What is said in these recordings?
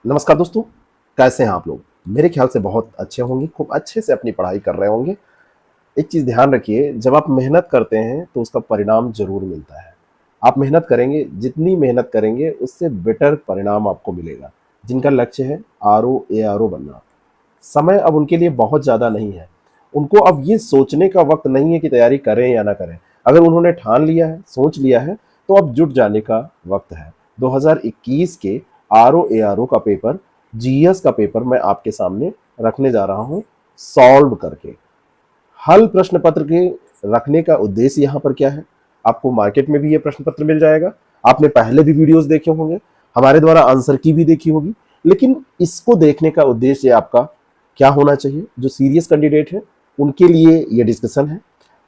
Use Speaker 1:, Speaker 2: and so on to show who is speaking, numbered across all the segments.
Speaker 1: नमस्कार दोस्तों, कैसे हैं आप लोग। मेरे ख्याल से बहुत अच्छे होंगे, खूब अच्छे से अपनी पढ़ाई कर रहे होंगे। एक चीज़ ध्यान रखिए, जब आप मेहनत करते हैं तो उसका परिणाम ज़रूर मिलता है। आप मेहनत करेंगे, जितनी मेहनत करेंगे उससे बेटर परिणाम आपको मिलेगा। जिनका लक्ष्य है आरओ एआरओ बनना, समय अब उनके लिए बहुत ज़्यादा नहीं है। उनको अब ये सोचने का वक्त नहीं है कि तैयारी करें या ना करें। अगर उन्होंने ठान लिया है, सोच लिया है, तो अब जुट जाने का वक्त है। 2021 के आरओ एआरओ का पेपर, जीएस का पेपर मैं आपके सामने रखने जा रहा हूँ सॉल्व करके। हल प्रश्न पत्र के रखने का उद्देश्य यहाँ पर क्या है? आपको मार्केट में भी ये प्रश्न पत्र मिल जाएगा। आपने पहले भी वीडियोस देखे होंगे, हमारे द्वारा आंसर की भी देखी होगी। लेकिन इसको देखने का उद्देश्य आपका क्या होना चाहिए? जो सीरियस कैंडिडेट है उनके लिए ये डिस्कशन है।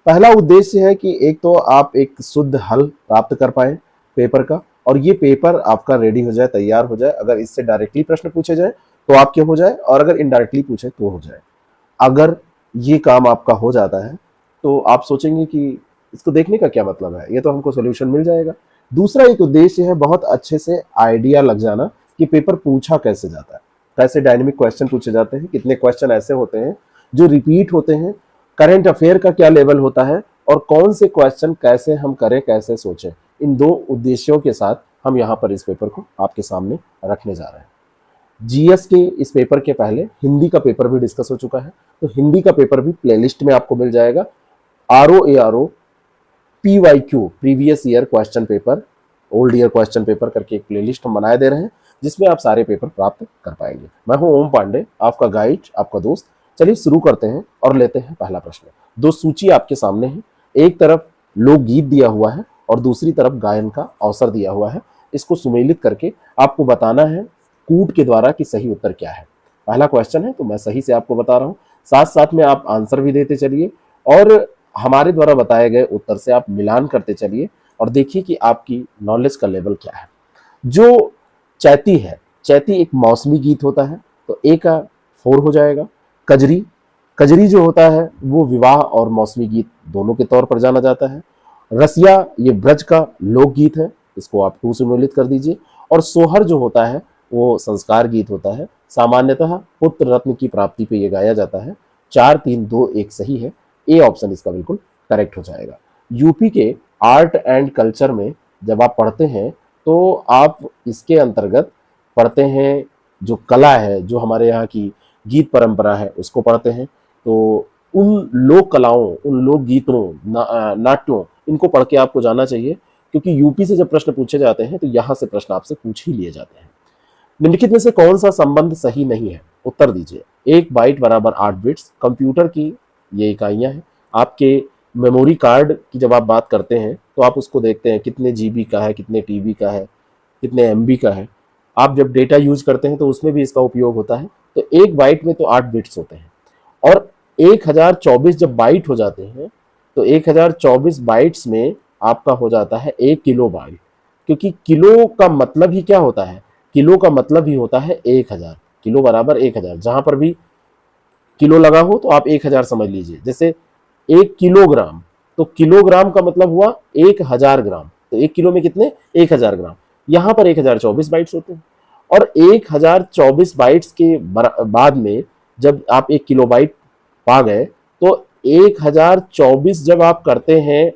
Speaker 1: पहला उद्देश्य है कि एक तो आप एक शुद्ध हल प्राप्त कर पाए पेपर का, और ये पेपर आपका रेडी हो जाए, तैयार हो जाए। अगर इससे डायरेक्टली प्रश्न पूछे जाए तो आपके हो जाए, और अगर इनडायरेक्टली पूछे तो हो जाए। अगर ये काम आपका हो जाता है तो आप सोचेंगे कि इसको देखने का क्या मतलब है, ये तो हमको सोल्यूशन मिल जाएगा। दूसरा एक उद्देश्य है बहुत अच्छे से आइडिया लग जाना कि पेपर पूछा कैसे जाता है, कैसे डायनेमिक क्वेश्चन पूछे जाते हैं, कितने क्वेश्चन ऐसे होते हैं जो रिपीट होते हैं, करंट अफेयर का क्या लेवल होता है, और कौन से क्वेश्चन कैसे हम करें, कैसे सोचें। इन दो उद्देश्यों के साथ हम यहाँ पर इस पेपर को आपके सामने रखने जा रहे हैं। जीएस के इस पेपर के पहले हिंदी का पेपर भी डिस्कस हो चुका है, तो हिंदी का पेपर भी प्लेलिस्ट में आपको मिल जाएगा। RO ARO PYQ previous year question paper, old year question paper करके एक प्लेलिस्ट हम बनाए दे रहे हैं, जिसमें आप सारे पेपर प्राप्त कर पाएंगे। मैं हूं ओम पांडे, आपका गाइड, आपका दोस्त। चलिए शुरू करते हैं और लेते हैं पहला प्रश्न। दो सूची आपके सामने है, एक तरफ लोकगीत दिया हुआ है और दूसरी तरफ गायन का अवसर दिया हुआ है। इसको सुमेलित करके आपको बताना है कूट के द्वारा कि सही उत्तर क्या है। पहला क्वेश्चन है तो मैं सही से आपको बता रहा हूं, साथ साथ में आप आंसर भी देते चलिए और हमारे द्वारा बताए गए उत्तर से आप मिलान करते चलिए और देखिए कि आपकी नॉलेज का लेवल क्या है। जो चैती है, चैती एक मौसमी गीत होता है, तो ए का 4 हो जाएगा। कजरी, कजरी जो होता है वो विवाह और मौसमी गीत दोनों के तौर पर जाना जाता है। रसिया ये ब्रज का लोकगीत है, इसको आप 2 से सम्मिलित कर दीजिए। और सोहर जो होता है वो संस्कार गीत होता है, सामान्यतः पुत्र रत्न की प्राप्ति पे ये गाया जाता है। 4 3 2 1 सही है, ए ऑप्शन इसका बिल्कुल करेक्ट हो जाएगा। यूपी के आर्ट एंड कल्चर में जब आप पढ़ते हैं तो आप इसके अंतर्गत पढ़ते हैं जो कला है, जो हमारे यहाँ की गीत परंपरा है उसको पढ़ते हैं। तो उन लोक कलाओं, उन लोक गीतों, नाट्यों, इनको पढ़ के आपको जाना चाहिए, क्योंकि यूपी से जब प्रश्न पूछे जाते हैं तो यहाँ से प्रश्न आपसे पूछ ही लिए जाते हैं। निम्नलिखित में से कौन सा संबंध सही नहीं है? उत्तर दीजिए। 1 बाइट बराबर 8 बिट्स, कंप्यूटर की ये इकाइयां हैं। आपके मेमोरी कार्ड की जब आप बात करते हैं तो आप उसको देखते हैं कितने जीबी का है, कितने टीबी का है, कितने एमबी का है। आप जब डेटा यूज करते हैं तो उसमें भी इसका उपयोग होता है। तो 1 बाइट में तो 8 बिट्स होते हैं, और 1024 जब बाइट हो जाते हैं तो 1024 बाइट्स में आपका हो जाता है 1 किलो बाइट। क्योंकि किलो का मतलब ही क्या होता है? किलो का मतलब ही होता है 1000। किलो बराबर 1000, जहां पर भी किलो लगा हो तो आप 1000 समझ लीजिए। जैसे 1 किलोग्राम, तो किलोग्राम का मतलब हुआ 1000 ग्राम, तो 1 किलो में कितने? 1000 ग्राम। यहां पर 1024 बाइट्स होते हैं, और 1024 बाइट्स के बाद में जब आप 1 किलो बाइट पा गए तो 1024 जब आप करते हैं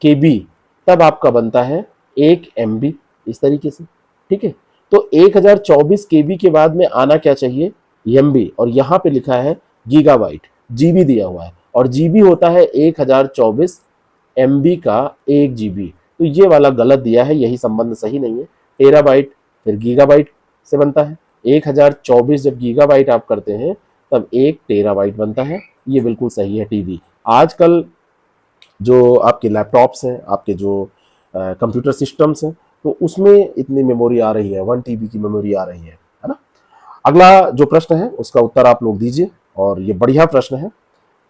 Speaker 1: केबी, तब आपका बनता है 1 एमबी, इस तरीके से। ठीक है, तो 1024 केबी के बाद में आना क्या चाहिए? एमबी, और यहां पे लिखा है गीगाबाइट, जीबी दिया हुआ है, और जीबी होता है 1024, एमबी का 1 जीबी। तो ये वाला गलत दिया है, यही संबंध सही नहीं है। टेराबाइट फिर गीगाबाइट से बनता है। 1024 जब गीगाबाइट आप करते हैं तब 1 टेराबाइट बनता है, ये बिल्कुल सही है। टीबी, आजकल जो आपके लैपटॉप्स हैं, आपके जो कंप्यूटर सिस्टम्स हैं, तो उसमें इतनी मेमोरी आ रही है, 1 टीबी की मेमोरी आ रही है ना। अगला जो प्रश्न है उसका उत्तर आप लोग दीजिए, और ये बढ़िया प्रश्न है।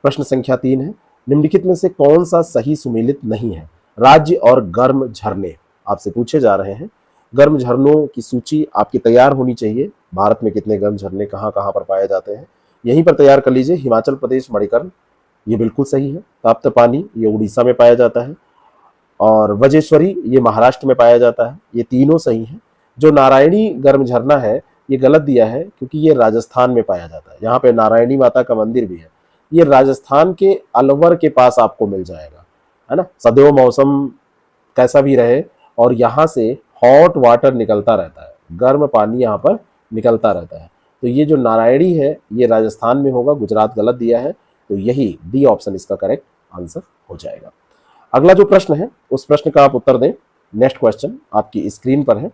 Speaker 1: प्रश्न संख्या 3 है, निम्नलिखित में से कौन सा सही सुमेलित नहीं है? राज्य और गर्म झरने आपसे पूछे जा रहे हैं। गर्म झरनों की सूची आपकी तैयार होनी चाहिए। भारत में कितने गर्म झरने कहाँ कहाँ पर पाए जाते हैं, यहीं पर तैयार कर लीजिए। हिमाचल प्रदेश मणिकर्ण, ये बिल्कुल सही है। ताप्त पानी ये उड़ीसा में पाया जाता है, और वजेश्वरी ये महाराष्ट्र में पाया जाता है। ये तीनों सही हैं। जो नारायणी गर्म झरना है ये गलत दिया है क्योंकि ये राजस्थान में पाया जाता है। यहाँ पे नारायणी माता का मंदिर भी है। ये राजस्थान के अलवर के पास आपको मिल जाएगा, है ना। सदैव मौसम कैसा भी रहे और यहाँ से हॉट वाटर निकलता रहता है, गर्म पानी यहाँ पर निकलता रहता है। तो ये जो नारायणी है ये राजस्थान में होगा, गुजरात गलत दिया है। तो यही डी ऑप्शन इसका करेक्ट आंसर हो जाएगा। अगला जो प्रश्न है उस प्रश्न का आप उत्तर दें। नेक्स्ट क्वेश्चन आपकी स्क्रीन पर है,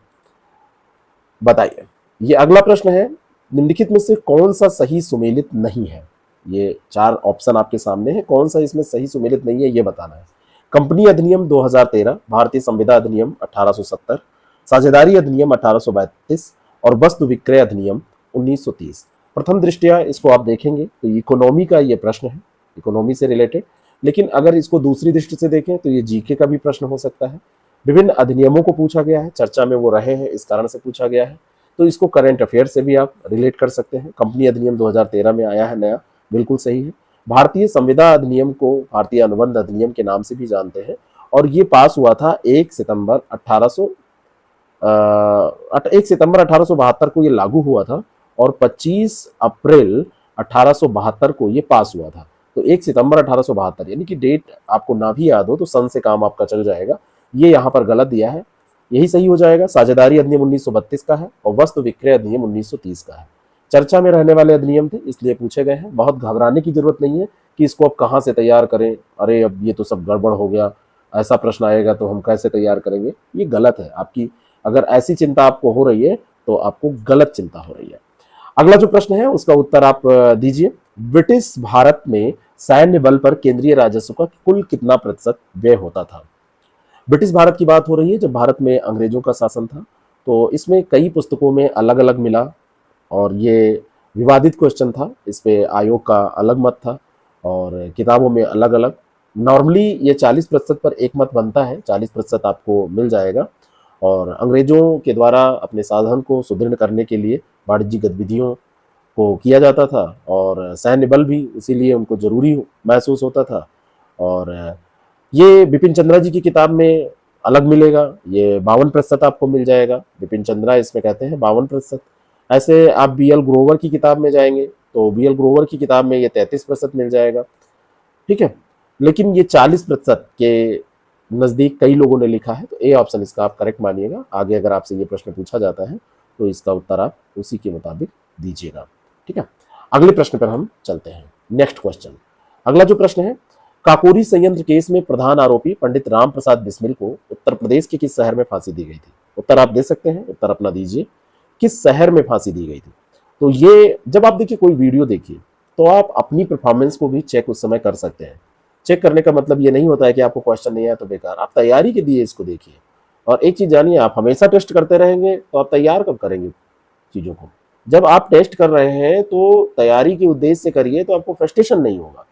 Speaker 1: बताइए। ये अगला प्रश्न है, निम्नलिखित में से कौन सा सही सुमेलित नहीं है। ये 4 ऑप्शन आपके सामने है, कौन सा इसमें सही सुमेलित नहीं है ये बताना है। कंपनी अधिनियम 2013, भारतीय संविदा अधिनियम 1870, साझेदारी अधिनियम 1832 और वस्तु विक्रय अधिनियम 1930। प्रथम दृष्टया इसको आप देखेंगे तो इकोनॉमी का ये प्रश्न है, इकोनॉमी से रिलेटेड। लेकिन अगर इसको दूसरी दृष्टि से देखें तो ये जीके का भी प्रश्न हो सकता है। विभिन्न अधिनियमों को पूछा गया है, चर्चा में वो रहे हैं, इस कारण से पूछा गया है। तो इसको करंट अफेयर से भी आप रिलेट कर सकते हैं। कंपनी अधिनियम 2013 में आया है नया, बिल्कुल सही है। भारतीय संविदा अधिनियम को भारतीय अनुबंध अधिनियम के नाम से भी जानते हैं और ये पास हुआ था 1 सितंबर 1872 को ये लागू हुआ था और 25 अप्रैल 1872 को ये पास हुआ था। तो 1 सितंबर 1872, यानी कि डेट आपको ना भी याद हो तो सन से काम आपका चल जाएगा। ये यहाँ पर गलत दिया है, यही सही हो जाएगा। साझेदारी अधिनियम 1932 का है और वस्तु विक्रय अधिनियम 1930 का है। चर्चा में रहने वाले अधिनियम थे इसलिए पूछे गए हैं। बहुत घबराने की जरूरत नहीं है कि इसको अब कहाँ से तैयार करें, अरे अब ये तो सब गड़बड़ हो गया, ऐसा प्रश्न आएगा तो हम कैसे तैयार करेंगे। ये गलत है आपकी, अगर ऐसी चिंता आपको हो रही है तो आपको गलत चिंता हो रही है। अगला जो प्रश्न है उसका उत्तर आप दीजिए। ब्रिटिश भारत में सैन्य बल पर केंद्रीय राजस्व का कुल कितना प्रतिशत व्यय होता था। ब्रिटिश भारत की बात हो रही है जब भारत में अंग्रेजों का शासन था। तो इसमें कई पुस्तकों में अलग अलग मिला और ये विवादित क्वेश्चन था, इस पे आयोग का अलग मत था और किताबों में अलग अलग। नॉर्मली ये 40% पर एक मत बनता है, 40% आपको मिल जाएगा। और अंग्रेजों के द्वारा अपने साधन को सुदृढ़ करने के लिए वाणिज्यिक गतिविधियों को किया जाता था और सैन्य बल भी इसीलिए उनको जरूरी महसूस होता था। और ये बिपिन चंद्रा जी की किताब में अलग मिलेगा, ये 52% आपको मिल जाएगा। बिपिन चंद्रा इसमें कहते हैं 52%। ऐसे आप BL ग्रोवर की किताब में जाएंगे तो BL ग्रोवर की किताब में ये 33% मिल जाएगा, ठीक है। लेकिन ये 40% के नज़दीक कई लोगों ने लिखा है, तो ए ऑप्शन इसका आप करेक्ट मानिएगा। आगे अगर आपसे ये प्रश्न पूछा जाता है तो इसका उत्तर आप उसी के मुताबिक दीजिएगा, ठीक है। अगले प्रश्न पर हम चलते हैं। नेक्स्ट क्वेश्चन, अगला जो प्रश्न है, काकोरी संयंत्र केस में प्रधान आरोपी पंडित राम प्रसाद बिस्मिल को उत्तर प्रदेश के किस शहर में फांसी दी गई थी। उत्तर आप दे सकते हैं, उत्तर अपना दीजिए। किस शहर में फांसी दी गई थी। तो ये जब आप देखिए कोई वीडियो देखिए तो आप अपनी परफॉर्मेंस को भी चेक उस समय कर सकते हैं। चेक करने का मतलब ये नहीं होता है कि आपको क्वेश्चन नहीं आया तो बेकार, आप तैयारी के लिए इसको देखिए। और एक चीज जानिए, आप हमेशा टेस्ट करते रहेंगे तो आप तैयार कब करेंगे चीजों को। जब आप टेस्ट कर रहे हैं तो तैयारी के उद्देश्य से करिए तो आपको फ्रस्ट्रेशन नहीं होगा।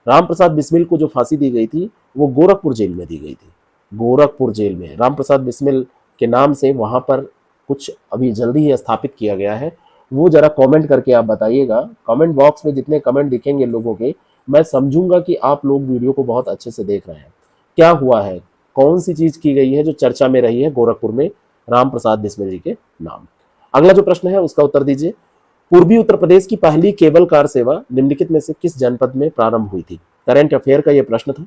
Speaker 1: राम प्रसाद बिस्मिल को जो फांसी दी गई थी वो गोरखपुर जेल में दी गई थी। गोरखपुर जेल में राम प्रसाद बिस्मिल के नाम से वहां पर कुछ अभी जल्दी ही स्थापित किया गया है, वो जरा कमेंट करके आप बताइएगा। कमेंट बॉक्स में जितने कमेंट दिखेंगे लोगों के, मैं समझूंगा कि आप लोग वीडियो को बहुत अच्छे से देख रहे हैं। क्या हुआ है, कौन सी चीज की गई है जो चर्चा में रही है गोरखपुर में राम प्रसाद बिस्मिल जी के नाम। अगला जो प्रश्न है उसका उत्तर दीजिए। पूर्वी उत्तर प्रदेश की पहली केबल कार सेवा निम्नलिखित में से किस जनपद में प्रारंभ हुई थी। करंट अफेयर का यह प्रश्न था।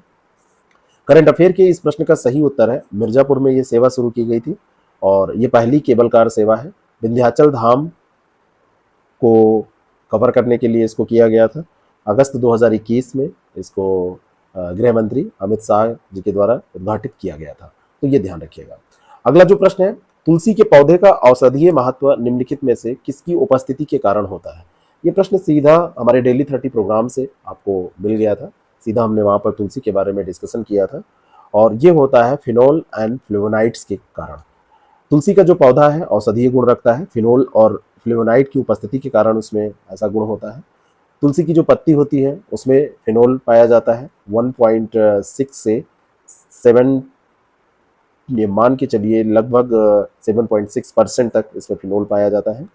Speaker 1: करंट अफेयर के इस प्रश्न का सही उत्तर है मिर्जापुर में यह सेवा शुरू की गई थी और ये पहली केबल कार सेवा है। विंध्याचल धाम को कवर करने के लिए इसको किया गया था। अगस्त 2021 में इसको गृह मंत्री अमित शाह जी के द्वारा उद्घाटित किया गया था, तो ये ध्यान रखिएगा। अगला जो प्रश्न है, तुलसी के पौधे का औषधीय महत्व निम्नलिखित में से किसकी उपस्थिति के कारण होता है। ये प्रश्न सीधा हमारे डेली 30 प्रोग्राम से आपको मिल गया था, सीधा हमने वहाँ पर तुलसी के बारे में डिस्कशन किया था और ये होता है फिनोल एंड फ्लेवोनाइड्स के कारण। तुलसी का जो पौधा है औषधीय गुण रखता है, फिनोल और फ्लेवोनाइड की उपस्थिति के कारण उसमें ऐसा गुण होता है। तुलसी की जो पत्ती होती है उसमें फिनोल पाया जाता है 1.6 से 7, ये मान के चलिए लगभग 7.6% तक इसमें फिनोल पाया जाता है।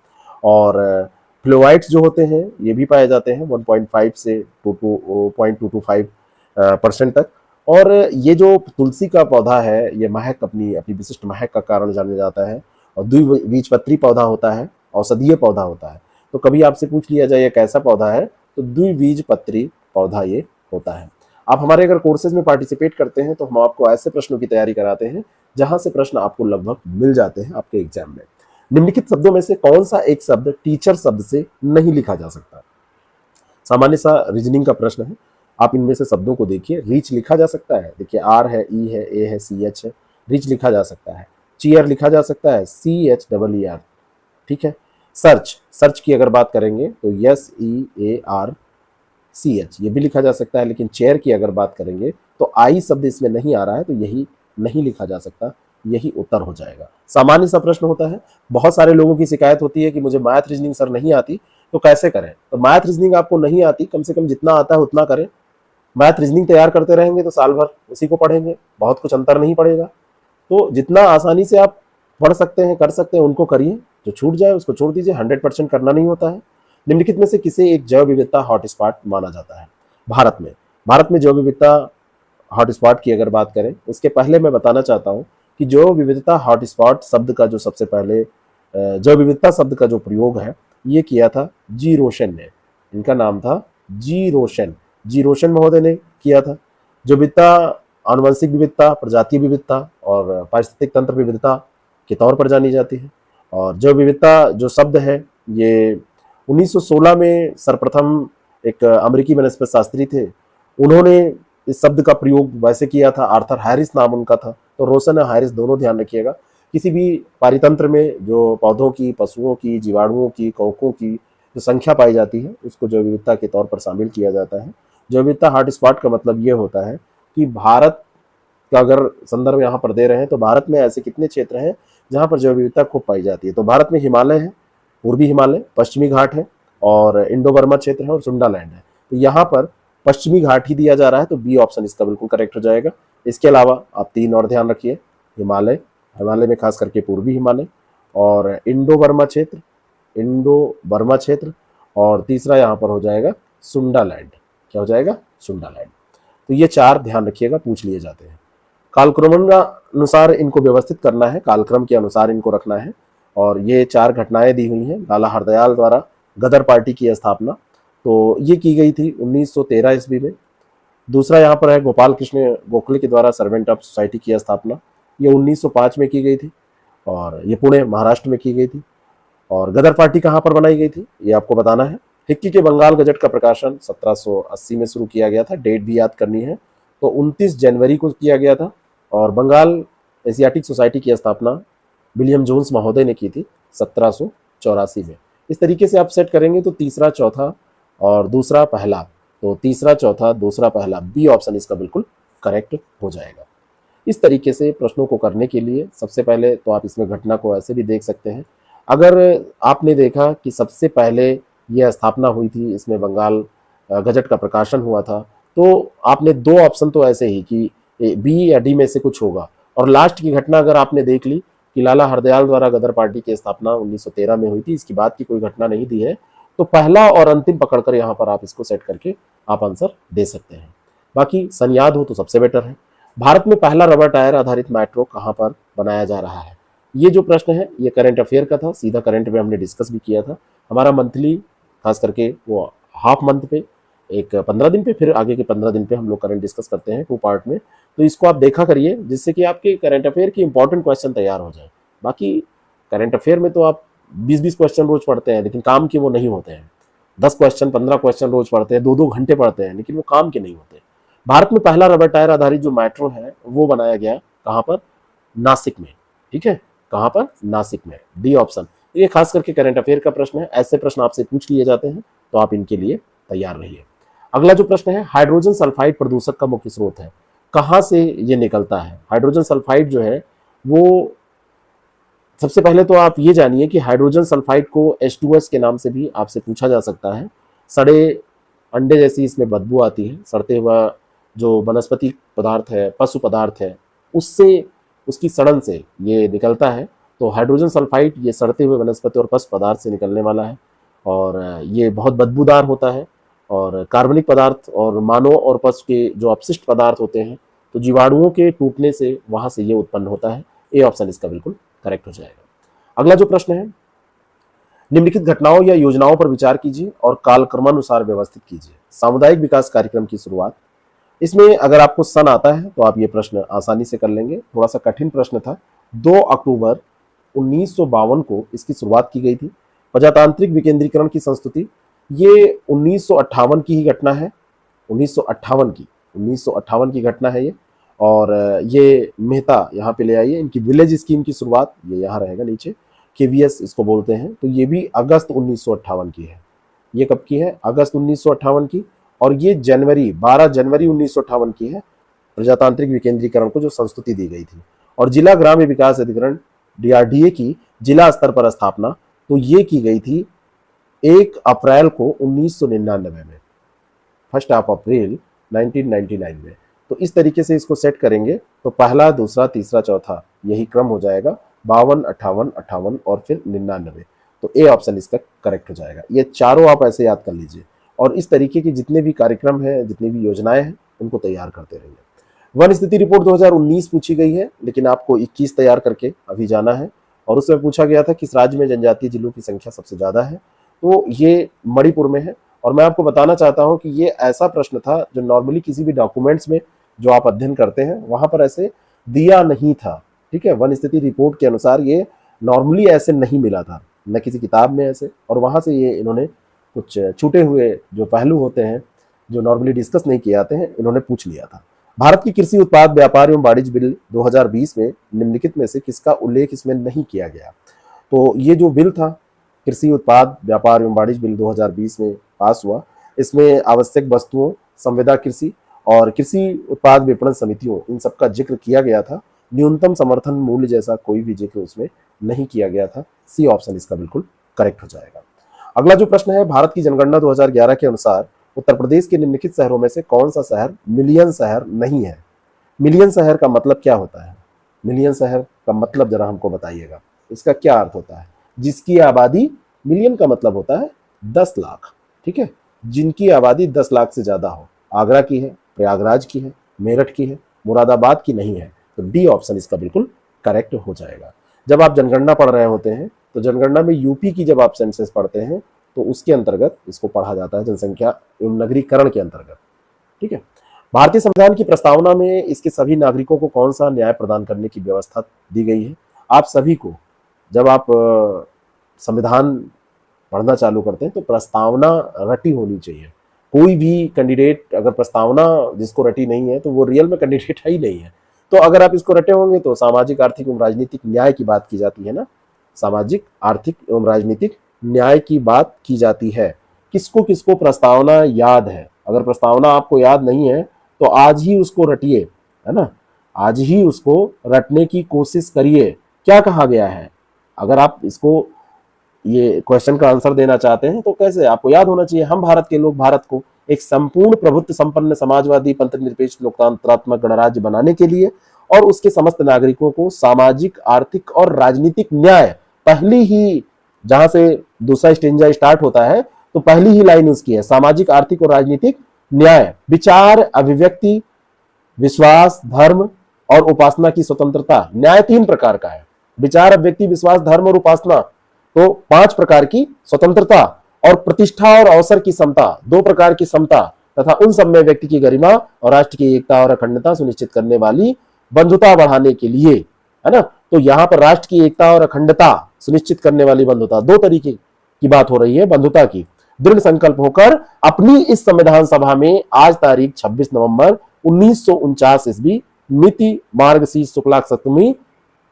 Speaker 1: और फ्लोराइड्स जो होते हैं ये भी पाए जाते हैं 1.5 से 2.225% तक। और ये जो तुलसी का पौधा है ये महक अपनी विशिष्ट महक का कारण जाना जाता है। और द्विबीजपत्री पौधा होता है औषधीय पौधा होता है। तो कभी आपसे पूछ लिया जाए ये कैसा पौधा है, तो द्विबीजपत्री पौधा ये होता है। आप हमारे अगर कोर्सेज में पार्टिसिपेट करते हैं तो हम आपको ऐसे प्रश्नों की तैयारी कराते हैं जहां से प्रश्न आपको लगभग मिल जाते हैं आपके एग्जाम में। निम्नलिखित शब्दों में से कौन सा एक शब्द टीचर शब्द से नहीं लिखा जा सकता? सामान्य सा रीजनिंग का प्रश्न है। आप इनमें से शब्दों को देखिए। रीच लिखा जा सकता है, देखिए आर है, ई है, ए है, सी एच है, रीच लिखा जा सकता है। चीयर लिखा जा सकता है, C H double E R, ठीक है। सर्च, सर्च की अगर बात करेंगे तो S E A R C H, ये भी लिखा जा सकता है। लेकिन चेयर की अगर बात करेंगे तो आई शब्द इसमें नहीं आ रहा है, तो यही नहीं लिखा जा सकता, यही उत्तर हो जाएगा। सामान्य सा प्रश्न होता है। बहुत सारे लोगों की शिकायत होती है कि मुझे मैथ रीजनिंग सर नहीं आती, तो कैसे करें? तो मैथ रीजनिंग आपको नहीं आती, कम से कम जितना आता है उतना करें। मैथ रीजनिंग तैयार करते रहेंगे तो साल भर उसी को पढ़ेंगे, बहुत कुछ अंतर नहीं पड़ेगा। तो जितना आसानी से आप पढ़ सकते हैं, कर सकते हैं, उनको करिए। जो छूट जाए उसको छोड़ दीजिए, 100% करना नहीं होता है। निम्नलिखित में से किसे एक जैव विविधता हॉटस्पॉट माना जाता है? भारत में, भारत में जैव विविधता हॉटस्पॉट की अगर बात करें, उसके पहले मैं बताना चाहता हूं कि जैव विविधता हॉटस्पॉट शब्द का जो सबसे पहले जैव विविधता शब्द का जो प्रयोग है ये किया था जी रोशन ने। इनका नाम था जी रोशन, जी रोशन महोदय ने किया था। जैव विविधता आनुवंशिक विविधता, प्रजातीय विविधता और पारिस्थितिक तंत्र विविधता के तौर पर जानी जाती है। और जैव विविधता जो शब्द है ये 1916 में सर्वप्रथम एक अमेरिकी वनस्पति शास्त्री थे, उन्होंने इस शब्द का प्रयोग वैसे किया था। आर्थर हैरिस नाम उनका था। तो रोशन और हैरिस दोनों ध्यान रखिएगा। किसी भी पारितंत्र में जो पौधों की, पशुओं की, जीवाणुओं की, कवकों की जो संख्या पाई जाती है उसको जैव विविधता के तौर पर शामिल किया जाता है। जैव विविधता हॉटस्पॉट का मतलब ये होता है कि भारत का अगर संदर्भ यहाँ पर दे रहे हैं तो भारत में ऐसे कितने क्षेत्र हैं जहाँ पर जैव विविधता खूब पाई जाती है? तो भारत में हिमालय है, पूर्वी हिमालय, पश्चिमी घाट है और इंडो बर्मा क्षेत्र है और सुंडालैंड है। तो यहाँ पर पश्चिमी घाट ही दिया जा रहा है, तो बी ऑप्शन इसका बिल्कुल करेक्ट हो जाएगा। इसके अलावा आप 3 और ध्यान रखिए, हिमालय, हिमालय में खास करके पूर्वी हिमालय, और इंडो बर्मा क्षेत्र, इंडो बर्मा क्षेत्र, और तीसरा यहाँ पर हो जाएगा सुंडालैंड। क्या हो जाएगा? सुंडालैंड। तो ये 4 ध्यान रखिएगा, पूछ लिए जाते हैं। कालक्रम अनुसार इनको व्यवस्थित करना है, कालक्रम के अनुसार इनको रखना है। और ये 4 घटनाएं दी हुई हैं। लाला हरदयाल द्वारा गदर पार्टी की स्थापना, तो ये की गई थी 1913 ईस्वी में। दूसरा यहाँ पर है गोपाल कृष्ण गोखले के द्वारा सर्वेंट ऑफ सोसाइटी की स्थापना, ये 1905 में की गई थी और ये पुणे महाराष्ट्र में की गई थी। और गदर पार्टी कहाँ पर बनाई गई थी ये आपको बताना है। हिक्की के बंगाल गजट का प्रकाशन 1780 में शुरू किया गया था, डेट भी याद करनी है। तो 29 जनवरी को किया गया था। और बंगाल एशियाटिक सोसाइटी की स्थापना विलियम जोन्स महोदय ने की थी 1784 में। इस तरीके से आप सेट करेंगे तो तीसरा, चौथा और दूसरा, पहला, तो तीसरा, चौथा, दूसरा, पहला, बी ऑप्शन इसका बिल्कुल करेक्ट हो जाएगा। इस तरीके से प्रश्नों को करने के लिए सबसे पहले तो आप इसमें घटना को ऐसे भी देख सकते हैं। अगर आपने देखा कि सबसे पहले यह स्थापना हुई थी, इसमें बंगाल गजट का प्रकाशन हुआ था, तो आपने 2 ऑप्शन तो ऐसे ही कि बी या डी में से कुछ होगा। और लास्ट की घटना अगर आपने देख ली कि लाला हरदयाल द्वारा गदर पार्टी की स्थापना 1913 में हुई थी, इसकी बात की कोई घटना नहीं दी है, तो पहला और अंतिम पकड़कर यहाँ पर आप इसको सेट करके आप आंसर दे सकते हैं। बाकी सन याद हो तो सबसे बेटर है। भारत में पहला रबर टायर आधारित मेट्रो कहाँ पर बनाया जा रहा है? ये जो प्रश्न है ये करंट अफेयर का था, सीधा करंट में हमने डिस्कस भी किया था। हमारा मंथली खास करके वो हाफ मंथ पे, एक 15 दिन पे, फिर आगे के 15 दिन पे हम लोग करंट डिस्कस करते हैं 2 पार्ट में। तो इसको आप देखा करिए जिससे कि आपके करंट अफेयर की इंपॉर्टेंट क्वेश्चन तैयार हो जाए। बाकी करंट अफेयर में तो आप 20-20 क्वेश्चन रोज पढ़ते हैं, लेकिन काम के वो नहीं होते हैं। 10 क्वेश्चन, 15 क्वेश्चन रोज पढ़ते हैं, 2-2 घंटे पढ़ते हैं, लेकिन वो काम के नहीं होते। भारत में पहला रबर टायर आधारित जो मेट्रो है वो बनाया गया कहाँ पर? नासिक में। ठीक है, कहाँ पर? नासिक में, डी ऑप्शन। ये खास करके करंट अफेयर का प्रश्न है, ऐसे प्रश्न आपसे पूछ लिए जाते हैं, तो आप इनके लिए तैयार रहिए। अगला जो प्रश्न है, हाइड्रोजन सल्फाइड प्रदूषक का मुख्य स्रोत है, कहाँ से ये निकलता है? हाइड्रोजन सल्फाइड जो है वो, सबसे पहले तो आप ये जानिए कि हाइड्रोजन सल्फाइड को H2S के नाम से भी आपसे पूछा जा सकता है। सड़े अंडे जैसी इसमें बदबू आती है, सड़ते हुआ जो वनस्पति पदार्थ है, पशु पदार्थ है, उससे, उसकी सड़न से ये निकलता है। तो हाइड्रोजन सल्फाइड ये सड़ते हुए वनस्पति और पशु पदार्थ से निकलने वाला है और ये बहुत बदबूदार होता है। और कार्बनिक पदार्थ और मानव और पशु के जो अपशिष्ट पदार्थ होते हैं, तो जीवाणुओं के टूटने से वहाँ से ये उत्पन्न होता है। ए ऑप्शन इसका बिल्कुल करेक्ट हो जाएगा। अगला जो प्रश्न है, निम्नलिखित घटनाओं या योजनाओं पर विचार कीजिए और कालक्रमानुसार व्यवस्थित कीजिए। सामुदायिक विकास कार्यक्रम की शुरुआत। इसमें अगर आपको सन आता है तो आप ये प्रश्न आसानी से कर लेंगे। थोड़ा सा कठिन प्रश्न था। 2 अक्टूबर 1952 को इसकी शुरुआत की गई थी। प्रजातांत्रिक विकेंद्रीकरण की संस्तुति, ये 1958 की ही घटना है। 1958 की घटना है ये। और ये मेहता यहाँ पे ले आइए। इनकी विलेज स्कीम की शुरुआत, ये यहाँ रहेगा नीचे, केवीएस इसको बोलते हैं। तो ये भी अगस्त 1958 की है। ये कब की है? अगस्त 1958 की। और ये 12 जनवरी 1958 की है, प्रजातांत्रिक विकेंद्रीकरण को जो संस्तुति दी गई थी। और जिला ग्राम्य विकास अधिकरण डीआरडीए की जिला स्तर पर स्थापना, तो ये की गई थी 1 अप्रैल को 1999 में, 1 अप्रैल 1999 में। तो इस तरीके से इसको सेट करेंगे तो पहला, दूसरा, तीसरा, चौथा यही क्रम हो जाएगा, 52, 58, 58 और फिर 99। तो ए ऑप्शन इसका करेक्ट हो जाएगा। ये चारों आप ऐसे याद कर लीजिए और इस तरीके के जितने भी कार्यक्रम हैं, जितनी भी योजनाएं हैं, उनको तैयार करते रहिए। वन स्थिति रिपोर्ट 2019 पूछी गई है, लेकिन आपको 21 तैयार करके अभी जाना है। और उसमें पूछा गया था किस राज्य में जनजातीय जिलों की संख्या सबसे ज्यादा है, तो ये मणिपुर में है। और मैं आपको बताना चाहता हूं कि ये ऐसा प्रश्न था जो नॉर्मली किसी भी डॉक्यूमेंट्स में जो आप अध्ययन करते हैं वहां पर ऐसे दिया नहीं था। ठीक है, वन स्थिति रिपोर्ट के अनुसार ये नॉर्मली ऐसे नहीं मिला था, न किसी किताब में ऐसे। और वहां से ये इन्होंने कुछ छूटे हुए जो पहलू होते हैं जो नॉर्मली डिस्कस नहीं किए जाते हैं, इन्होंने पूछ लिया था। भारत की कृषि उत्पाद व्यापार एवं वाणिज्य बिल 2020 में निम्नलिखित में से किसका उल्लेख इसमें नहीं किया गया? तो ये जो बिल था, कृषि उत्पाद व्यापार एवं वाणिज्य बिल 2020 में पास हुआ, इसमें आवश्यक वस्तुओं, संविदा कृषि और कृषि उत्पाद विपणन समितियों, इन सबका जिक्र किया गया था। न्यूनतम समर्थन मूल्य जैसा कोई भी जिक्र उसमें नहीं किया गया था। सी ऑप्शन इसका बिल्कुल करेक्ट हो जाएगा। अगला जो प्रश्न है, भारत की जनगणना 2011 के अनुसार उत्तर प्रदेश के निम्नलिखित शहरों में से कौन सा शहर मिलियन शहर नहीं है? मिलियन शहर का मतलब क्या होता है? मिलियन शहर का मतलब जरा हमको बताइएगा, इसका क्या अर्थ होता है? जिसकी आबादी, मिलियन का मतलब होता है 10 लाख। ठीक है, जिनकी आबादी 10 लाख से ज्यादा हो। आगरा की है, प्रयागराज की है, मेरठ की है, मुरादाबाद की नहीं है। तो डी ऑप्शन इसका बिल्कुल करेक्ट हो जाएगा। जब आप जनगणना पढ़ रहे होते हैं तो जनगणना में यूपी की जब आप सेंसस पढ़ते हैं तो उसके अंतर्गत इसको पढ़ा जाता है, जनसंख्या एवं नगरीकरण के अंतर्गत। ठीक है, भारतीय संविधान की प्रस्तावना में इसके सभी नागरिकों को कौन सा न्याय प्रदान करने की व्यवस्था दी गई है? आप सभी को जब आप संविधान पढ़ना चालू करते हैं तो प्रस्तावना रटी होनी चाहिए। कोई भी कैंडिडेट अगर प्रस्तावना जिसको रटी नहीं है तो वो रियल में कैंडिडेट है ही नहीं है। तो अगर आप इसको रटे होंगे तो सामाजिक, आर्थिक एवं राजनीतिक न्याय की बात की जाती है ना, सामाजिक, आर्थिक एवं राजनीतिक न्याय की बात की जाती है। किसको किसको प्रस्तावना याद है? अगर प्रस्तावना आपको याद नहीं है तो आज ही उसको रटिए, है ना, आज ही उसको रटने की कोशिश करिए। क्या कहा गया है? अगर आप इसको ये क्वेश्चन का आंसर देना चाहते हैं तो कैसे आपको याद होना चाहिए? हम भारत के लोग भारत को एक संपूर्ण प्रभुत्व संपन्न समाजवादी पंथ निरपेक्ष लोकतंत्रात्मक गणराज्य बनाने के लिए और उसके समस्त नागरिकों को सामाजिक, आर्थिक और राजनीतिक न्याय, पहली ही जहां से दूसरा स्टेंजा स्टार्ट होता है तो पहली ही लाइन उसकी है, सामाजिक, आर्थिक और राजनीतिक न्याय, विचार, अभिव्यक्ति, विश्वास, धर्म और उपासना की स्वतंत्रता। न्याय 3 प्रकार का है, विचार, अभिव्यक्ति, विश्वास, धर्म और उपासना। तो 5 प्रकार की स्वतंत्रता और प्रतिष्ठा और अवसर की समता, 2 प्रकार की समता तथा उन सब में व्यक्ति की गरिमा और राष्ट्र की एकता और अखंडता सुनिश्चित करने वाली बंधुता बढ़ाने के लिए, है ना। तो यहाँ पर राष्ट्र की एकता और अखंडता सुनिश्चित करने वाली बंधुता, 2 तरीके की बात हो रही है बंधुता की। दृढ़ संकल्प होकर अपनी इस संविधान सभा में आज तारीख 26 नवंबर 1949 ईस्वी मिति मार्गशीर्ष शुक्ला सप्तमी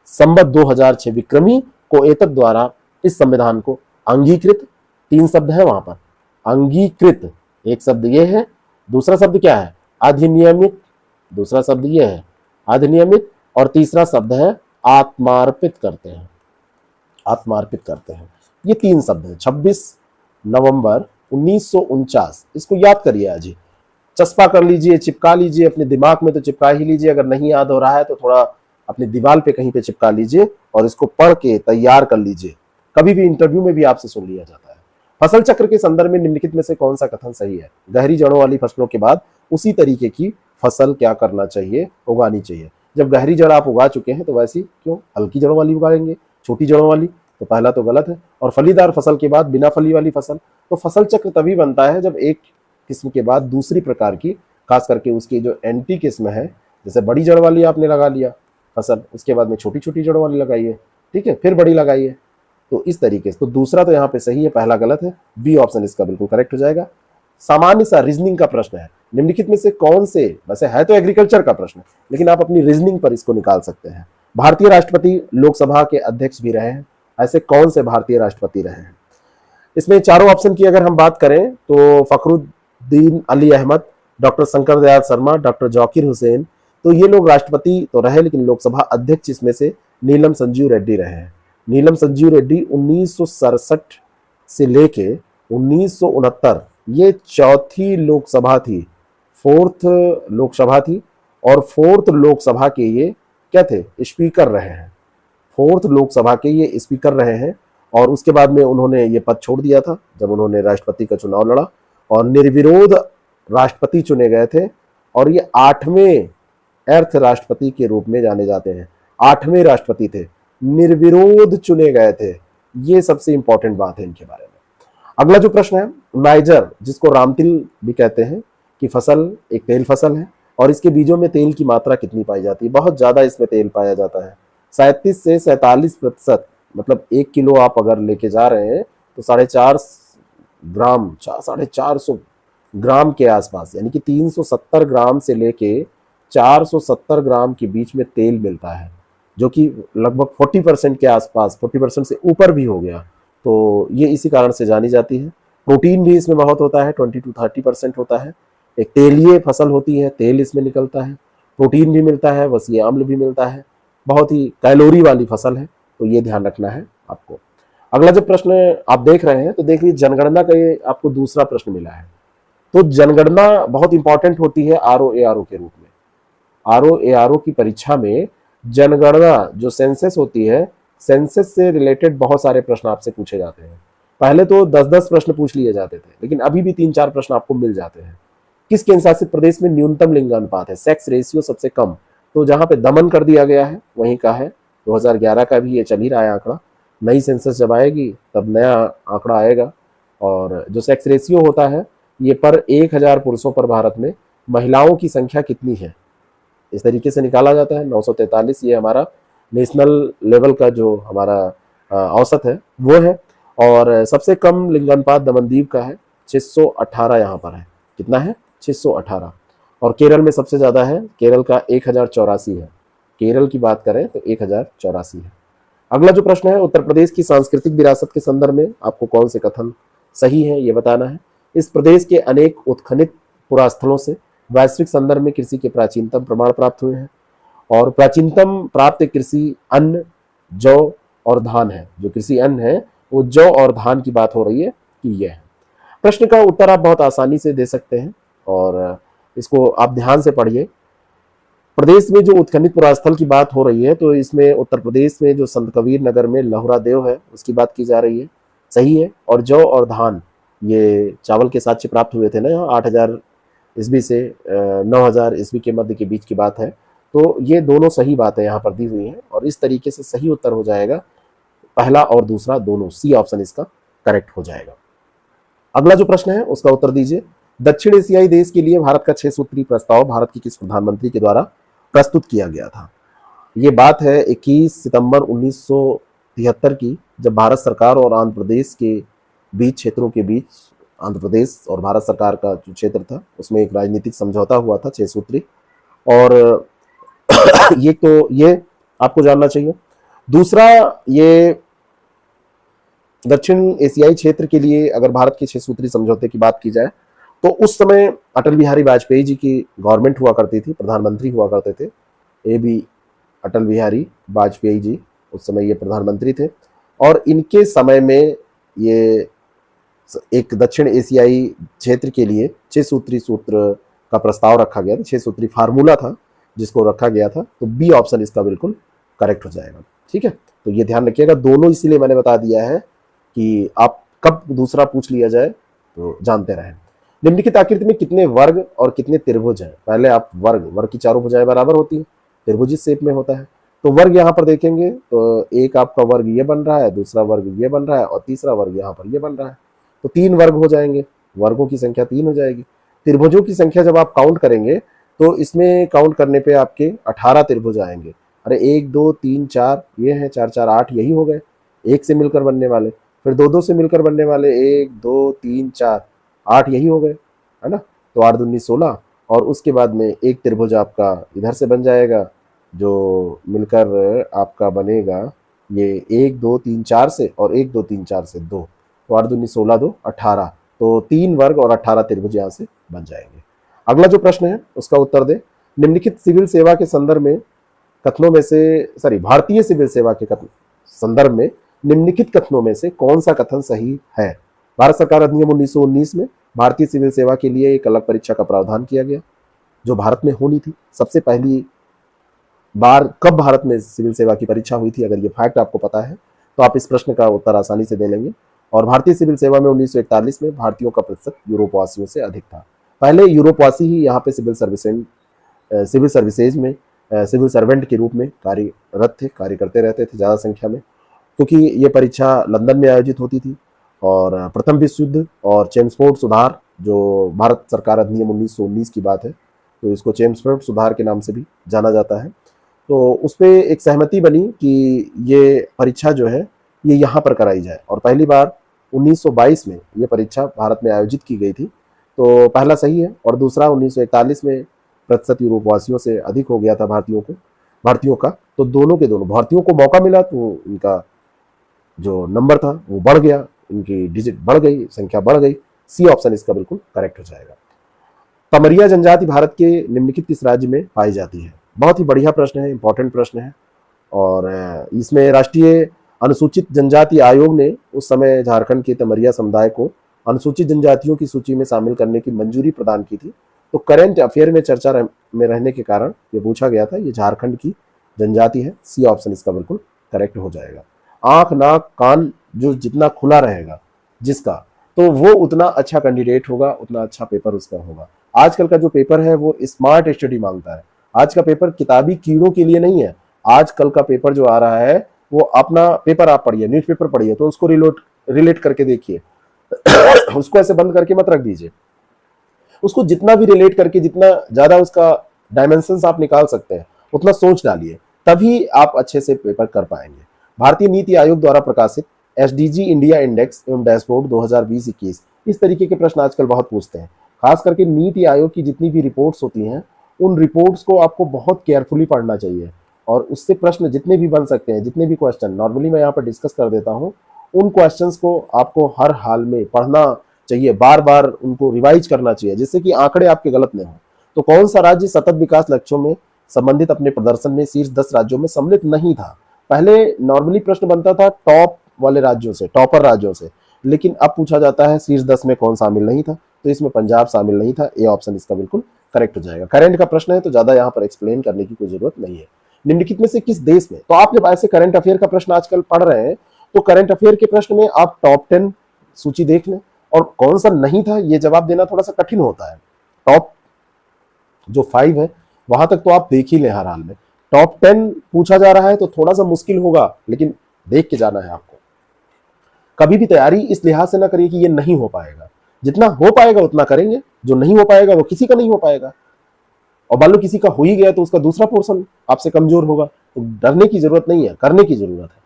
Speaker 1: संवत 2006 विक्रमी को एतद द्वारा इस संविधान को अंगीकृत, 3 शब्द है वहां पर, अंगीकृत एक शब्द ये है, दूसरा शब्द क्या है? अधिनियमित, दूसरा शब्द ये है अधिनियमित, और तीसरा शब्द है आत्मार्पित करते हैं, आत्मार्पित करते हैं। ये 3 शब्द है। 26 नवंबर 1949, इसको याद करिए आज ही, चस्पा कर लीजिए, चिपका लीजिए अपने दिमाग में, तो चिपका ही लीजिए। अगर नहीं याद हो रहा है तो थोड़ा अपनी दीवार पे कहीं पे चिपका लीजिए और इसको पढ़ के तैयार कर लीजिए, कभी भी इंटरव्यू में भी आपसे सुन लिया जाता है। फसल चक्र के संदर्भ में निम्नलिखित में से कौन सा कथन सही है? गहरी जड़ों वाली फसलों के बाद उसी तरीके की फसल क्या करना चाहिए? उगानी चाहिए। जब गहरी जड़ आप उगा चुके हैं तो वैसी क्यों हल्की जड़ों वाली उगाएंगे, छोटी जड़ों वाली? तो पहला तो गलत है। और फलीदार फसल के बाद बिना फली वाली फसल, तो फसल चक्र तभी बनता है जब एक किस्म के बाद दूसरी प्रकार की, खास करके उसकी जो एंटी किस्म है, जैसे बड़ी जड़ वाली आपने लगा लिया फसल, उसके बाद में छोटी छोटी जड़ वाली लगाइए, ठीक है, फिर बड़ी लगाइए। तो इस तरीके से तो दूसरा तो यहाँ पे सही है, पहला गलत है, बी ऑप्शन इसका बिल्कुल करेक्ट हो जाएगा। सामान्य सा रीजनिंग का प्रश्न है, निम्नलिखित में से कौन से, वैसे है तो एग्रीकल्चर का प्रश्न, लेकिन आप अपनी रीजनिंग पर इसको निकाल सकते हैं। भारतीय राष्ट्रपति लोकसभा के अध्यक्ष भी रहे हैं, ऐसे कौन से भारतीय राष्ट्रपति रहे हैं? इसमें चारों ऑप्शन की अगर हम बात करें तो फखरुद्दीन अली अहमद, डॉक्टर शंकर दयाल शर्मा, डॉक्टर जाकिर हुसैन, तो ये लोग राष्ट्रपति तो रहे, लेकिन लोकसभा अध्यक्ष इसमें से नीलम संजीव रेड्डी रहे हैं। नीलम संजीव रेड्डी 1967 से लेके 1969, ये चौथी लोकसभा थी, फोर्थ लोकसभा थी, और फोर्थ लोकसभा के ये क्या थे, स्पीकर रहे हैं। फोर्थ लोकसभा के ये स्पीकर रहे हैं, और उसके बाद में उन्होंने ये पद छोड़ दिया था जब उन्होंने राष्ट्रपति का चुनाव लड़ा, और निर्विरोध राष्ट्रपति चुने गए थे, और ये 8वें अर्थ राष्ट्रपति के रूप में जाने जाते हैं। 8वें राष्ट्रपति थे, निर्विरोध चुने गए थे, ये सबसे इंपॉर्टेंट बात है इनके बारे में। अगला जो प्रश्न है, नाइजर जिसको रामतिल भी कहते हैं कि फसल एक तेल फसल है, और इसके बीजों में तेल की मात्रा कितनी पाई जाती है? बहुत ज्यादा इसमें तेल पाया जाता है, 37 से 47%, मतलब 1 किलो आप अगर लेके जा रहे हैं तो 450 ग्राम, 450 ग्राम के आसपास, यानी कि 370 ग्राम से लेके 470 ग्राम के बीच में तेल मिलता है, जो कि लगभग 40% के आसपास, 40% से ऊपर भी हो गया, तो ये इसी कारण से जानी जाती है। प्रोटीन भी इसमें बहुत होता है, 20 to 30% होता है। एक तेलीय फसल होती है, तेल इसमें निकलता है, प्रोटीन भी मिलता है, वसीय अम्ल भी मिलता है, बहुत ही कैलोरी वाली फसल है, तो ये ध्यान रखना है आपको। अगला जब प्रश्न आप देख रहे हैं तो देख लीजिए, जनगणना का ये आपको दूसरा प्रश्न मिला है। तो जनगणना बहुत इंपॉर्टेंट होती है आरओ एआरओ के रूप में। आरओ एआरओ की परीक्षा में जनगणना जो सेंसस होती है, सेंसस से रिलेटेड बहुत सारे प्रश्न आपसे पूछे जाते हैं। पहले तो 10-10 प्रश्न पूछ लिए जाते थे, लेकिन अभी भी 3-4 प्रश्न आपको मिल जाते हैं। किस केंद्र शासित प्रदेश में न्यूनतम लिंगानुपात है, सेक्स रेशियो सबसे कम? तो जहां पे दमन कर दिया गया है वहीं का है। 2011 का भी ये चल ही रहा है आंकड़ा, नई सेंसस जब आएगी तब नया आंकड़ा आएगा। और जो सेक्स रेशियो होता है, ये पर 1000 पुरुषों पर भारत में महिलाओं की संख्या कितनी है, इस तरीके से निकाला जाता है। 943 ये हमारा नेशनल लेवल का जो हमारा औसत है वो है। और सबसे कम लिंगानुपात दमनदीप का है, 618 यहाँ पर है। कितना है? 618। और केरल में सबसे ज़्यादा है, केरल का 1084 है। केरल की बात करें तो 1084 है। अगला जो प्रश्न है, उत्तर प्रदेश की सांस्कृतिक विरासत के संदर्भ में आपको कौन से कथन सही है ये बताना है। इस प्रदेश के अनेक उत्खनित पुरास्थलों से वैश्विक संदर्भ में कृषि के प्राचीनतम प्रमाण प्राप्त हुए हैं, और प्राचीनतम प्राप्त कृषि अन्न जौ और धान है। जो कृषि अन्न है वो जौ और धान की बात हो रही है कि यह है। प्रश्न का उत्तर आप बहुत आसानी से दे सकते हैं, और इसको आप ध्यान से पढ़िए। प्रदेश में जो उत्खनित पुरास्थल की बात हो रही है, तो इसमें उत्तर प्रदेश में जो संत कबीर नगर में लहुरा देव है उसकी बात की जा रही है, सही है। और जौ और धान, ये चावल के साक्ष्य प्राप्त हुए थे ना यहाँ 8000 ईस्वी से 9000 ईस्वी के मध्य के बीच की बात है। तो ये दोनों सही बातें यहाँ पर दी हुई हैं, और इस तरीके से सही उत्तर हो जाएगा पहला और दूसरा दोनों, सी ऑप्शन इसका करेक्ट हो जाएगा। अगला जो प्रश्न है उसका उत्तर दीजिए। दक्षिण एशियाई देश के लिए भारत का 6 सूत्री प्रस्ताव भारत के किस प्रधानमंत्री के द्वारा प्रस्तुत किया गया था? ये बात है 21 सितंबर 1973 की, जब भारत सरकार और आंध्र प्रदेश के बीच, क्षेत्रों के बीच, आंध्र प्रदेश और भारत सरकार का जो क्षेत्र था उसमें एक राजनीतिक समझौता हुआ था 6 सूत्री। और ये आपको जानना चाहिए। दूसरा, ये दक्षिण एशियाई क्षेत्र के लिए अगर भारत के 6 सूत्री समझौते की बात की जाए तो उस समय अटल बिहारी वाजपेयी जी की गवर्नमेंट हुआ करती थी, प्रधानमंत्री हुआ करते थे। AB अटल बिहारी वाजपेयी जी उस समय ये प्रधानमंत्री थे, और इनके समय में ये एक दक्षिण एशियाई क्षेत्र के लिए 6 सूत्री सूत्र का प्रस्ताव रखा गया था, 6 सूत्री फार्मूला था जिसको रखा गया था। तो बी ऑप्शन इसका बिल्कुल करेक्ट हो जाएगा। ठीक है, तो ये ध्यान रखिएगा। दोनों इसीलिए मैंने बता दिया है कि आप कब दूसरा पूछ लिया जाए तो जानते रहें। निम्नलिखित आकृति में कितने वर्ग और कितने त्रिभुज हैं? पहले आप वर्ग की चारों भुजाएं बराबर होती है, त्रिभुज इस शेप में होता है। तो वर्ग यहाँ पर देखेंगे तो एक आपका वर्ग ये बन रहा है, दूसरा वर्ग ये बन रहा है और तीसरा वर्ग यहाँ पर ये बन रहा है। तो 3 वर्ग हो जाएंगे, वर्गों की संख्या 3 हो जाएगी। त्रिभुजों की संख्या जब आप काउंट करेंगे तो इसमें काउंट करने पे आपके 18 त्रिभुज आएंगे। अरे 1 2 3 4 ये हैं, 4 4 8 यही हो गए, एक से मिलकर बनने वाले। फिर दो दो से मिलकर बनने वाले 1 2 3 4 8 यही हो गए, है ना। तो 8 दूनी 16 और उसके बाद में एक त्रिभुज आपका इधर से बन जाएगा जो मिलकर आपका बनेगा ये 1 2 3 4 से और 1 2 3 4 से 2। तो 8 दूनी 16 2 18। तो 3 वर्ग और 18 त्रिभुज यहाँ से बन जाएंगे। अगला जो प्रश्न है उसका उत्तर दे। निम्नलिखित सिविल सेवा के संदर्भ में कथनों में से भारतीय सिविल सेवा के संदर्भ में निम्नलिखित कथनों में से कौन सा कथन सही है। भारत सरकार अधिनियम 1919 में भारतीय सिविल सेवा के लिए एक अलग परीक्षा का प्रावधान किया गया जो भारत में होनी थी। सबसे पहली बार कब भारत में सिविल सेवा की परीक्षा हुई थी, अगर ये फैक्ट आपको पता है तो आप इस प्रश्न का उत्तर आसानी से दे लेंगे। और भारतीय सिविल सेवा में 1941 में भारतीयों का प्रतिशत यूरोपवासियों से अधिक था। पहले यूरोपवासी ही यहाँ पे सिविल सर्विसेज में सिविल सर्वेंट के रूप में कार्यरत थे, कार्य करते रहते थे ज़्यादा संख्या में, क्योंकि ये परीक्षा लंदन में आयोजित होती थी। और प्रथम विश्व युद्ध और चेम्सफोर्ड सुधार, जो भारत सरकार अधिनियम 1919 की बात है, तो इसको चेम्सफोर्ड सुधार के नाम से भी जाना जाता है। तो उस पर एक सहमति बनी कि ये परीक्षा जो है ये यहाँ पर कराई जाए और पहली बार 1922 में ये परीक्षा भारत में आयोजित की गई थी। तो पहला सही है। और दूसरा 1941 में प्रतिशत यूरोपवासियों से अधिक हो गया था भारतीयों का, तो दोनों के दोनों भारतीयों को मौका मिला तो इनका जो नंबर था वो बढ़ गया, इनकी डिजिट बढ़ गई, संख्या बढ़ गई। सी ऑप्शन इसका बिल्कुल करेक्ट हो जाएगा। तमरिया जनजाति भारत के निम्नलिखित किस राज्य में पाई जाती है। बहुत ही बढ़िया प्रश्न है, इंपॉर्टेंट प्रश्न है। और इसमें राष्ट्रीय अनुसूचित जनजाति आयोग ने उस समय झारखंड के तमरिया समुदाय को अनुसूचित जनजातियों की सूची में शामिल करने की मंजूरी प्रदान की थी। तो करंट अफेयर में चर्चा में रहने के कारण ये पूछा गया था, ये झारखंड की जनजाति है। सी ऑप्शन इसका बिल्कुल करेक्ट हो जाएगा। आंख नाक कान जो जितना खुला रहेगा जिसका, तो वो उतना अच्छा कैंडिडेट होगा, उतना अच्छा पेपर उसका होगा। आजकल का जो पेपर है वो स्मार्ट स्टडी मांगता है। आज का पेपर किताबी कीड़ों के लिए नहीं है। आजकल का पेपर जो आ रहा है वो अपना पेपर आप पढ़िए, न्यूज़पेपर पढ़िए तो उसको रिलेट करके देखिए उसको ऐसे बंद करके मत रख दीजिए। उसको जितना भी रिलेट करके, जितना ज्यादा उसका डायमेंशंस आप निकाल सकते हैं उतना सोच डालिए, तभी आप अच्छे से पेपर कर पाएंगे। भारतीय नीति आयोग द्वारा प्रकाशित एसडीजी इंडिया इंडेक्स एवं डैशबोर्ड 2020-21 इस तरीके के प्रश्न आजकल बहुत पूछते हैं। खास करके नीति आयोग की जितनी भी रिपोर्ट्स होती हैं उन रिपोर्ट्स को आपको बहुत केयरफुली पढ़ना चाहिए और उससे प्रश्न जितने भी बन सकते हैं, जितने भी क्वेश्चन नॉर्मली मैं यहाँ पर डिस्कस कर देता हूँ, उन क्वेश्चंस को आपको हर हाल में पढ़ना चाहिए, बार बार उनको रिवाइज करना चाहिए जिससे कि आंकड़े आपके गलत न हो। तो कौन सा राज्य सतत विकास लक्ष्यों में संबंधित अपने प्रदर्शन में शीर्ष 10 राज्यों में सम्मिलित नहीं था। पहले नॉर्मली प्रश्न बनता था टॉप वाले राज्यों से, टॉपर राज्यों से, लेकिन अब पूछा जाता है शीर्ष 10 में कौन शामिल नहीं था, तो इसमें पंजाब शामिल नहीं था। ए ऑप्शन इसका बिल्कुल करेक्ट हो जाएगा। करंट का प्रश्न है तो ज्यादा यहाँ पर एक्सप्लेन करने की कोई जरूरत नहीं है। निम्नलिखित में से किस देश में, तो आप जब ऐसे करंट अफेयर का प्रश्न आजकल पढ़ रहे हैं तो करंट अफेयर के प्रश्न में आप टॉप 10 सूची देख लें और कौन सा नहीं था ये जवाब देना थोड़ा सा कठिन होता है। टॉप जो 5 है वहां तक तो आप देख ही लें हर हाल में। टॉप 10 पूछा जा रहा है तो थोड़ा सा मुश्किल होगा, लेकिन देख के जाना है आपको। कभी भी तैयारी इस लिहाज से ना करिए कि ये नहीं हो पाएगा, जितना हो पाएगा उतना करेंगे, जो नहीं हो पाएगा वो किसी का नहीं हो पाएगा। और मान लो किसी का हो ही गया तो उसका दूसरा पोर्शन आपसे कमजोर होगा, तो डरने की जरूरत नहीं है, करने की जरूरत है।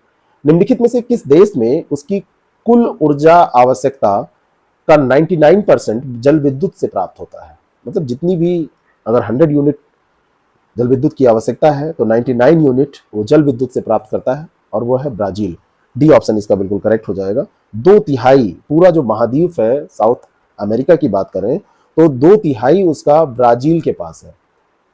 Speaker 1: निम्नलिखित में से किस देश में उसकी कुल ऊर्जा आवश्यकता का 99% जल विद्युत से प्राप्त होता है। मतलब जितनी भी अगर 100 यूनिट जल विद्युत की आवश्यकता है तो 99 यूनिट वो जल विद्युत से प्राप्त करता है और वो है ब्राजील। डी ऑप्शन इसका बिल्कुल करेक्ट हो जाएगा। 2/3 पूरा जो महाद्वीप है साउथ अमेरिका की बात करें तो 2/3 उसका ब्राजील के पास है।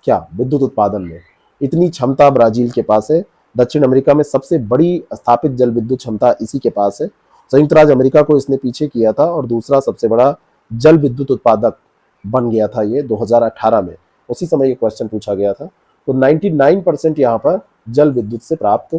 Speaker 1: क्या विद्युत उत्पादन में इतनी क्षमता ब्राजील के पास है। दक्षिण अमेरिका में सबसे बड़ी स्थापित जल विद्युत क्षमता इसी के पास है। संयुक्त राज्य अमेरिका को इसने पीछे किया था और दूसरा सबसे बड़ा जल विद्युत उत्पादक बन गया था ये 2018 में। उसी समय ये क्वेश्चन पूछा गया था। तो 99% यहाँ पर जल विद्युत से प्राप्त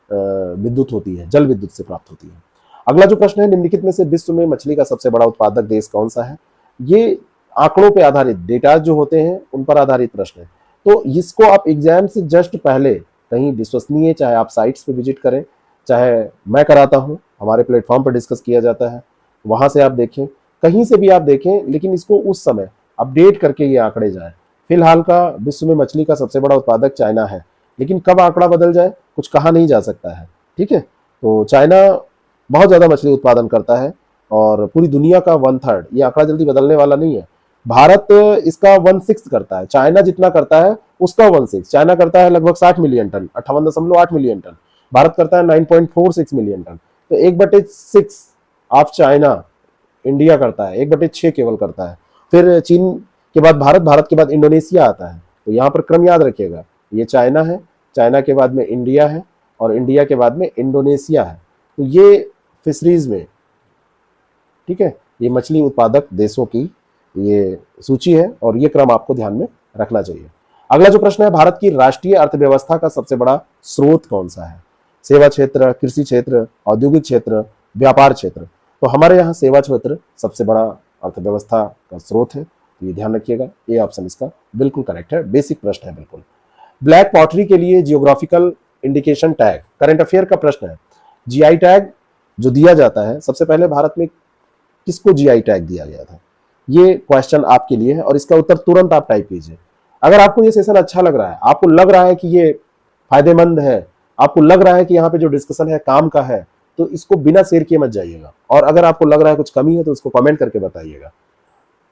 Speaker 1: विद्युत होती है, जल विद्युत से प्राप्त होती है। अगला जो प्रश्न है, निम्नलिखित में से विश्व में मछली का सबसे बड़ा उत्पादक देश कौन सा है। ये आंकड़ों पे आधारित डेटा जो होते हैं उन पर आधारित प्रश्न है, तो इसको आप एग्जाम से जस्ट पहले कहीं विश्वसनीय, चाहे आप साइट्स पे विजिट करें, चाहे मैं कराता हूँ, हमारे प्लेटफॉर्म पर डिस्कस किया जाता है, वहाँ से आप देखें, कहीं से भी आप देखें, लेकिन इसको उस समय अपडेट करके ये आंकड़े जाए। फिलहाल का विश्व में मछली का सबसे बड़ा उत्पादक चाइना है, लेकिन कब आंकड़ा बदल जाए कुछ कहा नहीं जा सकता है। ठीक है, तो चाइना बहुत ज़्यादा मछली उत्पादन करता है और पूरी दुनिया का 1/3, ये आंकड़ा जल्दी बदलने वाला नहीं है। भारत इसका 1/6 करता है, चाइना जितना करता है उसका 1/6। चाइना करता है लगभग 60 million tonne, 58.8 million tonne, Bharat करता है 9.46 मिलियन टन। तो 1/6 ऑफ चाइना इंडिया करता है, 1/6 केवल करता है। फिर चीन के बाद भारत, भारत के बाद इंडोनेशिया आता है। तो यहाँ पर क्रम याद रखिएगा, ये चाइना है, चाइना के बाद में इंडिया है और इंडिया के बाद में इंडोनेशिया है। तो ये फिशरीज में, ठीक है, ये मछली उत्पादक देशों की ये सूची है और ये क्रम आपको ध्यान में रखना चाहिए। अगला जो प्रश्न है, भारत की राष्ट्रीय अर्थव्यवस्था का सबसे बड़ा स्रोत कौन सा है? सेवा क्षेत्र, कृषि क्षेत्र, औद्योगिक क्षेत्र, व्यापार क्षेत्र। तो हमारे यहाँ सेवा क्षेत्र सबसे बड़ा अर्थव्यवस्था का स्रोत है, तो ये ध्यान रखिएगा। ए ऑप्शन इसका बिल्कुल करेक्ट है, बेसिक प्रश्न है बिल्कुल। ब्लैक पॉटरी के लिए geographical indication tag, current affair का प्रश्न है। जीआई टैग जो दिया जाता है, सबसे पहले भारत में किसको जीआई टैग दिया गया था? ये क्वेश्चन आपके लिए है और इसका उत्तर तुरंत आप टाइप कीजिए। अगर आपको ये सेशन अच्छा लग रहा है, आपको लग रहा है कि ये फायदेमंद है, आपको लग रहा है कि यहाँ पे जो डिस्कशन है काम का है, तो इसको बिना शेयर किए मत जाइएगा। और अगर आपको लग रहा है कुछ कमी है तो उसको कमेंट करके बताइएगा।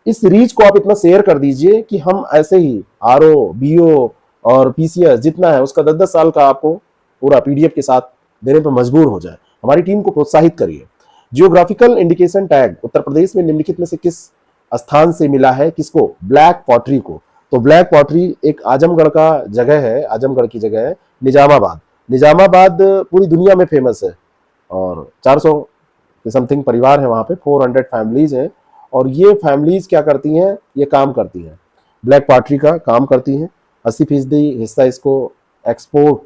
Speaker 1: इस रीच को आप इतना शेयर कर दीजिए कि हम ऐसे ही आरओ, बीओ और पीसीएस जितना है उसका 10-10 साल का आपको पूरा पीडीएफ के साथ देने पर मजबूर हो जाए। हमारी टीम को प्रोत्साहित करिए। Geographical indication tag Uttar Pradesh में निम्नलिखित में से किस स्थान से मिला है? किसको? ब्लैक पॉटरी को। तो ब्लैक पॉटरी एक आजमगढ़ का जगह है, आजमगढ़ की जगह है निजामाबाद। निजामाबाद पूरी दुनिया में फेमस है और 400 के समथिंग परिवार है वहाँ पे, 400 फैमिलीज हैं। और ये फैमिलीज क्या करती हैं? ये काम करती हैं, ब्लैक पॉटरी का काम करती हैं। 80% हिस्सा इसको एक्सपोर्ट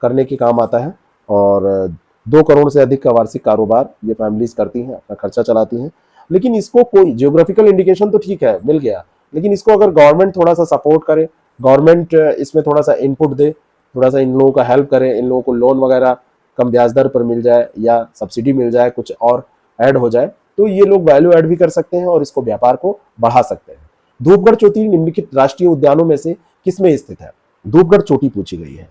Speaker 1: करने के काम आता है और 2 करोड़ से अधिक का वार्षिक कारोबार ये फैमिलीज करती हैं, अपना खर्चा चलाती हैं। लेकिन इसको कोई जियोग्राफिकल इंडिकेशन तो ठीक है, मिल गया, लेकिन इसको अगर गवर्नमेंट थोड़ा सा सपोर्ट करे, गवर्नमेंट इसमें थोड़ा सा इनपुट दे, थोड़ा सा इन लोगों का हेल्प करे, इन लोगों को लोन वगैरह कम ब्याज दर पर मिल जाए या सब्सिडी मिल जाए, कुछ और ऐड हो जाए, तो ये लोग वैल्यू ऐड भी कर सकते हैं और इसको व्यापार को बढ़ा सकते हैं। धूपगढ़ चोटी निम्नलिखित राष्ट्रीय उद्यानों में से किसमें स्थित है? धूपगढ़ चोटी पूछी गई है।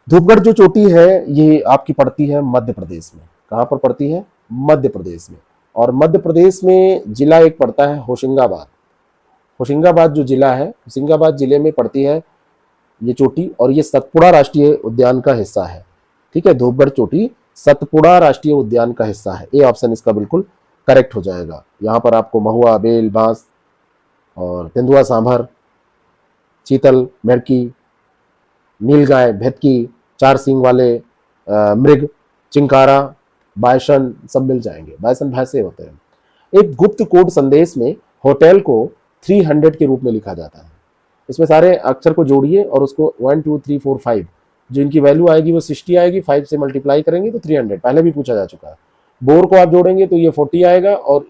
Speaker 1: धूपगढ़ जो चोटी है ये आपकी पड़ती है मध्य प्रदेश में। कहाँ पर पड़ती है? मध्य प्रदेश में। और मध्य प्रदेश में जिला एक पड़ता है होशंगाबाद। होशंगाबाद जो जिला है, होशंगाबाद जिले में पड़ती है ये चोटी और ये सतपुड़ा राष्ट्रीय उद्यान का हिस्सा है। ठीक है, धूपगढ़ चोटी सतपुड़ा राष्ट्रीय उद्यान का हिस्सा है। ए ऑप्शन इसका बिल्कुल करेक्ट हो जाएगा। यहाँ पर आपको महुआ, बेल, बांस और तेंदुआ, सांभर, चीतल, मेढकी, नीलगाय, भेतकी, 4 सींग वाले मृग, चिंकारा, बायसन सब मिल जाएंगे। बायसन भैंसे होते हैं। एक गुप्त कोड संदेश में होटल को 300 के रूप में लिखा जाता है। इसमें सारे अक्षर को जोड़िए और उसको 1 2 3 4 5 जो इनकी वैल्यू आएगी वो 60 आएगी, 5 से मल्टीप्लाई करेंगे तो 300। पहले भी पूछा जा चुका है। बोर को आप जोड़ेंगे तो ये 40 आएगा और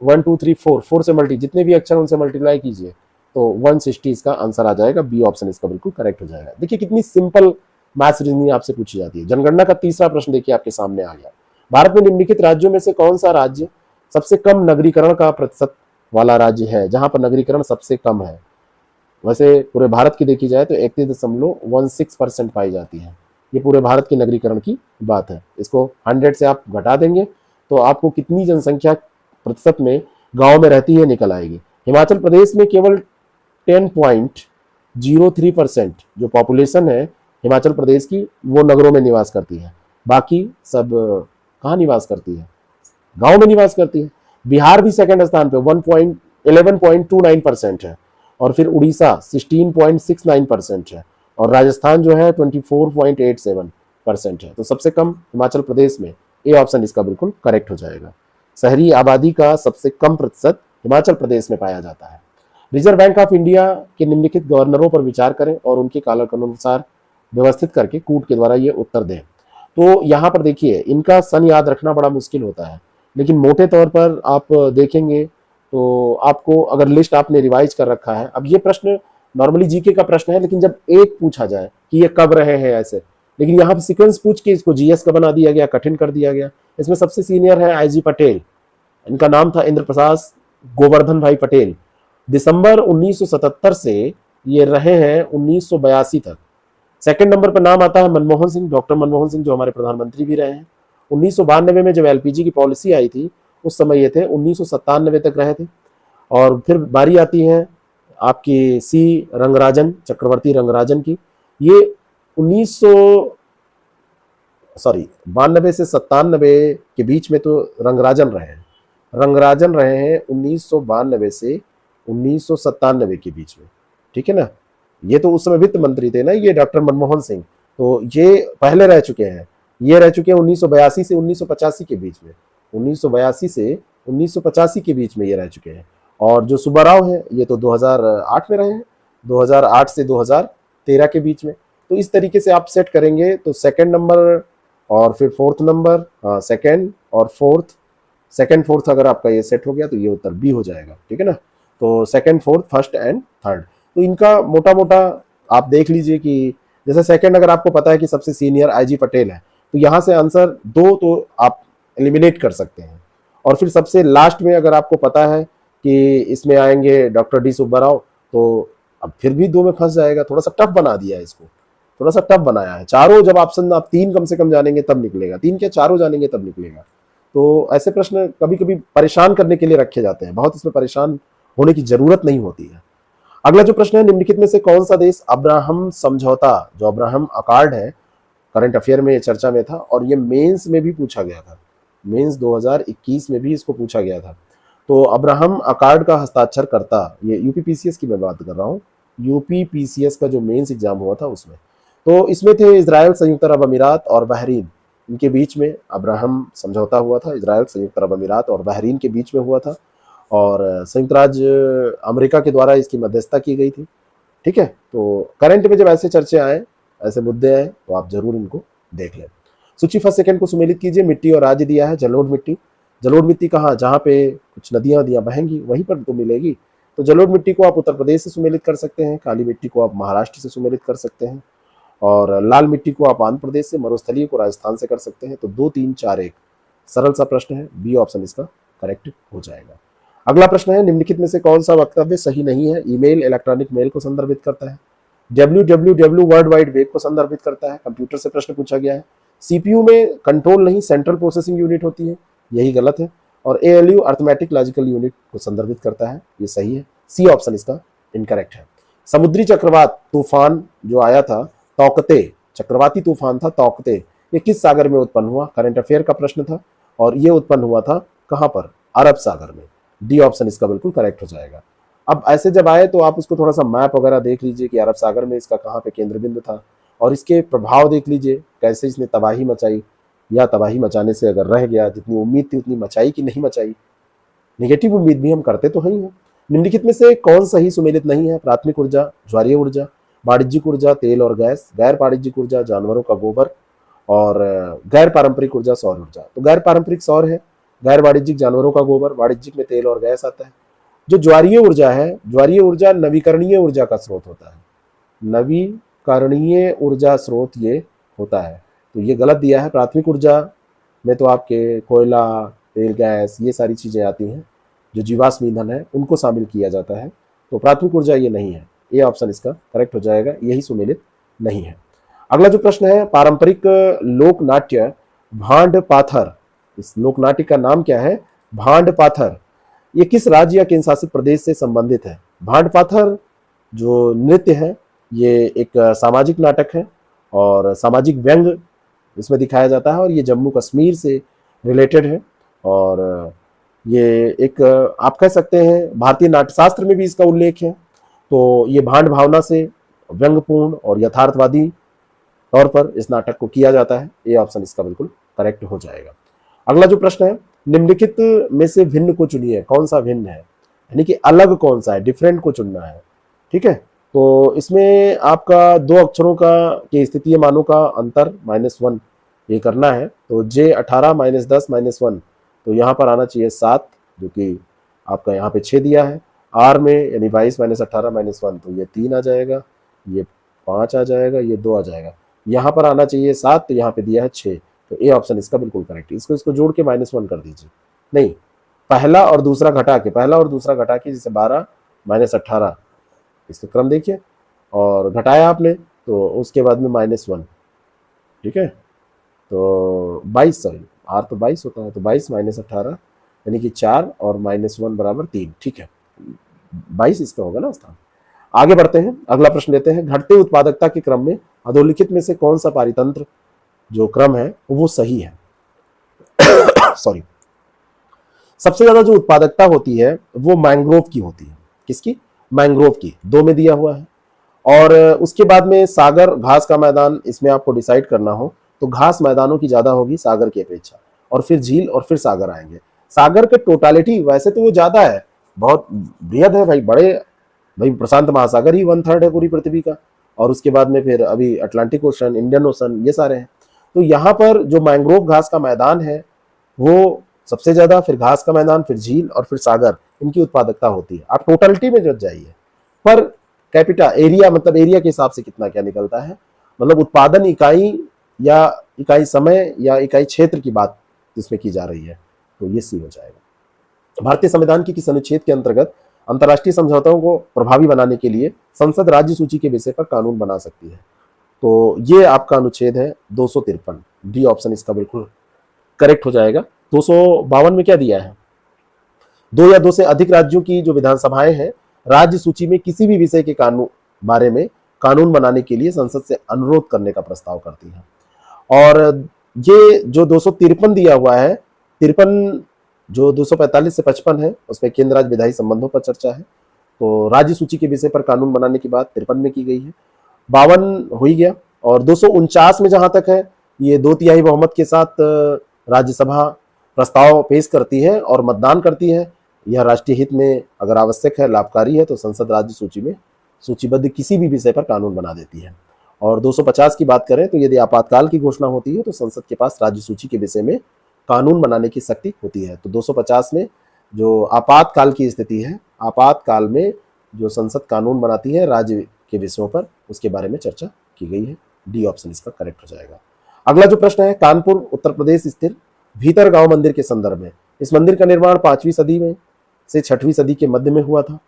Speaker 1: 1 2 3 4 से मल्टी जितने भी अक्षर उनसे मल्टीप्लाई कीजिए तो 160 इसका आंसर आ जाएगा। बी ऑप्शन इसका बिल्कुल करेक्ट हो जाएगा। देखिए कितनी सिंपल मैथ्स रीजनिंग आपसे पूछी जाती है। जनगणना का तीसरा प्रश्न देखिए आपके सामने आ गया। भारत में निम्नलिखित राज्यों में से कौन सा राज्य सबसे कम नगरीकरण का प्रतिशत वाला राज्य है? जहां पर नगरीकरण सबसे कम है, वैसे पूरे भारत की देखी जाए तो 31.16% पाई जाती है। ये पूरे भारत के नगरीकरण की बात है। इसको 100 से आप घटा देंगे तो आपको कितनी जनसंख्या प्रतिशत में गांव में रहती है निकल आएगी। हिमाचल प्रदेश में केवल 10.03% जो पॉपुलेशन है हिमाचल प्रदेश की वो नगरों में निवास करती है, बाकी सब कहाँ निवास करती है? गांव में निवास करती है। बिहार भी सेकंड स्थान पे 11.29% है और फिर उड़ीसा 16.69% है और राजस्थान जो है 24.87% है। तो सबसे कम हिमाचल प्रदेश में। ए ऑप्शन इसका बिल्कुल करेक्ट हो जाएगा। शहरी आबादी का सबसे कम प्रतिशत हिमाचल प्रदेश में पाया जाता है। रिजर्व बैंक ऑफ इंडिया के निम्नलिखित गवर्नरों पर विचार करें और उनके कालानुसार व्यवस्थित करके कूट के द्वारा ये उत्तर दें। तो यहाँ पर देखिए इनका सन याद रखना बड़ा मुश्किल होता है, लेकिन मोटे तौर पर आप देखेंगे तो आपको अगर लिस्ट आपने रिवाइज कर रखा है, अब ये प्रश्न नॉर्मली जीके का प्रश्न है, लेकिन जब एक पूछा जाए कि ये कब रहे हैं ऐसे, लेकिन यहाँ पे सीक्वेंस पूछ के इसको जीएस का बना दिया गया, कठिन कर दिया गया। इसमें सबसे सीनियर है आईजी पटेल, इनका नाम था इंद्र प्रसाद गोवर्धन भाई पटेल। दिसंबर 1977 से ये रहे हैं 1982 तक। सेकंड नंबर पर नाम आता है मनमोहन सिंह, डॉक्टर मनमोहन सिंह, जो हमारे प्रधानमंत्री भी रहे हैं। 1992 में जब एलपीजी की पॉलिसी आई थी उस समय ये थे, 1997 तक रहे थे। और फिर बारी आती है आपकी सी रंगराजन, चक्रवर्ती रंगराजन की। ये 92 से 97 के बीच में तो रंगराजन रहे हैं। रंगराजन रहे हैं 1992 से 1997 के बीच में, ठीक है ना। ये तो उस समय वित्त मंत्री थे ना, ये डॉक्टर मनमोहन सिंह, तो ये पहले रह चुके हैं। ये रह चुके हैं 1982 से 1985 के बीच में, 1982 से 1985 के बीच में ये रह चुके हैं। और जो सुब्बाराव है ये तो 2008 में रहे हैं, 2008 से 2013 के बीच में। तो इस तरीके से आप सेट करेंगे तो सेकंड नंबर और फिर फोर्थ नंबर, सेकंड और फोर्थ, सेकंड फोर्थ अगर आपका ये सेट हो गया तो ये उत्तर बी हो जाएगा, ठीक है ना। तो second fourth first and third, तो इनका मोटा मोटा आप देख लीजिए कि जैसे सेकंड अगर आपको पता है कि सबसे सीनियर आईजी पटेल है, तो यहाँ से आंसर 2 तो आप एलिमिनेट कर सकते हैं। और फिर सबसे लास्ट में अगर आपको पता है कि इसमें आएंगे डॉक्टर डी सुब्बाराव, तो अब फिर भी 2 में फंस जाएगा। थोड़ा सा टफ बना दिया है इसको, थोड़ा सा टफ बनाया है। चारों जब ऑप्शन आप 3 कम से कम जानेंगे तब निकलेगा, 3 क्या चारों जानेंगे तब निकलेगा। तो ऐसे प्रश्न कभी कभी परेशान करने के लिए रखे जाते हैं, बहुत इसमें परेशान होने की जरूरत नहीं होती है। अगला जो प्रश्न है, निम्नलिखित में से कौन सा देश अब्राहम समझौता, जो अब्राहम अकॉर्ड है, करंट अफेयर में चर्चा में था और ये मेंस में भी पूछा गया था, मेंस 2021 में भी इसको पूछा गया था। तो अब्राहम अकॉर्ड का हस्ताक्षर करता, ये यूपीपीसीएस की मैं बात कर रहा हूँ, यूपीपीसीएस का जो मेंस एग्जाम हुआ था उसमें, तो इसमें थे इजराइल, संयुक्त अरब अमीरात और बहरीन, इनके बीच में अब्राहम समझौता हुआ था। इजराइल, संयुक्त अरब अमीरात और बहरीन के बीच में हुआ था और संयुक्त राज्य अमेरिका के द्वारा इसकी मध्यस्थता की गई थी, ठीक है। तो करंट में जब ऐसे चर्चे आए, ऐसे मुद्दे आए, तो आप जरूर इनको देख लें। सूची फर्स्ट सेकंड को सुमेलित कीजिए। मिट्टी और राज्य दिया है, जलोढ़ मिट्टी। जलोढ़ मिट्टी कहाँ, जहाँ पे कुछ नदियाँ बहेंगी वहीं पर तो मिलेगी। तो जलोढ़ मिट्टी को आप उत्तर प्रदेश से सुमेलित कर सकते हैं, काली मिट्टी को आप महाराष्ट्र से सुमेलित कर सकते हैं और लाल मिट्टी को आप आंध्र प्रदेश से, मरुस्थलीय को राजस्थान से कर सकते हैं। तो 2, 3, 4, 1 सरल सा प्रश्न है, बी ऑप्शन इसका करेक्ट हो जाएगा। अगला प्रश्न है, निम्नलिखित में से कौन सा वक्तव्य सही नहीं है। ईमेल इलेक्ट्रॉनिक मेल को संदर्भित करता है, www वर्ल्ड वाइड वेब को संदर्भित करता है, कंप्यूटर से प्रश्न पूछा गया है। सीपीयू में कंट्रोल नहीं सेंट्रल प्रोसेसिंग यूनिट होती है, यही गलत है। और एएलयू अर्थमेटिक लॉजिकल यूनिट को संदर्भित करता है, ये सही है, सी ऑप्शन इसका इनकरेक्ट है। समुद्री चक्रवात तूफान जो आया था तौकते, चक्रवाती तूफान था तौकते, ये किस सागर में उत्पन्न हुआ, करंट अफेयर का प्रश्न था और ये उत्पन्न हुआ था कहां पर, अरब सागर में। डी ऑप्शन इसका बिल्कुल करेक्ट हो जाएगा। अब ऐसे जब आए तो आप उसको थोड़ा सा मैप वगैरह देख लीजिए कि अरब सागर में इसका कहाँ पे केंद्र बिंदु था और इसके प्रभाव देख लीजिए, कैसे इसने तबाही मचाई या तबाही मचाने से अगर रह गया, जितनी उम्मीद थी उतनी मचाई कि नहीं मचाई। निगेटिव उम्मीद भी हम करते तो ही हैं। निम्नलिखित में से कौन सही सुमेलित नहीं है। प्राथमिक ऊर्जा ज्वारीय ऊर्जा, वाणिज्यिक ऊर्जा तेल और गैस, गैर वाणिज्यिक ऊर्जा जानवरों का गोबर और गैर पारंपरिक ऊर्जा सौर ऊर्जा। तो गैर पारंपरिक सौर है, गैर वाणिज्यिक जानवरों का गोबर, वाणिज्यिक में तेल और गैस आता है। जो ज्वारीय ऊर्जा है, ज्वारीय ऊर्जा नवीकरणीय ऊर्जा का स्रोत होता है, नवीकरणीय ऊर्जा स्रोत ये होता है, तो ये गलत दिया है। प्राथमिक ऊर्जा में तो आपके कोयला, तेल, गैस ये सारी चीज़ें आती हैं, जो जीवाश्म ईंधन है उनको शामिल किया जाता है, तो प्राथमिक ऊर्जा ये नहीं है, ये ऑप्शन इसका करेक्ट हो जाएगा, यही सुमेलित नहीं है। अगला जो प्रश्न है, पारंपरिक लोक नाट्य भांड पाथर, इस लोक नाट्य का नाम क्या है, भांड पाथर, ये किस राज्य या केंद्र शासित प्रदेश से संबंधित है। भांड पाथर जो नृत्य है ये एक सामाजिक नाटक है और सामाजिक व्यंग इसमें दिखाया जाता है और ये जम्मू कश्मीर से रिलेटेड है और ये एक आप कह सकते हैं भारतीय नाट्यशास्त्र में भी इसका उल्लेख है। तो ये भांड भावना से व्यंग्यपूर्ण और यथार्थवादी तौर पर इस नाटक को किया जाता है, ये ऑप्शन इसका बिल्कुल करेक्ट हो जाएगा। अगला जो प्रश्न है, निम्नलिखित में से भिन्न को चुनिए, कौन सा भिन्न है, यानी कि अलग कौन सा है, डिफरेंट को चुनना है, ठीक है। तो इसमें आपका 2 अक्षरों का के स्थितीय मानों का अंतर -1 ये करना है। तो J18 -10 -1, तो यहाँ पर आना चाहिए 7, जो कि आपका यहाँ पे 6 दिया है। R में यानी 22 -18 -1, तो ये 3 आ जाएगा, ये 5 आ जाएगा, ये 2 आ जाएगा, यहाँ पर आना चाहिए 7, तो यहाँ पे दिया है 6, तो ए ऑप्शन इसका बिल्कुल करेक्ट है। इसको जोड़ के -1 कर दीजिए, नहीं, पहला और दूसरा घटा के जैसे 12 -18, इसका क्रम देखिए, और घटाया आपने तो उसके बाद में -1, ठीक है, तो 22, सॉरी आर तो 22 होता है, तो 22 -18 यानी कि 4 और -1 बराबर 3, ठीक है, 22 इसका होगा ना स्थान। आगे बढ़ते हैं, अगला प्रश्न लेते हैं। घटते उत्पादकता के क्रम में अधोलिखित में से कौन सा पारितंत्र जो क्रम है वो सही है? सॉरी, सबसे ज्यादा जो उत्पादकता होती है वो मैंग्रोव की होती है। किसकी? मैंग्रोव की, 2 में दिया हुआ है। और उसके बाद में सागर, घास का मैदान, इसमें आपको डिसाइड करना हो तो घास मैदानों की ज्यादा होगी सागर की अपेक्षा, और फिर झील और फिर सागर आएंगे। सागर के टोटालिटी वैसे तो वो ज्यादा है, बहुत बृहद है भाई, बड़े भाई, प्रशांत महासागर ही 1/3 है पूरी पृथ्वी का, और उसके बाद में फिर अभी अटलांटिक ओशन, इंडियन ओशन, ये सारे हैं। तो यहाँ पर जो मैंग्रोव घास का मैदान है वो सबसे ज्यादा, फिर घास का मैदान, फिर झील और फिर सागर, इनकी उत्पादकता होती है। आप टोटलिटी में जब जाइए, पर कैपिटा एरिया, मतलब एरिया के हिसाब से कितना क्या निकलता है, मतलब उत्पादन इकाई या इकाई समय या इकाई क्षेत्र की बात जिसमें की जा रही है, तो ये सी हो जाएगा। भारतीय संविधान की किस अनुच्छेद के अंतर्गत अंतर्राष्ट्रीय समझौतों को प्रभावी बनाने के लिए संसद राज्य सूची के विषय पर कानून बना सकती है? तो ये आपका अनुच्छेद है 253, डी ऑप्शन इसका बिल्कुल करेक्ट हो जाएगा। 252 में क्या दिया है? 2 या 2 से अधिक राज्यों की जो विधानसभाएं हैं राज्य सूची में किसी भी विषय के कानून बारे में कानून बनाने के लिए संसद से अनुरोध करने का प्रस्ताव करती है। और ये जो 253 दिया हुआ है, 53 जो 245 से 55 है, उसमें केंद्र राज्य विधायी संबंधों पर चर्चा है। तो राज्य सूची के विषय पर कानून बनाने की बात 53 में की गई है। 52 हो ही गया। और 249 में जहां तक है, ये 2/3 बहुमत के साथ राज्यसभा प्रस्ताव पेश करती है और मतदान करती है। यह राष्ट्रीय हित में अगर आवश्यक है, लाभकारी है, तो संसद राज्य सूची में सूचीबद्ध किसी भी विषय पर कानून बना देती है। और 250 की बात करें तो यदि आपातकाल की घोषणा होती है तो संसद के पास राज्य सूची के विषय में कानून बनाने की शक्ति होती है। तो 250 में जो आपातकाल की स्थिति है, आपातकाल में जो संसद कानून बनाती है राज्य के विषयों पर, उसके बारे में चर्चा की गई है। डी ऑप्शन इसका करेक्ट हो जाएगा। अगला जो प्रश्न है, कानपुर उत्तर प्रदेश स्थित भीतरगांव मंदिर के संदर्भ में, इस मंदिर का निर्माण 5वीं सदी में से 6वीं सदी के मध्य में हुआ था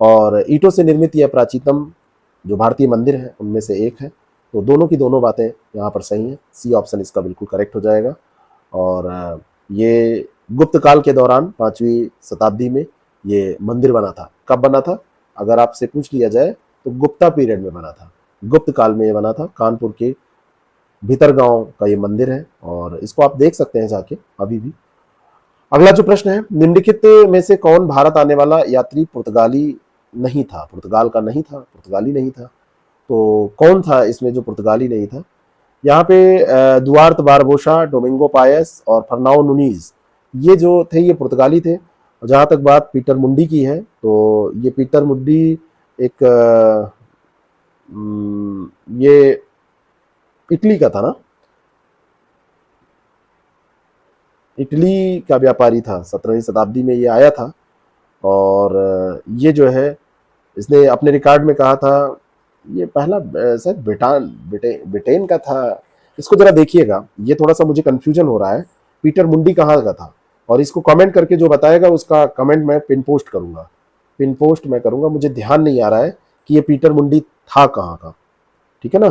Speaker 1: और ईंटों से निर्मित यह प्राचीनतम जो भारतीय मंदिर है उनमें से एक है। तो दोनों की दोनों बातें यहाँ पर सही हैं। सी ऑप्शन इसका बिल्कुल करेक्ट हो जाएगा। और ये गुप्त काल के दौरान 5वीं शताब्दी में ये मंदिर बना था। कब बना था अगर आपसे पूछ लिया जाए तो गुप्ता पीरियड में बना था, गुप्त काल में ये बना था। कानपुर के भीतरगांव का ये मंदिर है और इसको आप देख सकते हैं जाके अभी भी। अगला जो प्रश्न है, निम्नलिखित में से कौन भारत आने वाला यात्री पुर्तगाली नहीं था? पुर्तगाल का नहीं था, पुर्तगाली नहीं था। तो कौन था इसमें जो पुर्तगाली नहीं था? यहाँ पे दुआर्ते बारबोसा, डोमिंगो पायस और फर्नाओ नुनीज, ये जो थे ये पुर्तगाली थे। जहाँ तक बात पीटर मुंडी की है तो ये पीटर मुंडी एक ये इटली का था ना, इटली का व्यापारी था। 17वीं शताब्दी में ये आया था और ये जो है इसने अपने रिकॉर्ड में कहा था, ये पहला शायद ब्रिटेन का था। इसको जरा देखिएगा, ये थोड़ा सा मुझे कंफ्यूजन हो रहा है पीटर मुंडी कहाँ का था। और इसको कमेंट करके जो बताएगा उसका कमेंट मैं पिन पोस्ट करूंगा, पिन पोस्ट मैं करूंगा। मुझे ध्यान नहीं आ रहा है कि ये पीटर मुंडी था कहाँ का, ठीक है ना।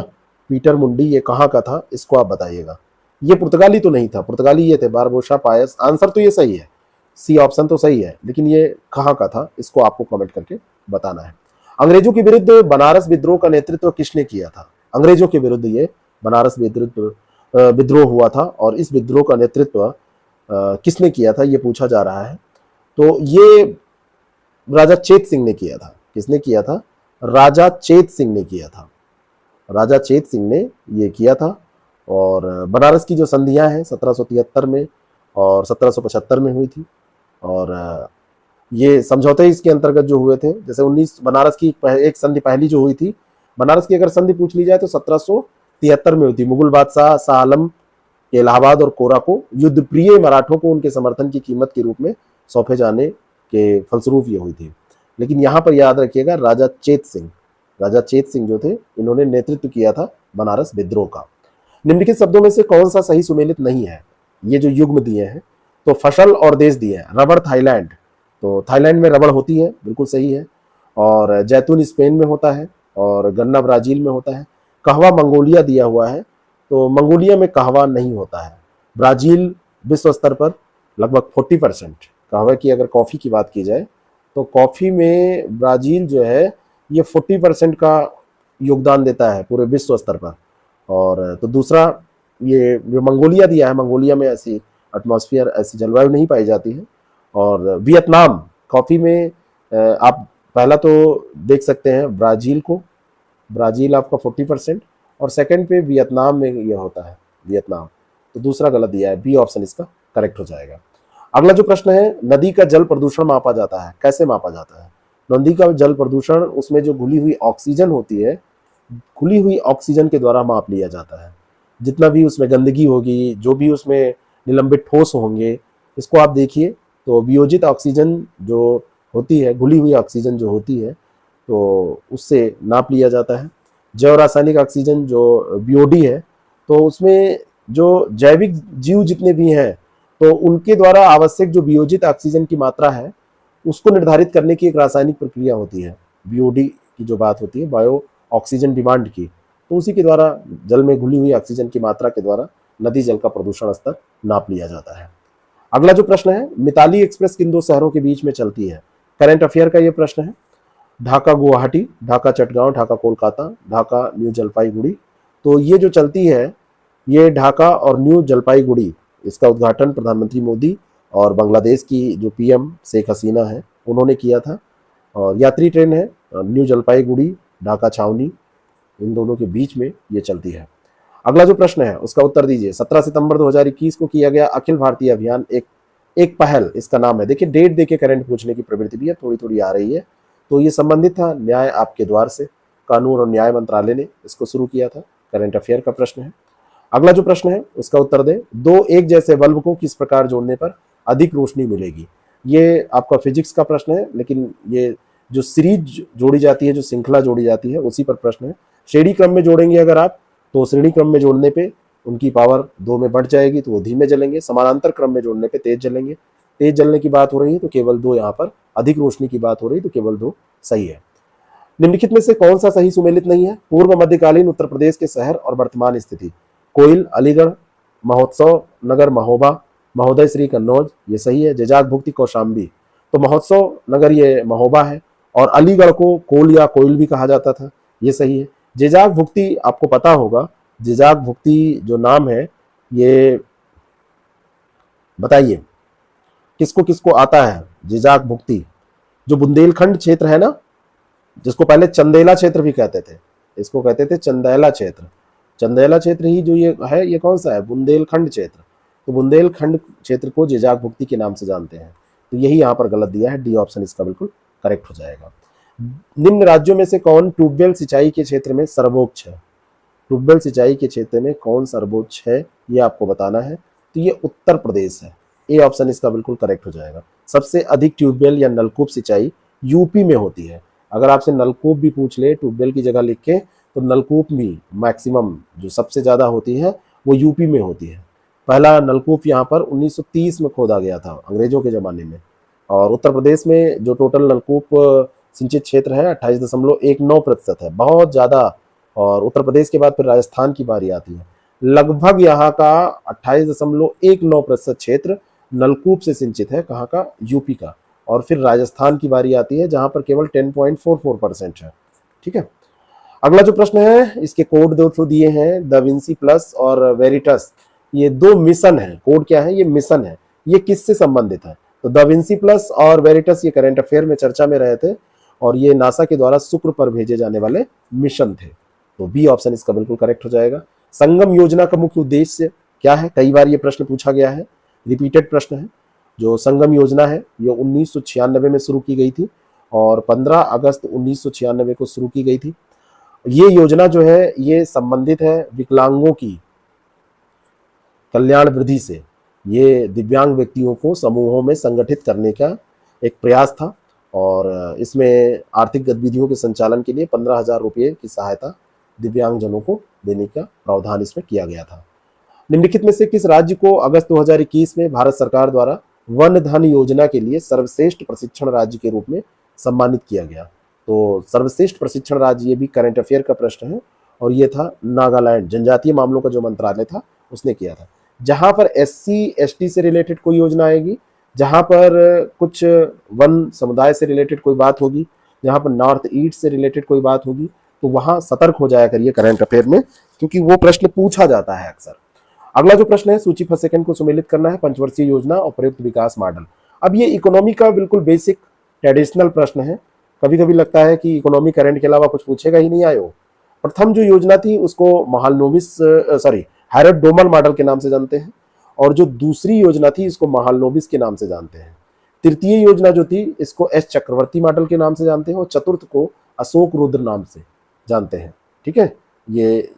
Speaker 1: पीटर मुंडी ये कहाँ का था इसको आप बताइएगा। ये पुर्तगाली तो नहीं था, पुर्तगाली ये थे बारबोसा पायस। आंसर तो ये सही है, सी ऑप्शन तो सही है, लेकिन ये कहाँ का था इसको आपको कमेंट करके बताना है। अंग्रेजों के विरुद्ध बनारस विद्रोह का नेतृत्व किसने किया था? अंग्रेजों के विरुद्ध ये बनारस विद्रोह हुआ था और इस विद्रोह का नेतृत्व किसने किया था ये पूछा जा रहा है। तो ये राजा चेत सिंह ने किया था। किसने किया था? राजा चेत सिंह ने किया था। राजा चेत सिंह ने ये किया था। और बनारस की जो संधियां हैं 1773 में और 1775 में हुई थी। और ये समझौते इसके अंतर्गत जो हुए थे, जैसे 19 बनारस की एक संधि पहली जो हुई थी, बनारस की अगर संधि पूछ ली जाए तो 1773 में हुई थी। मुगल बादशाह शाह आलम के इलाहाबाद और कोरा को युद्ध प्रिय मराठों को उनके समर्थन की कीमत के रूप में सौंपे जाने के फलस्वरूप ये हुई थी। लेकिन यहाँ पर याद रखिएगा राजा चेत सिंह, राजा चेत सिंह जो थे, इन्होंने नेतृत्व किया था बनारस विद्रोह का। निम्नलिखित शब्दों में से कौन सा सही सुमेलित नहीं है? ये जो युग्म दिए हैं, तो फसल और देश दिए हैं। रबड़ थाईलैंड, तो थाईलैंड में रबड़ होती है, बिल्कुल सही है। और जैतून स्पेन में होता है और गन्ना ब्राजील में होता है। कहवा मंगोलिया दिया हुआ है, तो मंगोलिया में कहवा नहीं होता है। ब्राजील विश्व स्तर पर लगभग 40%, कहवा की अगर कॉफ़ी की बात की जाए तो कॉफ़ी में ब्राज़ील जो है ये 40% का योगदान देता है पूरे विश्व स्तर पर। और तो दूसरा ये जो मंगोलिया दिया है, मंगोलिया में ऐसी एटमॉस्फेयर, ऐसी जलवायु नहीं पाई जाती है। और वियतनाम कॉफ़ी में आप पहला तो देख सकते हैं ब्राज़ील को, ब्राज़ील आपका 40% और सेकंड पे वियतनाम में यह होता है, वियतनाम। तो दूसरा गलत दिया है, बी ऑप्शन इसका करेक्ट हो जाएगा। अगला जो प्रश्न है, नदी का जल प्रदूषण मापा जाता है, कैसे मापा जाता है? नदी का जल प्रदूषण, उसमें जो घुली हुई ऑक्सीजन होती है, खुली हुई ऑक्सीजन के द्वारा माप लिया जाता है। जितना भी उसमें गंदगी होगी, जो भी उसमें निलंबित ठोस होंगे, इसको आप देखिए तो वियोजित ऑक्सीजन जो होती है, घुली हुई ऑक्सीजन जो होती है, तो उससे नाप लिया जाता है। जैव रासायनिक ऑक्सीजन जो बीओडी है, तो उसमें जो जैविक जीव जितने भी हैं, तो उनके द्वारा आवश्यक जो वियोजित ऑक्सीजन की मात्रा है, उसको निर्धारित करने की एक रासायनिक प्रक्रिया होती है। बीओडी की जो बात होती है, बायो ऑक्सीजन डिमांड की, तो उसी के द्वारा जल में घुली हुई ऑक्सीजन की मात्रा के द्वारा नदी जल का प्रदूषण स्तर नाप लिया जाता है। अगला जो प्रश्न है, मिताली एक्सप्रेस किन दो शहरों के बीच में चलती है? करंट अफेयर का ये प्रश्न है। ढाका गुवाहाटी, ढाका चटगांव, ढाका कोलकाता, ढाका न्यू जलपाईगुड़ी। तो ये जो चलती है, ये ढाका और न्यू जलपाईगुड़ी, इसका उद्घाटन प्रधानमंत्री मोदी और बांग्लादेश की जो पीएम शेख हसीना है, उन्होंने किया था। और यात्री ट्रेन है, न्यू जलपाईगुड़ी ढाका छावनी, इन दोनों के बीच में ये चलती है। अगला जो प्रश्न है उसका उत्तर दीजिए। 17 सितंबर 2021 को किया गया अखिल भारतीय अभियान एक पहल, इसका नाम है। देखिए डेट देके करंट पूछने की प्रवृत्ति भी है, थोड़ी थोड़ी आ रही है। तो ये संबंधित था न्याय आपके द्वार से, कानून और न्याय मंत्रालय ने इसको शुरू किया था। करंट अफेयर का प्रश्न है। अगला जो प्रश्न है उसका उत्तर दे। दो एक जैसे बल्ब को किस प्रकार जोड़ने पर अधिक रोशनी मिलेगी? ये आपका फिजिक्स का प्रश्न है, लेकिन ये जो सीरीज जोड़ी जाती है, जो श्रृंखला जोड़ी जाती है, उसी पर प्रश्न है। श्रेणी क्रम में जोड़ेंगे अगर आप, तो श्रेणी क्रम में जोड़ने पे उनकी पावर 2 में बढ़ जाएगी, तो वो धीमे जलेंगे। समानांतर क्रम में जोड़ने पे तेज जलेंगे। तेज जलने की बात हो रही है तो केवल 2 यहाँ पर, अधिक रोशनी की बात हो रही है तो केवल 2 सही है। निम्नलिखित में से कौन सा सही सुमेलित नहीं है? पूर्व मध्यकालीन उत्तर प्रदेश के शहर और वर्तमान स्थिति। कोइल अलीगढ़, महोत्सव नगर महोबा, महोदय श्री कन्नौज, ये सही है। जेजाग भुक्ति कौशाम्बी, तो महोत्सव नगर ये महोबा है और अलीगढ़ को कोल या कोइल भी कहा जाता था, ये सही है। जेजाग भुक्ति आपको पता होगा, जेजाग भुक्ति जो नाम है ये बताइए किसको किसको आता है? जेजाग भुक्ति जो बुंदेलखंड क्षेत्र है ना, जिसको पहले चंदेला क्षेत्र भी कहते थे, इसको कहते थे चंदेला क्षेत्र। चंदेला क्षेत्र ही जो ये है, ये कौन सा है? बुंदेलखंड क्षेत्र। तो बुंदेलखंड क्षेत्र को जेजाग भुक्ति के नाम से जानते हैं। तो यही यहाँ पर गलत दिया है, डी ऑप्शन इसका बिल्कुल करेक्ट हो जाएगा। निम्न राज्यों में से कौन ट्यूबवेल सिंचाई के क्षेत्र में सर्वोच्च है? ट्यूबवेल सिंचाई के क्षेत्र में कौन सर्वोच्च है, ये आपको बताना है। तो ये उत्तर प्रदेश है, ए ऑप्शन इसका बिल्कुल करेक्ट हो जाएगा। सबसे अधिक ट्यूबवेल या नलकूप सिंचाई यूपी में होती है। अगर आपसे नलकूप भी पूछ ले ट्यूबवेल की जगह लिख के, तो नलकूप भी मैक्सिमम जो सबसे ज़्यादा होती है वो यूपी में होती है। पहला नलकूप यहाँ पर 1930 में खोदा गया था, अंग्रेजों के ज़माने में। और उत्तर प्रदेश में जो टोटल नलकूप सिंचित क्षेत्र है 28.19% है, बहुत ज़्यादा। और उत्तर प्रदेश के बाद फिर राजस्थान की बारी आती है। लगभग यहाँ का 28.19% क्षेत्र नलकूप से सिंचित है, कहाँ का? यूपी का। और फिर राजस्थान की बारी आती है जहाँ पर केवल 10.44% है। ठीक है। अगला जो प्रश्न है, इसके कोड दो ठो दिए हैं, दा विंसी प्लस और वेरिटस। ये 2 मिशन है। कोड क्या है? ये मिशन है। ये किससे संबंधित है? तो दा विंसी प्लस और वेरिटस ये करंट अफेयर में चर्चा में रहे थे और ये नासा के द्वारा शुक्र पर भेजे जाने वाले मिशन थे। तो बी ऑप्शन इसका बिल्कुल करेक्ट हो जाएगा। संगम योजना का मुख्य उद्देश्य क्या है? कई बार ये प्रश्न पूछा गया है, रिपीटेड प्रश्न है। जो संगम योजना है ये 1996 में शुरू की गई थी और 15 अगस्त 1996 को शुरू की गई थी। ये योजना जो है ये संबंधित है विकलांगों की कल्याण वृद्धि से। ये दिव्यांग व्यक्तियों को समूहों में संगठित करने का एक प्रयास था और इसमें आर्थिक गतिविधियों के संचालन के लिए 15,000 रुपये की सहायता दिव्यांगजनों को देने का प्रावधान इसमें किया गया था। निम्नलिखित में से किस राज्य को अगस्त 2021 में भारत सरकार द्वारा वन धन योजना के लिए सर्वश्रेष्ठ प्रशिक्षण राज्य के रूप में सम्मानित किया गया? तो सर्वश्रेष्ठ प्रशिक्षण राज्य, ये भी करंट अफेयर का प्रश्न है, और ये था नागालैंड, जनजातीय मामलों का जो मंत्रालय था उसने किया था। जहां पर SC ST से रिलेटेड कोई योजना आएगी, जहां पर कुछ वन समुदाय से रिलेटेड कोई बात होगी, जहां पर नॉर्थ ईस्ट से रिलेटेड कोई बात होगी, तो वहां सतर्क हो जाया करिए करंट अफेयर में, क्योंकि वो प्रश्न पूछा जाता है अक्सर। अगला जो प्रश्न है, सूची फर्स्ट सेकंड को सुमेलित करना है, पंचवर्षीय योजना और प्रयुक्त विकास मॉडल। अब ये इकोनॉमी का बिल्कुल बेसिक ट्रेडिशनल प्रश्न है। कभी कभी लगता है कि इकोनॉमी करंट के अलावा कुछ पूछेगा ही नहीं आयोग। प्रथम जो योजना थी उसको हैरड डोमल मॉडल के नाम से जानते हैं, और जो दूसरी योजना थी इसको महालनोबिस के नाम से जानते हैं। तृतीय योजना जो थी इसको एस चक्रवर्ती मॉडल के नाम से जानते हैं, और चतुर्थ को अशोक रुद्र नाम से जानते हैं। ठीक है, ये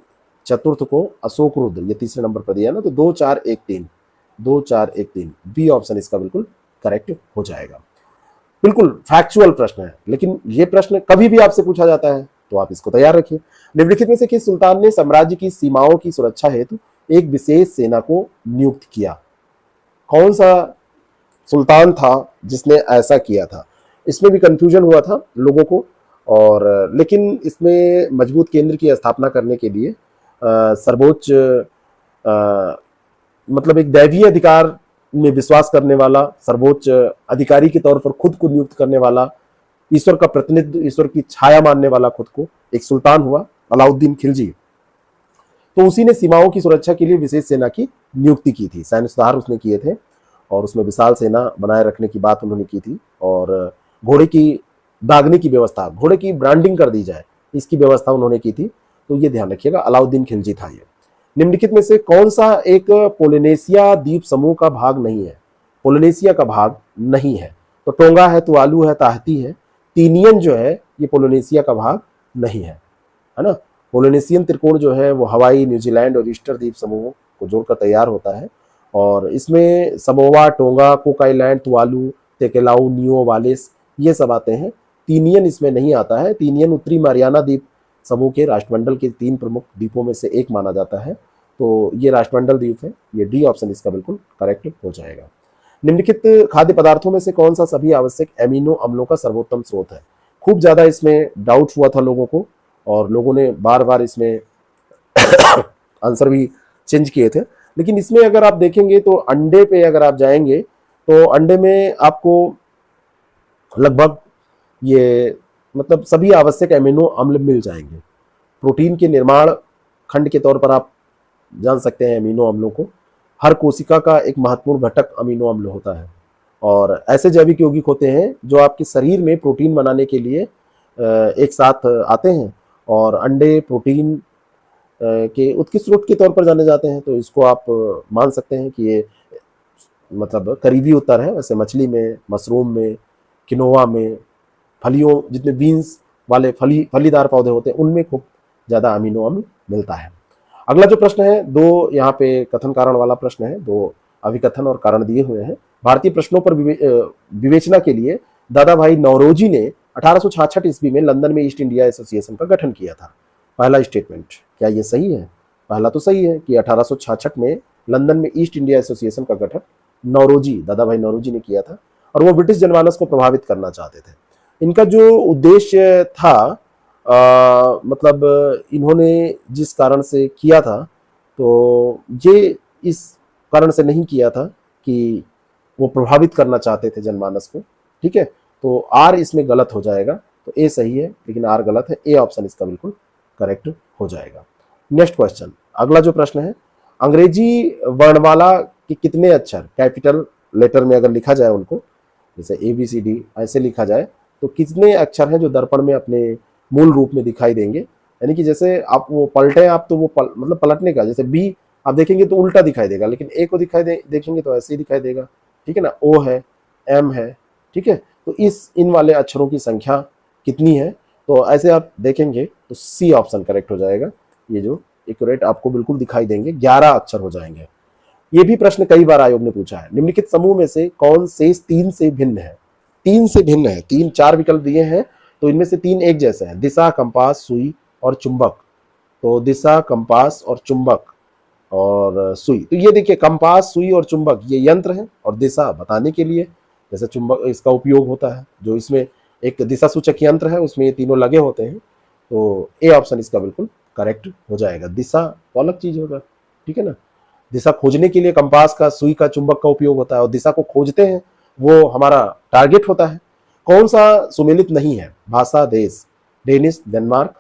Speaker 1: चतुर्थ को अशोक रुद्र, ये तीसरे नंबर पर दिया ना, तो 2 4 1 3 2 4 1 3 बी ऑप्शन इसका बिल्कुल करेक्ट हो जाएगा। बिल्कुल फैक्चुअल प्रश्न है, लेकिन ये प्रश्न कभी भी आपसे पूछा जाता है तो आप इसको तैयार रखिए। निम्नलिखित में से किस सुल्तान ने साम्राज्य की सीमाओं की सुरक्षा हेतु एक विशेष सेना को नियुक्त किया? कौन सा सुल्तान था जिसने ऐसा किया था? इसमें भी कंफ्यूजन हुआ था लोगों को, और लेकिन इसमें मजबूत केंद्र की स्थापना करने के लिए सर्वोच्च मतलब एक दैवीय अधिकार में विश्वास करने वाला, सर्वोच्च अधिकारी के तौर पर खुद को नियुक्त करने वाला, ईश्वर का प्रतिनिधित्व, ईश्वर की छाया मानने वाला खुद को, एक सुल्तान हुआ अलाउद्दीन खिलजी। तो उसी ने सीमाओं की सुरक्षा के लिए विशेष सेना की नियुक्ति की थी। सैन्य सुधार उसने किए थे और उसमें विशाल सेना बनाए रखने की बात उन्होंने की थी, और घोड़े की दागने की व्यवस्था, घोड़े की ब्रांडिंग कर दी जाए, इसकी व्यवस्था उन्होंने की थी। तो ये ध्यान रखिएगा, अलाउद्दीन खिलजी था ये। निम्नलिखित में से कौन सा एक पोलिनेशिया द्वीप समूह का भाग नहीं है? पोलिनेशिया का भाग नहीं है, तो टोंगा है, तुवालू है, ताहिती है। तीनियन जो है ये पोलिनेशिया का भाग नहीं है ना। पोलिनेशियन त्रिकोण जो है वो हवाई, न्यूजीलैंड और ईस्टर द्वीप समूहों को जोड़कर तैयार होता है, और इसमें Samoa, Tonga, Cook Island, Tuvalu, Tokelau, Niue, Wallis ये सब आते हैं। तीनियन इसमें नहीं आता है। तीनियन उत्तरी मारियाना द्वीप समूह के राष्ट्रमंडल के 3 प्रमुख द्वीपों में से एक माना जाता है, तो ये राष्ट्रमंडल द्वीप है। ये डी ऑप्शन इसका बिल्कुल करेक्ट हो जाएगा। निम्नलिखित खाद्य पदार्थों में से कौन सा सभी आवश्यक एमिनो अम्लों का सर्वोत्तम स्रोत है? खूब ज्यादा इसमें डाउट हुआ था लोगों को, और लोगों ने बार बार इसमें आंसर भी चेंज किए थे। लेकिन इसमें अगर आप देखेंगे तो अंडे पे अगर आप जाएंगे तो अंडे में आपको लगभग ये मतलब सभी आवश्यक एमिनो अम्ल मिल जाएंगे। प्रोटीन के निर्माण खंड के तौर पर आप जान सकते हैं अमीनो अम्लों को। हर कोशिका का एक महत्वपूर्ण घटक अमीनो अम्ल होता है, और ऐसे जैविक यौगिक होते हैं जो आपके शरीर में प्रोटीन बनाने के लिए एक साथ आते हैं, और अंडे प्रोटीन के उत्कृष्ट स्रोत के तौर पर जाने जाते हैं। तो इसको आप मान सकते हैं कि ये मतलब करीबी उत्तर है। वैसे मछली में, मशरूम में, किनोवा में, फलियों जितने बीन्स वाले फलीदार पौधे होते हैं उनमें खूब ज़्यादा अमीनो अम्ल मिलता है। अगला जो प्रश्न है, 2 यहाँ पे कथन कारण वाला प्रश्न है, 2 अभिकथन और कारण दिए हुए हैं। भारतीय प्रश्नों पर विवेचना के लिए दादा भाई नौरोजी ने 1866 ईस्वी में लंदन में ईस्ट इंडिया एसोसिएशन का गठन किया था। पहला स्टेटमेंट क्या ये सही है? पहला तो सही है कि 1866 में लंदन में ईस्ट इंडिया एसोसिएशन का गठन नौरोजी, दादा भाई नौरोजी ने किया था, और वो ब्रिटिश जनमानस को प्रभावित करना चाहते थे। इनका जो उद्देश्य था मतलब इन्होंने जिस कारण से किया था, तो ये इस कारण से नहीं किया था कि वो प्रभावित करना चाहते थे जनमानस को। ठीक है, तो आर इसमें गलत हो जाएगा, तो ए सही है लेकिन आर गलत है। ए ऑप्शन इसका बिल्कुल करेक्ट हो जाएगा। नेक्स्ट क्वेश्चन, अगला जो प्रश्न है, अंग्रेजी वर्णमाला के कितने अक्षर कैपिटल लेटर में अगर लिखा जाए उनको, जैसे ABCD ऐसे लिखा जाए, तो कितने अक्षर हैं जो दर्पण में अपने मूल रूप में दिखाई देंगे? यानी कि जैसे आप वो पलटे आप तो वो मतलब पलटने का, जैसे बी आप देखेंगे तो उल्टा दिखाई देगा, लेकिन ए को देखेंगे तो ऐसे ही दिखाई देगा। ठीक है ना, ओ है, एम है। ठीक है, तो इन वाले अक्षरों की संख्या कितनी है? तो ऐसे आप देखेंगे तो सी ऑप्शन करेक्ट हो जाएगा। ये जो एक्यूरेट आपको बिल्कुल दिखाई देंगे, 11 अक्षर हो जाएंगे। ये भी प्रश्न कई बार आयोग ने पूछा है। निम्नलिखित समूह में से कौन शेष 3 से भिन्न है? तीन से भिन्न है। तीन चार विकल्प दिए हैं तो इनमें से तीन एक जैसे हैं, दिशा, कंपास, सुई और चुंबक। तो दिशा, कंपास और चुंबक और सुई। तो ये देखिए कंपास, सुई और चुंबक ये यंत्र है और दिशा बताने के लिए जैसे चुंबक इसका उपयोग होता है। जो इसमें एक दिशा सूचक यंत्र है उसमें ये तीनों लगे होते हैं। तो ए ऑप्शन इसका बिल्कुल करेक्ट हो जाएगा। दिशा तो अलग चीज होगा, ठीक है ना। दिशा खोजने के लिए कंपास का, सुई का, चुंबक का उपयोग होता है और दिशा को खोजते हैं वो हमारा टारगेट होता है। कौन सा सुमेलित नहीं है? भाषा, देश, Danish Denmark,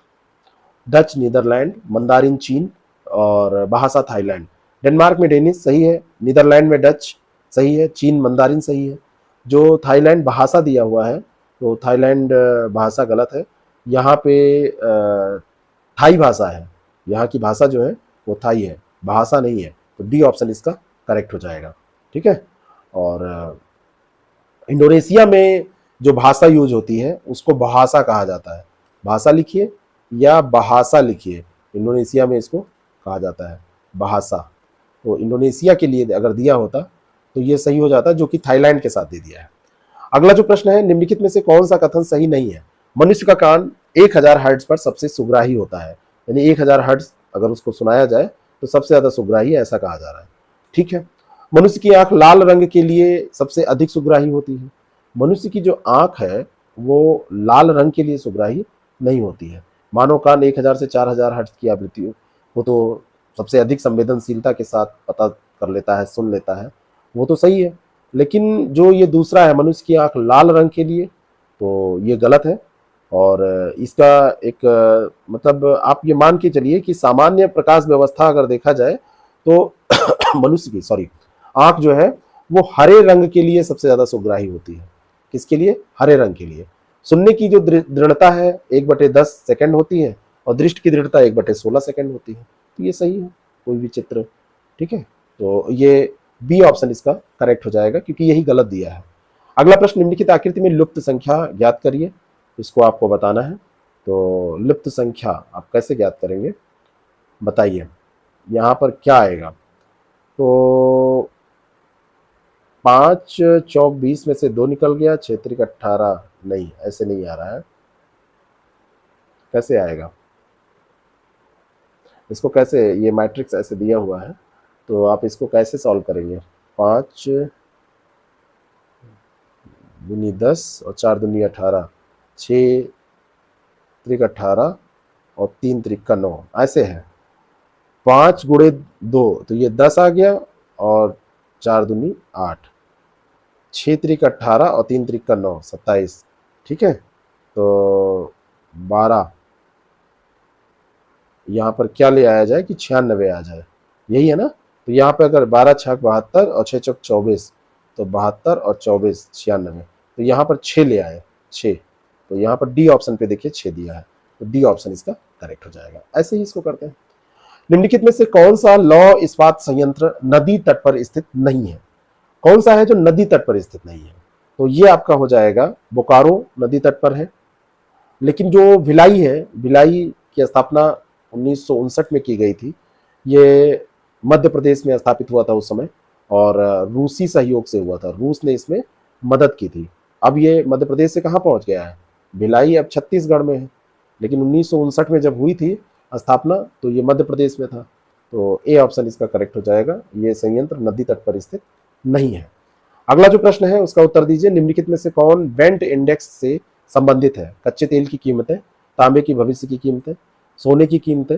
Speaker 1: Dutch Netherlands, Mandarin चीन और भाषा थाईलैंड। डेनमार्क में डेनिश सही है, नीदरलैंड में डच सही है, चीन मंदारिन सही है। जो थाईलैंड भाषा दिया हुआ है तो थाईलैंड भाषा गलत है। यहाँ पे थाई भाषा है, यहाँ की भाषा जो है वो थाई है, भाषा नहीं है। तो डी ऑप्शन इसका करेक्ट हो जाएगा, ठीक है। और इंडोनेशिया में जो भाषा यूज होती है उसको भाषा कहा जाता है। भाषा लिखिए या भाषा लिखिए, इंडोनेशिया में इसको कहा जाता है भाषा। तो इंडोनेशिया के लिए अगर दिया होता तो ये सही हो जाता, जो कि थाईलैंड के साथ दे दिया है। अगला जो प्रश्न है, निम्नलिखित में से कौन सा कथन सही नहीं है? मनुष्य का कान 1000 हर्ट्ज पर सबसे सुग्राही होता है, यानी 1000 हर्ट्ज अगर उसको सुनाया जाए तो सबसे ज्यादा सुग्राही, ऐसा कहा जा रहा है, ठीक है। मनुष्य की आंख लाल रंग के लिए सबसे अधिक सुग्राही होती है। मनुष्य की जो आंख है वो लाल रंग के लिए सुग्राही नहीं होती है। मानव कान 1000 से 4000 हर्ट्ज की आवृत्ति वो तो सबसे अधिक संवेदनशीलता के साथ पता कर लेता है, सुन लेता है, वो तो सही है। लेकिन जो ये दूसरा है, मनुष्य की आंख लाल रंग के लिए, तो ये गलत है। और इसका एक मतलब आप ये मान के चलिए कि सामान्य प्रकाश व्यवस्था अगर देखा जाए तो मनुष्य की आंख जो है वो हरे रंग के लिए सबसे ज्यादा सुग्राही होती है। किसके लिए? हरे रंग के लिए। सुनने की जो दृढ़ता है 1/10 सेकंड होती है और दृष्टि की दृढ़ता 1/16 सेकंड होती है। तो ये सही है, कोई भी चित्र, ठीक है। तो ये बी ऑप्शन इसका करेक्ट हो जाएगा क्योंकि यही गलत दिया है। अगला प्रश्न, निम्नलिखित आकृति में लुप्त संख्या ज्ञात करिए, इसको आपको बताना है। तो लुप्त संख्या आप कैसे ज्ञात करेंगे बताइए, यहाँ पर क्या आएगा? तो 5 चौक 20 में से 2 निकल गया, 6 त्रिक 18, नहीं ऐसे नहीं आ रहा है, कैसे आएगा? इसको कैसे, ये मैट्रिक्स ऐसे दिया हुआ है तो आप इसको कैसे सॉल्व करेंगे? 5 दूनी 10 और 4 दूनी 18, 6 त्रिक 18 और 3 त्रिक का 9, ऐसे है। 5 गुणे 2 तो ये 10 आ गया और 4 दूनी 8, 6 त्रिक 18 और 3 त्रिक का 9, 27, ठीक है। तो 12, यहाँ पर क्या ले आया जाए कि 96 आ जाए, यही है ना। तो यहाँ पे अगर 12 छक 72 और 6 चौक 24, तो 72 और 24 96, तो यहाँ पर 6 ले आए, 6। तो यहाँ पर डी ऑप्शन पे देखिए 6 दिया है, तो डी ऑप्शन इसका करेक्ट हो जाएगा। ऐसे ही इसको करते हैं। निम्नलिखित में से कौन सा लौह इस्पात संयंत्र नदी तट पर स्थित नहीं है? कौन सा है जो नदी तट पर स्थित नहीं है? तो ये आपका हो जाएगा बोकारो नदी तट पर है। लेकिन जो भिलाई है, भिलाई की स्थापना 1959 में की गई थी। ये मध्य प्रदेश में स्थापित हुआ था उस समय और रूसी सहयोग से हुआ था, रूस ने इसमें मदद की थी। अब ये मध्य प्रदेश से कहाँ पहुंच गया है? भिलाई अब छत्तीसगढ़ में है, लेकिन 1959 में जब हुई थी स्थापना तो ये मध्य प्रदेश में था। तो ए ऑप्शन इसका करेक्ट हो जाएगा, ये संयंत्र नदी तट पर स्थित नहीं है। अगला जो प्रश्न है उसका उत्तर दीजिए, निम्नलिखित में से कौन ब्रेंट इंडेक्स से संबंधित है? कच्चे तेल की कीमतें, तांबे की भविष्य की कीमतें, सोने की कीमतें।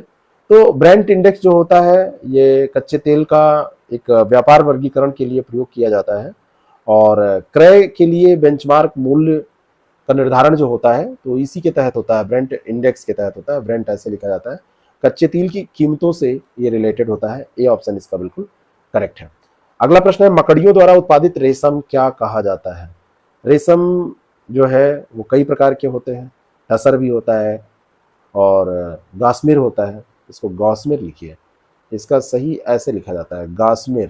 Speaker 1: तो ब्रेंट इंडेक्स जो होता है ये कच्चे तेल का एक व्यापार वर्गीकरण के लिए प्रयोग किया जाता है और क्रय के लिए बेंचमार्क मूल्य का निर्धारण जो होता है तो इसी के तहत होता है, ब्रेंट इंडेक्स के तहत होता है। ब्रेंट ऐसे लिखा जाता है, कच्चे तेल की कीमतों से ये रिलेटेड होता है। ए ऑप्शन इसका बिल्कुल करेक्ट है। अगला प्रश्न है, मकड़ियों द्वारा उत्पादित रेशम क्या कहा जाता है? रेशम जो है वो कई प्रकार के होते हैं, टसर भी होता है और गास्मिर होता है। इसको गॉस्मिर लिखिए, इसका सही ऐसे लिखा जाता है गास्मिर,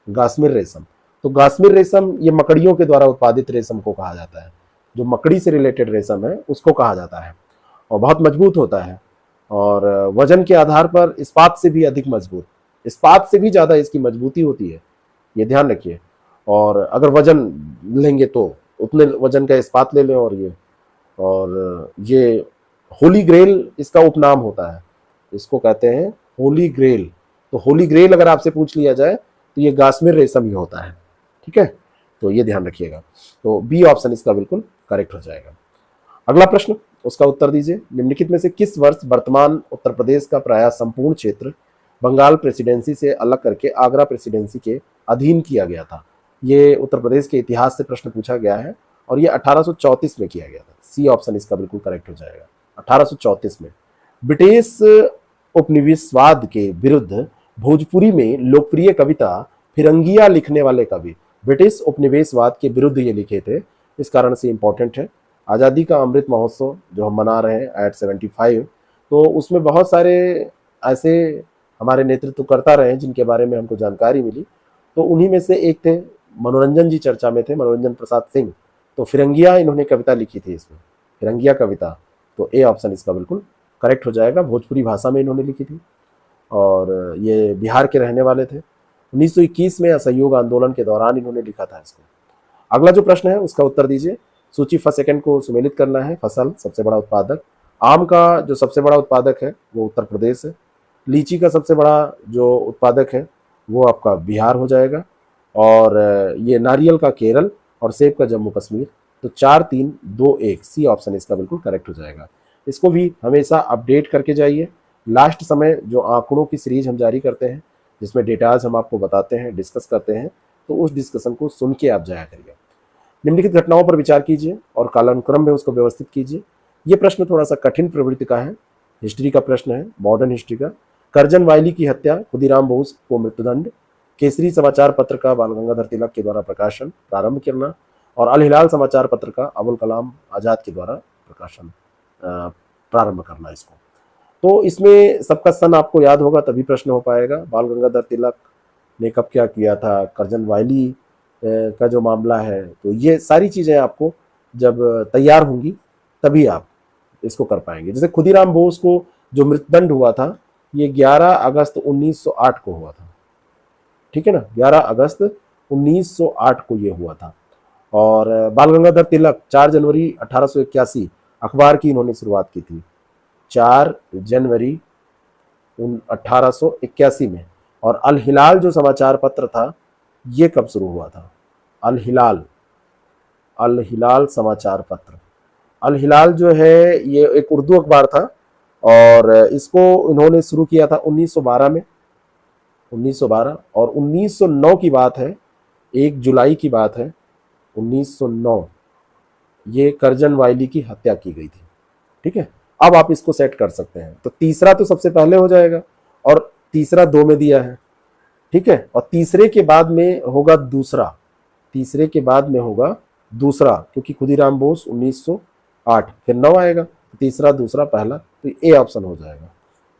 Speaker 1: गास्मिर रेशम। तो गास्मिर रेशम ये मकड़ियों के द्वारा उत्पादित रेशम को कहा जाता है, जो मकड़ी से रिलेटेड रेशम है उसको कहा जाता है और बहुत मजबूत होता है और वजन के आधार पर इस्पात से भी अधिक मजबूत, इस्पात से भी ज़्यादा इसकी मजबूती होती है, ये ध्यान रखिए। और अगर वजन लेंगे तो उतने वजन का इस्पात ले लें और ये होली ग्रेल इसका उपनाम होता है, इसको कहते हैं होली ग्रेल। तो होली ग्रेल अगर आपसे पूछ लिया जाए तो ये गास्मिर रेशम ही होता है, ठीक है, तो ये ध्यान रखिएगा। तो बी ऑप्शन इसका बिल्कुल करेक्ट हो जाएगा। अगला प्रश्न, उसका उत्तर दीजिए। निम्नलिखित में से किस वर्ष वर्तमान उत्तर प्रदेश का प्राय संपूर्ण क्षेत्र बंगाल प्रेसिडेंसी से अलग करके आगरा प्रेसिडेंसी के अधीन किया गया था? ये उत्तर प्रदेश के इतिहास से प्रश्न पूछा गया है और ये 1834 में किया गया था। सी ऑप्शन इसका बिल्कुल करेक्ट हो जाएगा, 1834 में। ब्रिटिश उपनिवेशवाद के विरुद्ध भोजपुरी में लोकप्रिय कविता फिरंगिया लिखने वाले कवि, ब्रिटिश उपनिवेशवाद के विरुद्ध ये लिखे थे, इस कारण से इंपॉर्टेंट है। आज़ादी का अमृत महोत्सव जो हम मना रहे हैं एट 75, तो उसमें बहुत सारे ऐसे हमारे नेतृत्वकर्ता रहे हैं जिनके बारे में हमको जानकारी मिली, तो उन्हीं में से एक थे मनोरंजन जी, चर्चा में थे मनोरंजन प्रसाद सिंह। तो फिरंगिया इन्होंने कविता लिखी थी, इसमें फिरंगिया कविता, तो ए ऑप्शन इसका बिल्कुल करेक्ट हो जाएगा। भोजपुरी भाषा में इन्होंने लिखी थी और ये बिहार के रहने वाले थे। 1921 में असहयोग आंदोलन के दौरान इन्होंने लिखा था इसको। अगला जो प्रश्न है उसका उत्तर दीजिए। सूची फर्स्ट सेकंड को सुमेलित करना है। फसल सबसे बड़ा उत्पादक, आम का जो सबसे बड़ा उत्पादक है वो उत्तर प्रदेश है। लीची का सबसे बड़ा जो उत्पादक है वो आपका बिहार हो जाएगा, और ये नारियल का केरल, और सेब का जम्मू कश्मीर। तो 4 3 2 1 सी ऑप्शन इसका बिल्कुल करेक्ट हो जाएगा। इसको भी हमेशा अपडेट करके जाइए। लास्ट समय जो आंकड़ों की सीरीज हम जारी करते हैं जिसमें डेटाज हम आपको बताते हैं, डिस्कस करते हैं, तो उस डिस्कशन को सुन के आप जाया करिए। निम्नलिखित घटनाओं पर विचार कीजिए और कालानुक्रम में उसको व्यवस्थित कीजिए। ये प्रश्न थोड़ा सा कठिन प्रवृत्ति का है, हिस्ट्री का प्रश्न है, मॉडर्न हिस्ट्री का। करजन वायली की हत्या, खुदीराम बोस को मृत्युदंड, केसरी समाचार पत्र का बाल गंगाधर तिलक के द्वारा प्रकाशन प्रारंभ करना, और अल हिलाल समाचार पत्र का अबुल कलाम आजाद के द्वारा प्रकाशन प्रारंभ करना। इसको तो इसमें सबका सन आपको याद होगा तभी प्रश्न हो पाएगा। बाल गंगाधर तिलक ने कब क्या किया था, करजन वायली का जो मामला है, तो ये सारी चीज़ें आपको जब तैयार होंगी तभी आप इसको कर पाएंगे। जैसे खुदीराम बोस को जो मृत्युदंड हुआ था ये 11 अगस्त 1908 को हुआ था, ठीक है ना, 11 अगस्त 1908 को ये हुआ था। और बाल गंगाधर तिलक 4 जनवरी 1881 अखबार की इन्होंने शुरुआत की थी, 4 जनवरी 1881 में। और अल हिलाल जो समाचार पत्र था ये कब शुरू हुआ था? अल हिलाल समाचार पत्र, अल हिलाल जो है ये एक उर्दू अखबार था और इसको इन्होंने शुरू किया था 1912 में, 1912। और 1909 की बात है, 1 जुलाई की बात है 1909, ये करजन वायली की हत्या की गई थी, ठीक है। अब आप इसको सेट कर सकते हैं। तो तीसरा तो सबसे पहले हो जाएगा और तीसरा 2 में दिया है, ठीक है, और तीसरे के बाद में होगा दूसरा, तीसरे के बाद में होगा दूसरा, क्योंकि खुदीराम बोस 1908, फिर 9 आएगा, तीसरा दूसरा पहला, तो ए ऑप्शन हो जाएगा,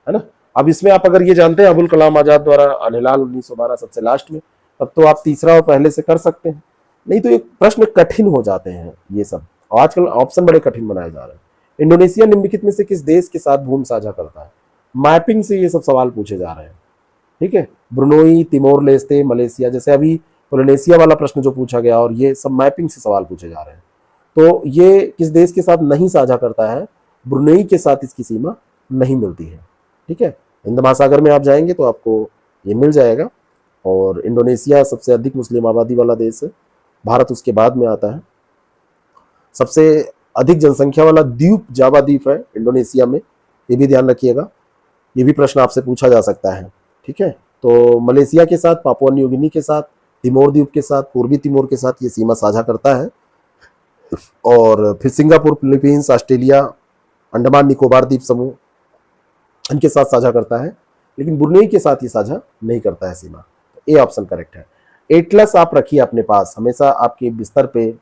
Speaker 1: है ना। अब इसमें आप अगर ये जानते हैं अबुल कलाम आजाद द्वारा अल हिलाल 1912 सबसे लास्ट में, तब तो आप तीसरा और पहले से कर सकते हैं। नहीं तो ये प्रश्न कठिन हो जाते हैं ये सब, आजकल ऑप्शन बड़े कठिन बनाए जा रहे हैं। इंडोनेशिया निम्नलिखित में से किस देश के साथ भूमि साझा करता है? मैपिंग से ये सब सवाल पूछे जा रहे हैं, ठीक है। ब्रुनोई, तिमोर लेस्ते, मलेशिया, जैसे अभी पोलिनेशिया वाला प्रश्न जो पूछा गया, और ये सब मैपिंग से सवाल पूछे जा रहे हैं। तो ये किस देश के साथ नहीं साझा करता है? ब्रुनई के साथ इसकी सीमा नहीं मिलती है, ठीक है। हिंद महासागर में आप जाएंगे तो आपको ये मिल जाएगा। और इंडोनेशिया सबसे अधिक मुस्लिम आबादी वाला देश है, भारत उसके बाद में आता है। सबसे अधिक जनसंख्या वाला द्वीप जावा द्वीप है इंडोनेशिया में, ये भी ध्यान रखिएगा, ये भी प्रश्न आपसे पूछा जा सकता है, ठीक है। तो मलेशिया के साथ, पापुआ न्यू गिनी के साथ, तिमोर द्वीप के साथ, पूर्वी तिमोर के साथ ये सीमा साझा करता है। और फिर Singapore, Philippines, Australia, Andaman Nicobar द्वीप समूह, इनके साथ साझा करता है, लेकिन ब्रुनई के साथ ये साझा नहीं करता है सीमा। तो ए ऑप्शन करेक्ट है। एटलस आप रखिए अपने पास, हमेशा आपके बिस्तर पे,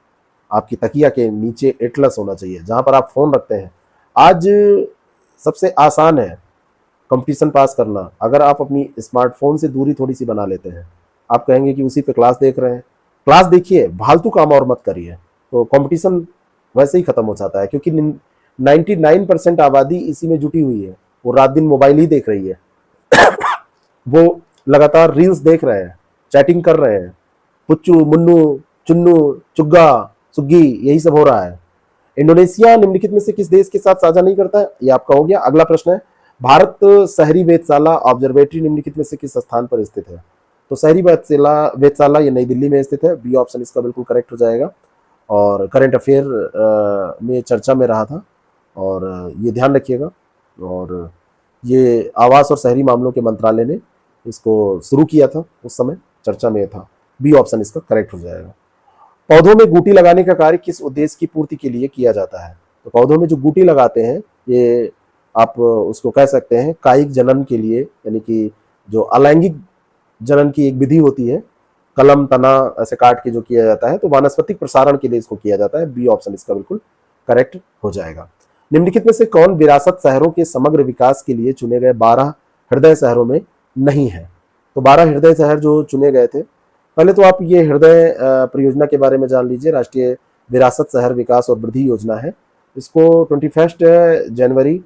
Speaker 1: आपकी तकिया के नीचे एटलस होना चाहिए, जहां पर आप फोन रखते हैं। आज सबसे आसान है कंपटीशन पास करना, अगर आप अपनी स्मार्टफोन से दूरी थोड़ी सी बना लेते हैं। आप कहेंगे कि उसी पे क्लास देख रहे हैं, क्लास देखिए, फालतू काम और मत करिए, तो कंपटीशन वैसे ही खत्म हो जाता है। क्योंकि 99% आबादी इसी में जुटी हुई है, वो रात दिन मोबाइल ही देख रही है वो लगातार रील्स देख रहे हैं, चैटिंग कर रहे हैं, पुच्चू, मुन्नू, चुन्नू, चुग्गा, सुग्गी, यही सब हो रहा है। इंडोनेशिया निम्नलिखित में से किस देश के साथ साझा नहीं करता है? ये आपका हो गया। अगला प्रश्न है, भारत शहरी वेधशाला ऑब्जर्वेटरी निम्नलिखित में से किस स्थान पर स्थित है? तो शहरी वेधशाला ये नई दिल्ली में स्थित है। बी ऑप्शन इसका बिल्कुल करेक्ट हो जाएगा और करंट अफेयर में चर्चा में रहा था और ये ध्यान रखिएगा। और ये आवास और शहरी मामलों के मंत्रालय ने इसको शुरू किया था, उस समय चर्चा में था। बी ऑप्शन इसका करेक्ट हो जाएगा। पौधों में गूटी लगाने का कार्य किस उद्देश्य की पूर्ति के लिए किया जाता है? तो पौधों में जो गूटी लगाते हैं ये आप उसको कह सकते हैं कायिक जनन के लिए, यानी कि जो अलैंगिक जनन की एक विधि होती है, कलम तना ऐसे काट के जो किया जाता है, तो वानस्पतिक प्रसारण के लिए इसको किया जाता है। बी ऑप्शन इसका बिल्कुल करेक्ट हो जाएगा। निम्नलिखित में से कौन विरासत शहरों के समग्र विकास के लिए चुने गए 12 हृदय शहरों में नहीं है? तो 12 हृदय शहर जो चुने गए थे, पहले तो आप ये हृदय परियोजना के बारे में जान लीजिए। राष्ट्रीय विरासत शहर विकास और वृद्धि योजना है। इसको 21 जनवरी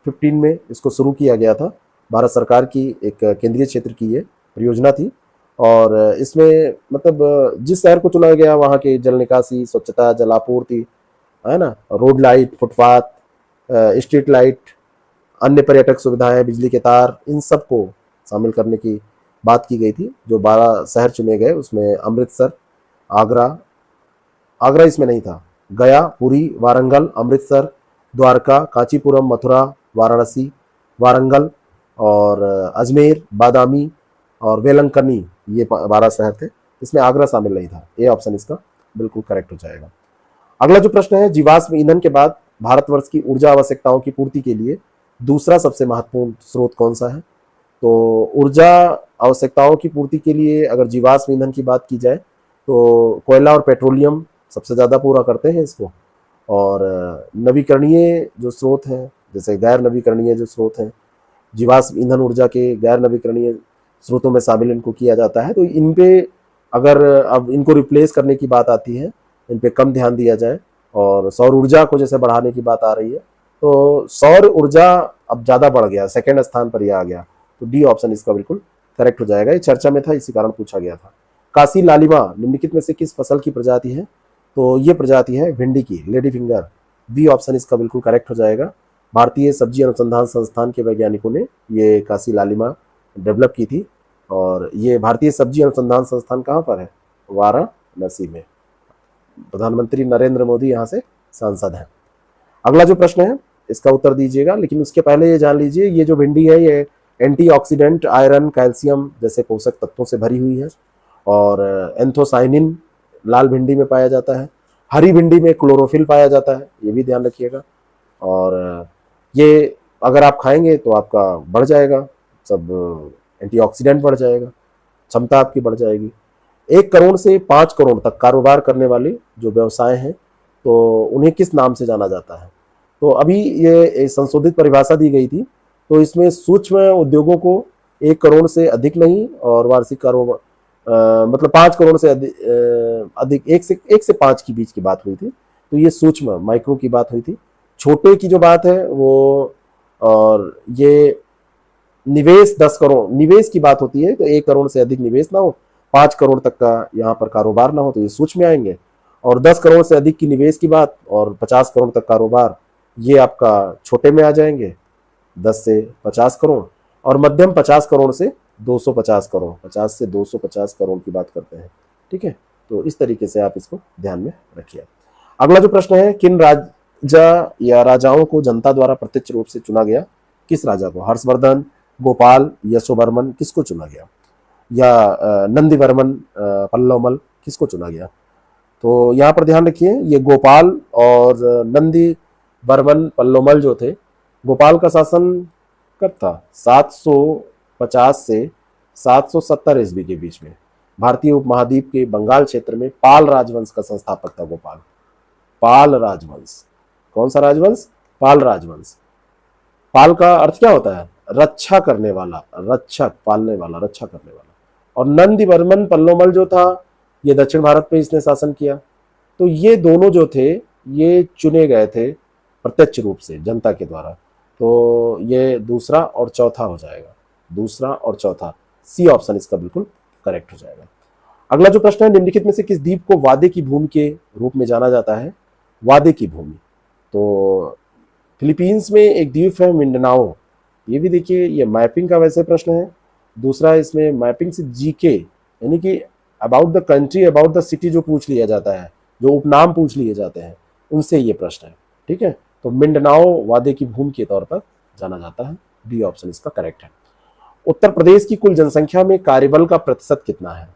Speaker 1: 15 में इसको शुरू किया गया था। भारत सरकार की एक केंद्रीय क्षेत्र की ये परियोजना थी और इसमें मतलब जिस शहर को चुना गया वहाँ के जल निकासी, स्वच्छता, जलापूर्ति, है ना, road light, footpath, street light, अन्य पर्यटक सुविधाएं, बिजली के तार, इन सब को शामिल करने की बात की गई थी। जो 12 शहर चुने गए उसमें अमृतसर, आगरा इसमें नहीं था, गया, पुरी, वारंगल, अमृतसर, द्वारका, कांचीपुरम, मथुरा, वाराणसी, वारंगल और अजमेर, बादामी और वेलंकन्नी, ये 12 शहर थे। इसमें आगरा शामिल नहीं था। ए ऑप्शन इसका बिल्कुल करेक्ट हो जाएगा। अगला जो प्रश्न है, जीवाश्म ईंधन के बाद भारतवर्ष की ऊर्जा आवश्यकताओं की पूर्ति के लिए दूसरा सबसे महत्वपूर्ण स्रोत कौन सा है? तो ऊर्जा आवश्यकताओं की पूर्ति के लिए अगर जीवाश्म ईंधन की बात की जाए तो कोयला और पेट्रोलियम सबसे ज़्यादा पूरा करते हैं इसको। और नवीकरणीय जो स्रोत हैं, जैसे गैर नवीकरणीय जो स्रोत हैं, जीवाश्म ईंधन ऊर्जा के गैर नवीकरणीय स्रोतों में शामिल इनको किया जाता है। तो इन पे अगर अब इनको रिप्लेस करने की बात आती है, इन पे कम ध्यान दिया जाए और सौर ऊर्जा को जैसे बढ़ाने की बात आ रही है, तो सौर ऊर्जा अब ज़्यादा बढ़ गया, सेकेंड स्थान पर यह आ गया। तो डी ऑप्शन इसका बिल्कुल करेक्ट हो जाएगा। ये चर्चा में था, इसी कारण पूछा गया था। काशी लालिमा निम्नलिखित में से किस फसल की प्रजाति है? तो ये प्रजाति है भिंडी की, लेडी फिंगर। बी ऑप्शन इसका बिल्कुल करेक्ट हो जाएगा। भारतीय सब्जी अनुसंधान संस्थान के वैज्ञानिकों ने ये काशी लालिमा डेवलप की थी और ये भारतीय सब्जी अनुसंधान संस्थान कहाँ पर है? वाराणसी में। प्रधानमंत्री नरेंद्र मोदी यहाँ से सांसद हैं। अगला जो प्रश्न है इसका उत्तर दीजिएगा, लेकिन उसके पहले ये जान लीजिए, ये जो भिंडी है ये एंटीऑक्सीडेंट, आयरन, कैल्शियम जैसे पोषक तत्वों से भरी हुई है और एंथोसाइनिन लाल भिंडी में पाया जाता है। हरी भिंडी में क्लोरोफिल पाया जाता है, ये भी ध्यान रखिएगा। और ये अगर आप खाएंगे तो आपका बढ़ जाएगा, सब एंटीऑक्सीडेंट बढ़ जाएगा, क्षमता आपकी बढ़ जाएगी। 1 करोड़ से 5 करोड़ तक कारोबार करने वाले जो व्यवसाय हैं तो उन्हें किस नाम से जाना जाता है? तो अभी ये संशोधित परिभाषा दी गई थी, तो इसमें सूक्ष्म उद्योगों को 1 करोड़ से अधिक नहीं और वार्षिक कारोबार मतलब 5 करोड़ से अधिक, 1 से 5 के बीच की बात हुई थी। तो ये सूक्ष्म माइक्रो की बात हुई थी। छोटे की जो बात है वो, और ये निवेश 10 करोड़ निवेश की बात होती है, तो 1 करोड़ से अधिक निवेश ना हो, 5 करोड़ तक का यहाँ पर कारोबार ना हो, तो ये सूक्ष्म में आएंगे। और 10 करोड़ से अधिक की निवेश की बात और 50 करोड़ तक कारोबार, ये आपका छोटे में आ जाएंगे, 10 से 50 करोड़। और मध्यम 50 करोड़ से 250 करोड़, 50 से 250 करोड़ की बात करते हैं। ठीक है, तो इस तरीके से आप इसको ध्यान में रखिए। अगला जो प्रश्न है, किन राजा या राजाओं को जनता द्वारा प्रत्यक्ष रूप से चुना गया? किस राजा को? हर्षवर्धन, गोपाल, यशोवर्मन, किसको चुना गया? या नंदीवर्मन, पल्लवमल, किसको चुना गया? तो यहाँ पर ध्यान रखिए, ये गोपाल और नंदीवर्मन पल्लवमल जो थे, गोपाल का शासन कब था? 750 से 770 ईस्वी के बीच में। भारतीय उपमहाद्वीप के बंगाल क्षेत्र में पाल राजवंश का संस्थापक था गोपाल। पाल राजवंश, कौन सा राजवंश? पाल राजवंश। पाल का अर्थ क्या होता है? रक्षा करने वाला, रक्षक, पालने वाला, रक्षा करने वाला। और नंदीवर्मन पल्लवमल जो था, ये दक्षिण भारत में इसने शासन किया। तो ये दोनों जो थे ये चुने गए थे प्रत्यक्ष रूप से जनता के द्वारा। तो ये दूसरा और चौथा हो जाएगा, दूसरा और चौथा। सी ऑप्शन इसका बिल्कुल करेक्ट हो जाएगा। अगला जो प्रश्न है, निम्नलिखित में से किस द्वीप को वादे की भूमि के रूप में जाना जाता है? वादे की भूमि, तो फिलीपींस में एक द्वीप है मिंडनाओ। ये भी देखिए, ये मैपिंग का वैसे प्रश्न है। दूसरा इसमें मैपिंग से जीके यानी कि about the country, about the city जो पूछ लिया जाता है, जो उपनाम पूछ लिए जाते हैं, उनसे ये प्रश्न है। ठीक है, तो मिंडनाओ वादे की भूमि के तौर पर जाना जाता है। डी ऑप्शन इसका करेक्ट है। उत्तर प्रदेश की कुल जनसंख्या में कार्यबल का प्रतिशत कितना है?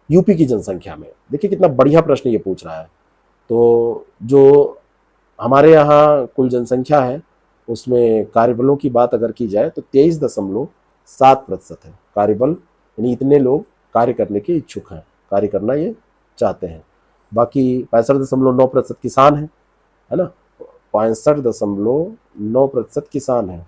Speaker 1: यूपी की जनसंख्या में। देखिए कितना बढ़िया प्रश्न ये पूछ रहा है। तो जो हमारे यहाँ कुल जनसंख्या है उसमें कार्यबलों की बात अगर की जाए तो 23.7% है कार्यबल, यानी इतने लोग कार्य करने के इच्छुक हैं, कार्य करना ये चाहते हैं। बाकी 65.9% किसान है ना, 65.9% किसान है,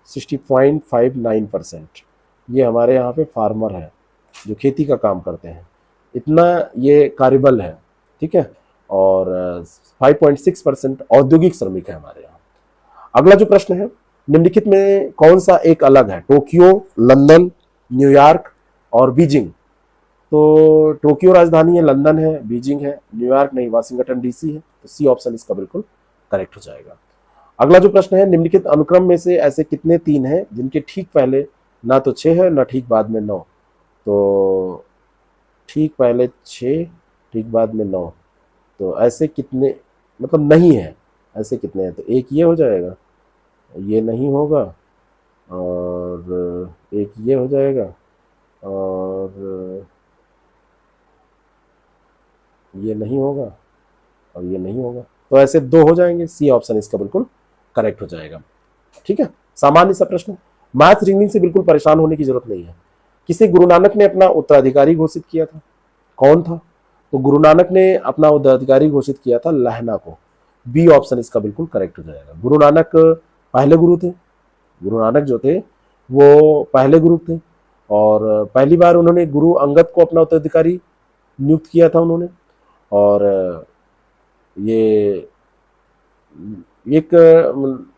Speaker 1: 60.59% ये हमारे यहाँ पे फार्मर है जो खेती का काम करते हैं, इतना ये कार्यबल है। ठीक है, और 5.6% औद्योगिक श्रमिक है हमारे यहाँ। अगला जो प्रश्न है, निम्नलिखित में कौन सा एक अलग है? टोक्यो, लंदन, न्यूयॉर्क और बीजिंग। तो टोक्यो राजधानी है, लंदन है, बीजिंग है, न्यूयॉर्क नहीं, वाशिंगटन डीसी है। तो सी ऑप्शन इसका बिल्कुल करेक्ट हो जाएगा। अगला जो प्रश्न है, निम्नलिखित अनुक्रम में से ऐसे कितने तीन हैं जिनके ठीक पहले ना तो 6 है ना ठीक बाद में 9? तो ठीक पहले 6, ठीक बाद में 9, तो ऐसे कितने, मतलब नहीं है, ऐसे कितने हैं? तो एक ये हो जाएगा, ये नहीं होगा, और एक ये हो जाएगा, और ये नहीं होगा, और ये नहीं होगा। तो ऐसे 2 हो जाएंगे। सी ऑप्शन इसका बिल्कुल करेक्ट हो जाएगा। ठीक है, सामान्य सा प्रश्न। मैथ रीजनिंग से बिल्कुल परेशान होने की जरूरत नहीं है। किसे गुरु नानक ने अपना उत्तराधिकारी घोषित किया था? कौन था? तो गुरु नानक ने अपना उत्तराधिकारी घोषित किया था लहना को। बी ऑप्शन इसका बिल्कुल करेक्ट हो जाएगा। गुरु नानक पहले गुरु थे, गुरु नानक जो थे वो पहले गुरु थे, और पहली बार उन्होंने गुरु अंगद को अपना उत्तराधिकारी नियुक्त किया था उन्होंने। और ये एक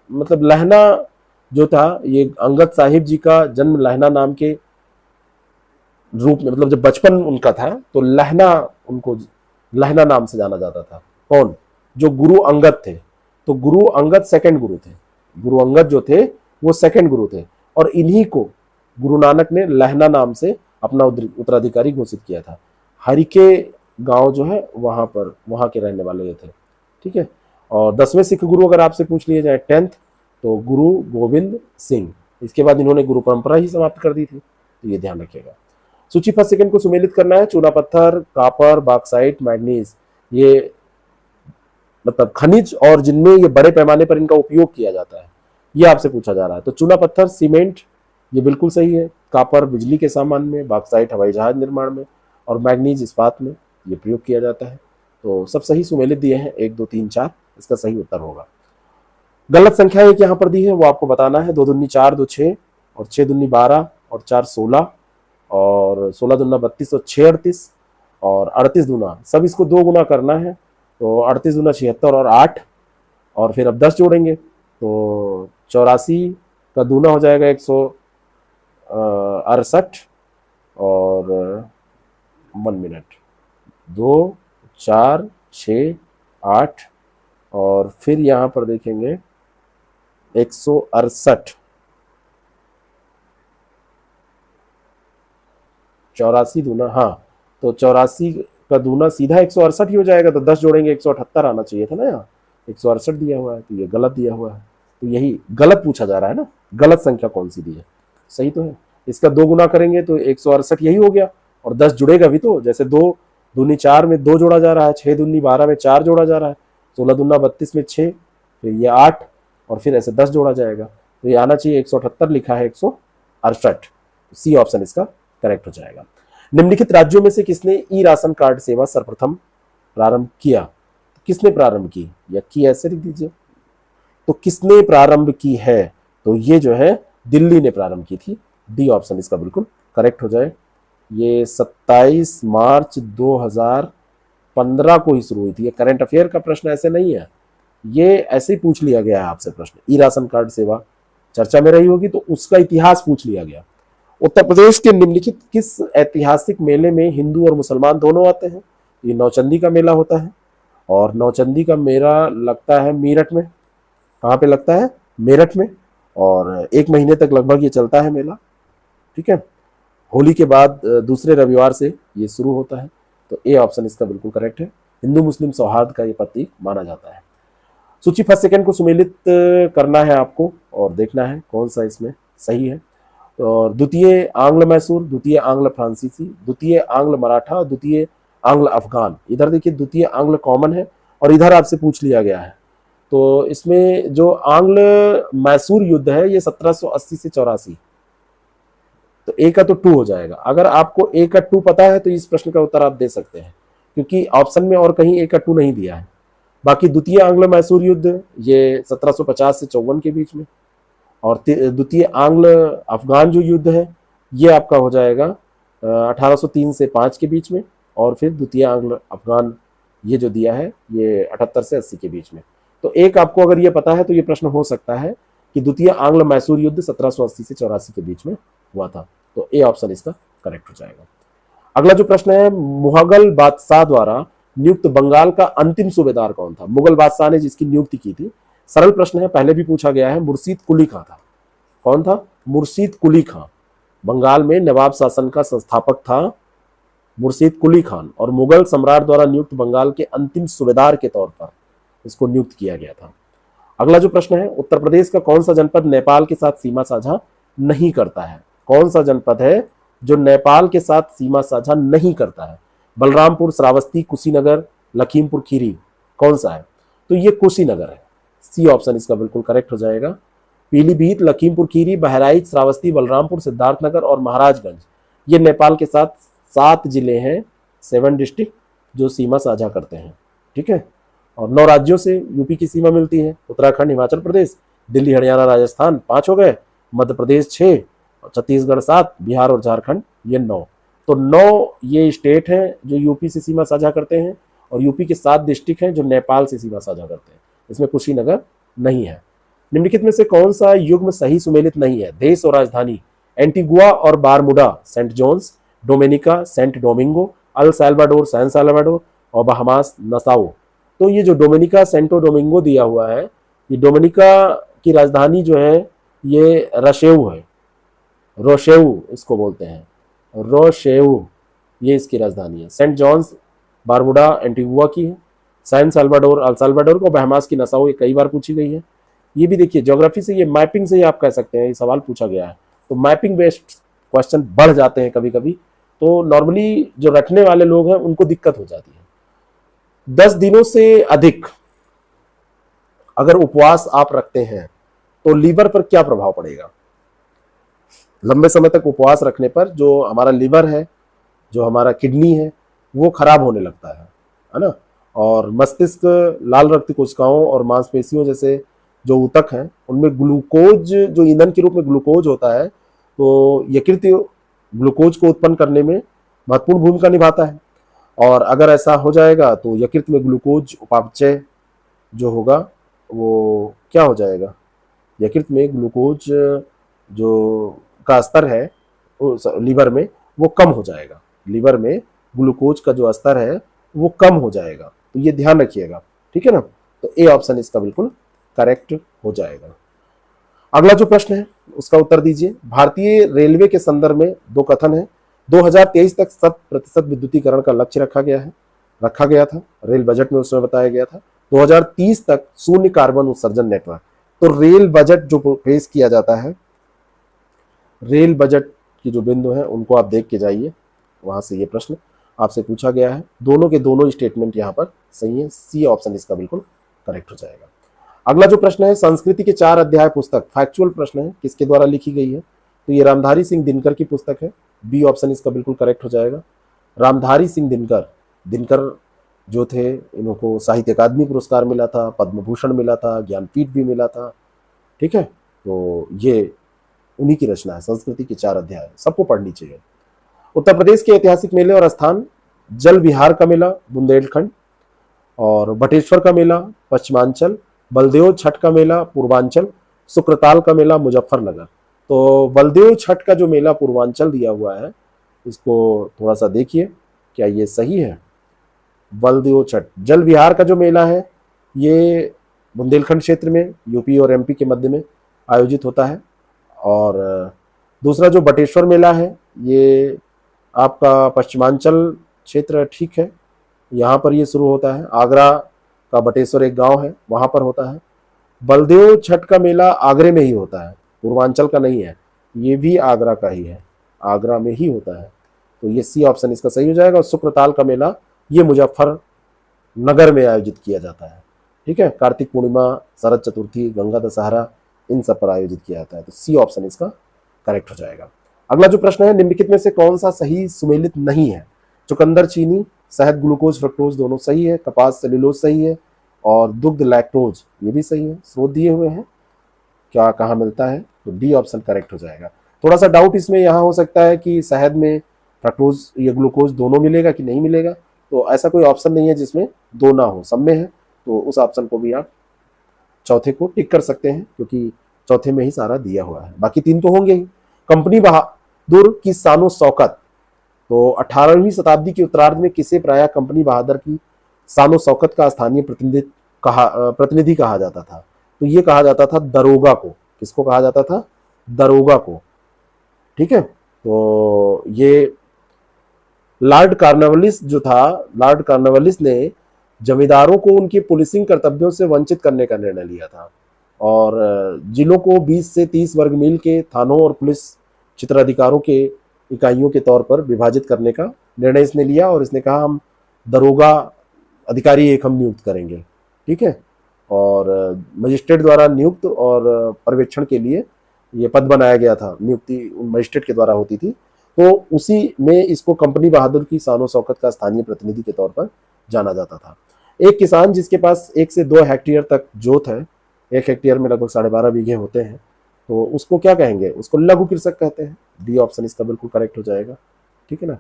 Speaker 1: मतलब लहना जो था, ये अंगद साहिब जी का जन्म लहना नाम के रूप में, मतलब जब बचपन उनका था तो लहना, उनको लहना नाम से जाना जाता था। कौन? जो गुरु अंगद थे। तो गुरु अंगद सेकंड गुरु थे, गुरु अंगद जो थे वो सेकंड गुरु थे, और इन्हीं को गुरु नानक ने लहना नाम से अपना उत्तराधिकारी घोषित किया था। हरिके गांव जो है वहां पर, वहां के रहने वाले ये थे। ठीक है, और 10वें सिख गुरु अगर आपसे पूछ लिए जाए 10th, तो गुरु गोविंद सिंह। इसके बाद इन्होंने गुरु परंपरा ही समाप्त कर दी थी, तो ये ध्यान रखिएगा। सूची फर्स्ट सेकंड को सुमेलित करना है। चूना पत्थर, कापर, बॉक्साइट, मैग्नीज, ये मतलब खनिज और जिनमें ये बड़े पैमाने पर इनका उपयोग किया जाता है, ये आपसे पूछा जा रहा है। तो चूना पत्थर सीमेंट, ये बिल्कुल सही है। कापर बिजली के सामान में, बॉक्साइट हवाई जहाज निर्माण में, और मैग्नीज इस्पात में ये प्रयोग किया जाता है। तो सब सही सुमेलित दिए हैं, 1 2 3 4, इसका सही उत्तर होगा। गलत संख्या एक यहाँ पर दी है, वो आपको बताना है। 2 दूनी 4, 2 6, और 6 दूनी 12, और 4 16, और 16 दूना 32, और 6 38, और 38 दूना, सब इसको 2 गुना करना है। तो 38 दूना 76, और 8, और फिर अब 10 जोड़ेंगे तो 84 का दूना हो जाएगा 168, और 1 मिनट, 2 4 6 8, और फिर यहाँ पर देखेंगे 168, 84 दूना, हाँ, तो 84 का दूना सीधा 168 ही हो जाएगा। तो 10 जोड़ेंगे 178 आना चाहिए था ना, यहाँ 168 दिया हुआ है, तो ये गलत दिया हुआ है। तो यही गलत पूछा जा रहा है ना, गलत संख्या कौन सी दी है, सही तो है। इसका 2 गुना करेंगे तो 168 यही हो गया, और 10 जुड़ेगा भी, तो जैसे 2 दूनी 4 में 2 जोड़ा जा रहा है, 6 दूनी 12 में 4 जोड़ा जा रहा है, 16 दूना 32 में 6, फिर ये 8, और फिर ऐसे 10 जोड़ा जाएगा। तो ये आना चाहिए 178, लिखा है 168। सी ऑप्शन इसका करेक्ट हो जाएगा। निम्नलिखित राज्यों में से किसने ई राशन कार्ड सेवा सर्वप्रथम प्रारंभ किया? तो किसने प्रारंभ की, या की ऐसे लिख दीजिए। तो किसने प्रारंभ की है? तो ये जो है दिल्ली ने प्रारंभ की थी। डी ऑप्शन इसका बिल्कुल करेक्ट हो जाए। ये 27 मार्च 2015 को ही शुरू हुई थी। ये करंट अफेयर का प्रश्न ऐसे नहीं है, ये ऐसे ही पूछ लिया गया है आपसे प्रश्न। ई राशन कार्ड सेवा चर्चा में रही होगी तो उसका इतिहास पूछ लिया गया। उत्तर प्रदेश के निम्नलिखित किस ऐतिहासिक मेले में हिंदू और मुसलमान दोनों आते हैं? ये नौचंदी का मेला होता है, और नौचंदी का मेला लगता है मेरठ में। कहाँ पे लगता है? मेरठ में। और 1 महीने तक लगभग ये चलता है मेला। ठीक है, होली के बाद दूसरे रविवार से ये शुरू होता है। तो ए ऑप्शन इसका बिल्कुल करेक्ट है। हिंदू मुस्लिम सौहार्द का ये प्रतीक माना जाता है। सूची फर्स्ट सेकंड को सुमेलित करना है आपको और देखना है कौन सा इसमें सही है। और द्वितीय आंग्ल मैसूर, द्वितीय आंग्ल फ्रांसीसी, द्वितीय आंग्ल मराठा, द्वितीय आंग्ल अफगान। इधर देखिए द्वितीय आंग्ल कॉमन है और इधर आपसे पूछ लिया गया है। तो इसमें जो आंग्ल मैसूर युद्ध है ये 1780 से 84, तो ए का तो 2 हो जाएगा। अगर आपको ए का 2 पता है तो इस प्रश्न का उत्तर आप दे सकते हैं, क्योंकि ऑप्शन में और कहीं ए का 2 नहीं दिया है। बाकी द्वितीय आंग्ल मैसूर युद्ध ये 1750 से 54 के बीच में, और द्वितीय आंग्ल अफगान जो युद्ध है ये आपका हो जाएगा 1803 से 5 के बीच में, और फिर द्वितीय आंग्ल अफगान ये जो दिया है ये 78 से 80 के बीच में। तो एक आपको अगर ये पता है तो ये प्रश्न हो सकता है कि द्वितीय आंग्ल मैसूर युद्ध 1780 से 84 के बीच में हुआ था। तो ए ऑप्शन इसका करेक्ट हो जाएगा। अगला जो प्रश्न है, मुगल बादशाह द्वारा नियुक्त बंगाल का अंतिम सूबेदार कौन था? मुगल बादशाह ने जिसकी नियुक्ति की थी। सरल प्रश्न है, पहले भी पूछा गया है। मुर्शीद कुली खां था। कौन था? मुर्शीद कुली खां। बंगाल में नवाब शासन का संस्थापक था मुर्शीद कुली खान, और मुगल सम्राट द्वारा नियुक्त बंगाल के अंतिम सूबेदार के तौर पर इसको नियुक्त किया गया था। अगला जो प्रश्न है, उत्तर प्रदेश का कौन सा जनपद नेपाल के साथ सीमा साझा नहीं करता है? कौन सा जनपद है जो नेपाल के साथ सीमा साझा नहीं करता है? बलरामपुर, श्रावस्ती, कुशीनगर, लखीमपुर खीरी, कौन सा है? तो ये कुशीनगर है। सी ऑप्शन इसका बिल्कुल करेक्ट हो जाएगा। पीलीभीत, लखीमपुर खीरी, बहराइच, श्रावस्ती, बलरामपुर, सिद्धार्थनगर और महाराजगंज ये नेपाल के साथ 7 जिले हैं, 7 डिस्ट्रिक्ट जो सीमा साझा करते हैं। ठीक है, और 9 राज्यों से यूपी की सीमा मिलती है। उत्तराखंड, हिमाचल प्रदेश, दिल्ली, हरियाणा, राजस्थान 5 हो गए, मध्य प्रदेश 6, छत्तीसगढ़ 7, बिहार और झारखंड ये 9। तो 9 ये स्टेट हैं जो यूपी से सीमा साझा करते हैं, और यूपी के 7 डिस्ट्रिक्ट हैं जो नेपाल से सीमा साझा करते हैं। इसमें कुशीनगर नहीं है। निम्नलिखित में से कौन सा युग्म सही सुमेलित नहीं है? देश और राजधानी, एंटीगुआ और Bermuda, Saint John's, Dominica, Saint Domingo, El Salvador, San Salvador और बहामास, नसाओ। तो ये जो डोमिनिका, सेंटो डोमिंगो दिया हुआ है, ये डोमिनिका की राजधानी जो है ये रशेउ है। रोशेउ इसको बोलते हैं, रोशेउ ये इसकी राजधानी है। सेंट जॉन्स बारमुडा एंटीगुआ की है। सैन सैल्वाडोर अल सैल्वाडोर को, बहामास की नसाओ ये कई बार पूछी गई है। ये भी देखिए ज्योग्राफी से, ये मैपिंग से ही आप कह सकते हैं ये सवाल पूछा गया है। तो मैपिंग बेस्ड क्वेश्चन बढ़ जाते हैं कभी कभी, तो नॉर्मली जो रखने वाले लोग हैं उनको दिक्कत हो जाती है। 10 दिनों से अधिक अगर उपवास आप रखते हैं तो लीवर पर क्या प्रभाव पड़ेगा? लंबे समय तक उपवास रखने पर जो हमारा लीवर है, जो हमारा किडनी है, वो खराब होने लगता है ना। और मस्तिष्क, लाल रक्त कोशिकाओं और मांसपेशियों जैसे जो ऊतक हैं उनमें ग्लूकोज, जो ईंधन के रूप में ग्लूकोज होता है, तो यकृत ग्लूकोज को उत्पन्न करने में महत्वपूर्ण भूमिका निभाता है। और अगर ऐसा हो जाएगा तो यकृत में ग्लूकोज उपापचय जो होगा वो क्या हो जाएगा? यकृत में ग्लूकोज जो का स्तर है लीवर में वो कम हो जाएगा। लीवर में ग्लूकोज का जो स्तर है वो कम हो जाएगा। तो ये ध्यान रखिएगा, ठीक है ना। तो ए ऑप्शन इसका बिल्कुल करेक्ट हो जाएगा। अगला जो प्रश्न है उसका उत्तर दीजिए। भारतीय रेलवे के संदर्भ में 2 कथन है। 2023 तक 100% विद्युतीकरण का लक्ष्य रखा गया था, रेल बजट में उसमें बताया गया था। 2030 तक शून्य कार्बन उत्सर्जन नेटवर्क। तो रेल बजट जो पेश किया जाता है, रेल बजट की जो बिंदु है उनको आप देख के जाइए, वहां से ये प्रश्न आपसे पूछा गया है। दोनों के दोनों स्टेटमेंट यहाँ पर सही है। सी ऑप्शन इसका बिल्कुल करेक्ट हो जाएगा। अगला जो प्रश्न है, संस्कृति के 4 अध्याय पुस्तक, फैक्चुअल प्रश्न है, किसके द्वारा लिखी गई है? तो ये रामधारी सिंह दिनकर की पुस्तक है। बी ऑप्शन इसका बिल्कुल करेक्ट हो जाएगा। रामधारी सिंह दिनकर जो थे, इनको साहित्य अकादमी पुरस्कार मिला था, पद्म भूषण मिला था, ज्ञानपीठ भी मिला था। ठीक है, तो ये उन्हीं की रचना है, संस्कृति के 4 अध्याय, सबको पढ़नी चाहिए। उत्तर प्रदेश के ऐतिहासिक मेले और स्थान, जल विहार का मेला बुंदेलखंड, और बटेश्वर का मेला पश्चिमांचल, बलदेव छठ का मेला पूर्वांचल, शुक्रताल का मेला मुजफ्फरनगर। तो बलदेव छठ का जो मेला पूर्वांचल दिया हुआ है, इसको थोड़ा सा देखिए, क्या ये सही है? बलदेव छठ जल विहार का जो मेला है, ये बुंदेलखंड क्षेत्र में यूपी और एमपी के मध्य में आयोजित होता है। और दूसरा जो बटेश्वर मेला है, ये आपका पश्चिमांचल क्षेत्र, ठीक है, यहाँ पर ये शुरू होता है। आगरा का बटेश्वर एक गांव है, वहाँ पर होता है। बलदेव छठ का मेला आगरे में ही होता है, पूर्वांचल का नहीं है, ये भी आगरा का ही है, आगरा में ही होता है। तो ये सी ऑप्शन इसका सही हो जाएगा। और शुक्रताल का मेला ये मुजफ्फरनगर में आयोजित किया जाता है, ठीक है। कार्तिक पूर्णिमा, शरद चतुर्थी, गंगा दशहरा, इन सब पर आयोजित किया जाता है। तो सी ऑप्शन इसका करेक्ट हो जाएगा। अगला जो प्रश्न है, निम्नलिखित में से कौन सा सही सुमेलित नहीं है? चुकंदर चीनी, शहद ग्लूकोज फ्रक्टोज दोनों सही है, कपास सेल्यूलोज सही है, और दुग्ध लैक्टोज ये भी सही है। स्रोत दिए हुए हैं, क्या कहाँ मिलता है? तो डी ऑप्शन करेक्ट हो जाएगा। थोड़ा सा डाउट इसमें यहाँ हो सकता है कि शहद में फ्रक्टोज या ग्लूकोज दोनों मिलेगा कि नहीं मिलेगा, तो ऐसा कोई ऑप्शन नहीं है जिसमें दो ना हो, सब में है। तो उस ऑप्शन को भी आप चौथे को टिक कर सकते हैं, क्योंकि चौथे में ही सारा दिया हुआ है, बाकी तीन तो होंगे ही। कंपनी बहादुर की शानो शौकत, तो 18वीं शताब्दी के उत्तरार्ध में किसे प्रायः कंपनी बहादुर की शानो शौकत का स्थानीय प्रतिनिधि कहा जाता था? तो ये कहा जाता था दरोगा को। किसको कहा जाता था? दरोगा को, ठीक है। तो ये लॉर्ड कॉर्नवालिस जो था, लॉर्ड कॉर्नवालिस ने जमींदारों को उनके पुलिसिंग कर्तव्यों से वंचित करने का निर्णय लिया था, और जिलों को 20 से 30 वर्ग मील के थानों और पुलिस क्षेत्राधिकारों के इकाइयों के तौर पर विभाजित करने का निर्णय इसने लिया। और इसने कहा हम दरोगा अधिकारी एक हम नियुक्त करेंगे, ठीक है। और मजिस्ट्रेट द्वारा नियुक्त और पर्यवेक्षण के लिए ये पद बनाया गया था, नियुक्ति मजिस्ट्रेट के द्वारा होती थी। तो उसी में इसको कंपनी बहादुर की शानो शौकत का स्थानीय प्रतिनिधि के तौर पर जाना जाता था। एक किसान जिसके पास 1 से 2 हेक्टेयर तक जोत है, 1 हेक्टेयर में लगभग 12.5 बीघे होते हैं, तो उसको क्या कहेंगे? उसको लघु कृषक कहते हैं। डी ऑप्शन इसका बिल्कुल करेक्ट हो जाएगा, ठीक है ना।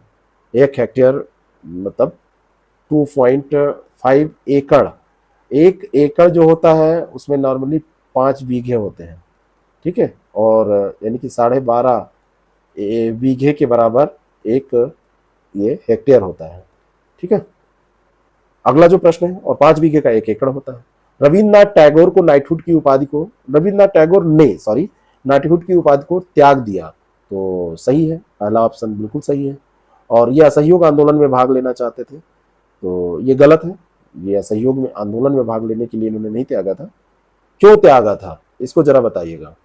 Speaker 1: 1 हेक्टेयर मतलब 2.5 एकड़। 1 एकड़ जो होता है उसमें नॉर्मली 5 बीघे होते हैं, ठीक है। और यानी कि 12.5 बीघे के बराबर एक ये हेक्टेयर होता है, ठीक है। अगला जो प्रश्न है, और 5 बीघे का 1 एकड़ होता है। रविन्द्रनाथ टैगोर को नाइटहुड की उपाधि को, रविन्द्रनाथ टैगोर ने नाइटहुड की उपाधि को त्याग दिया, तो सही है, पहला ऑप्शन बिल्कुल सही है। और ये असहयोग आंदोलन में भाग लेना चाहते थे, तो ये गलत है। ये असहयोग में आंदोलन में भाग लेने के लिए इन्होंने नहीं त्यागा था। क्यों त्यागा था इसको जरा बताइएगा।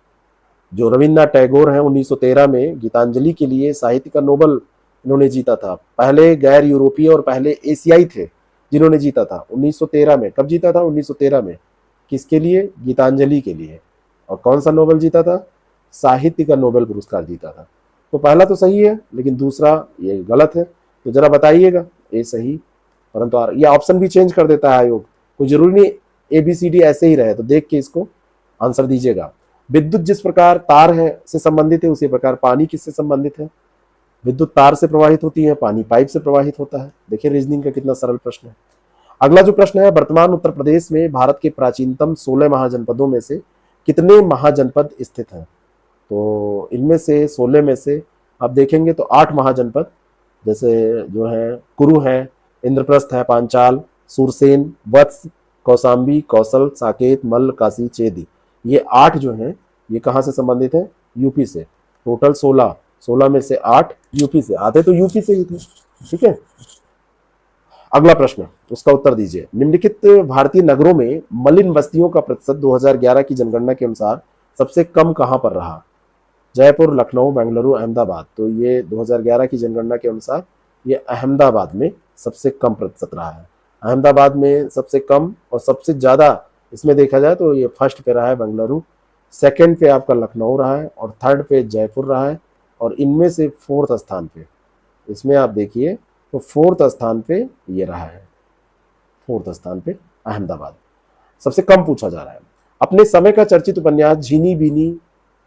Speaker 1: जो रविन्द्रनाथ टैगोर हैं, 1913 में गीतांजलि के लिए साहित्य का नोबेल इन्होंने जीता था। पहले गैर यूरोपीय और पहले एशियाई थे जिन्होंने जीता था 1913 में। कब जीता था? 1913 में। किसके लिए? गीतांजलि के लिए। और कौन सा नोबेल जीता था? साहित्य का नोबेल पुरस्कार जीता था। तो पहला तो सही है, लेकिन दूसरा ये गलत है। तो जरा बताइएगा, ये सही, परंतु ये ऑप्शन भी चेंज कर देता है आयोग, कोई जरूरी नहीं ABCD ऐसे ही रहे। तो देख के इसको आंसर दीजिएगा। विद्युत जिस प्रकार तार है से संबंधित है, उसी प्रकार पानी किससे संबंधित है? विद्युत तार से प्रवाहित होती है, पानी पाइप से प्रवाहित होता है। देखिए रीजनिंग का कितना सरल प्रश्न है। अगला जो प्रश्न है, वर्तमान उत्तर प्रदेश में भारत के प्राचीनतम 16 महाजनपदों में से कितने महाजनपद स्थित हैं? तो इनमें से 16 में से आप देखेंगे तो 8 महाजनपद, जैसे जो है कुरु है, इंद्रप्रस्थ है, पांचाल, सूरसेन, वत्स, कौशाम्बी, कौशल, साकेत, मल्ल, काशी, चेदी, ये 8 जो हैं ये कहाँ से संबंधित है? यूपी से। टोटल 16 में से 8 यूपी से, आते तो यूपी से ही थे, ठीक है। अगला प्रश्न, उसका उत्तर दीजिए। निम्नलिखित भारतीय नगरों में मलिन बस्तियों का प्रतिशत 2011 की जनगणना के अनुसार सबसे कम कहां पर रहा? जयपुर, लखनऊ, बेंगलुरु, अहमदाबाद। तो ये 2011 की जनगणना के अनुसार ये अहमदाबाद में सबसे कम प्रतिशत रहा है। अहमदाबाद में सबसे कम, और सबसे ज्यादा इसमें देखा जाए तो ये फर्स्ट पे रहा है बेंगलुरु, सेकंड पे आपका लखनऊ रहा है, और थर्ड पे जयपुर रहा है, और इनमें से 4th स्थान पे, इसमें आप देखिए तो 4th स्थान पे ये रहा है, 4th स्थान पे अहमदाबाद सबसे कम पूछा जा रहा है। अपने समय का चर्चित उपन्यास झीनी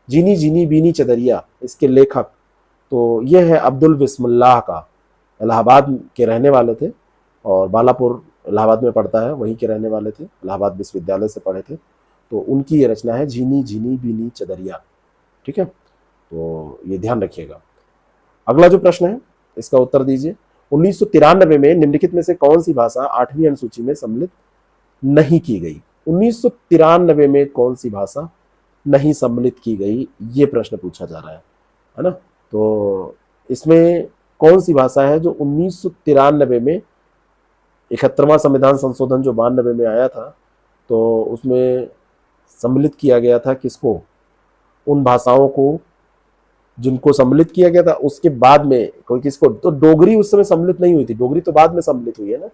Speaker 1: झीनी बीनी चदरिया, इसके लेखक तो ये है अब्दुल बिस्मिल्लाह का। इलाहाबाद के रहने वाले थे, और बालापुर इलाहाबाद में पढ़ता है, वहीं के रहने वाले थे, इलाहाबाद विश्वविद्यालय से पढ़े थे। तो उनकी ये रचना है झीनी झीनी बीनी चदरिया, ठीक है। तो ये ध्यान रखिएगा। अगला जो प्रश्न है इसका उत्तर दीजिए। 1993 में निम्नलिखित में से कौन सी भाषा 8वीं अनुसूची में सम्मिलित नहीं की गई? 1993 में कौन सी भाषा नहीं सम्मिलित की गई, ये प्रश्न पूछा जा रहा है ना। तो इसमें कौन सी भाषा है जो 1993 में 71वां संविधान संशोधन जो 92 में आया था, तो उसमें सम्मिलित किया गया था किसको? उन भाषाओं को जिनको सम्मिलित किया गया था उसके बाद में कोई किसको? तो डोगरी उस समय सम्मिलित नहीं हुई थी, डोगरी तो बाद में सम्मिलित हुई है ना,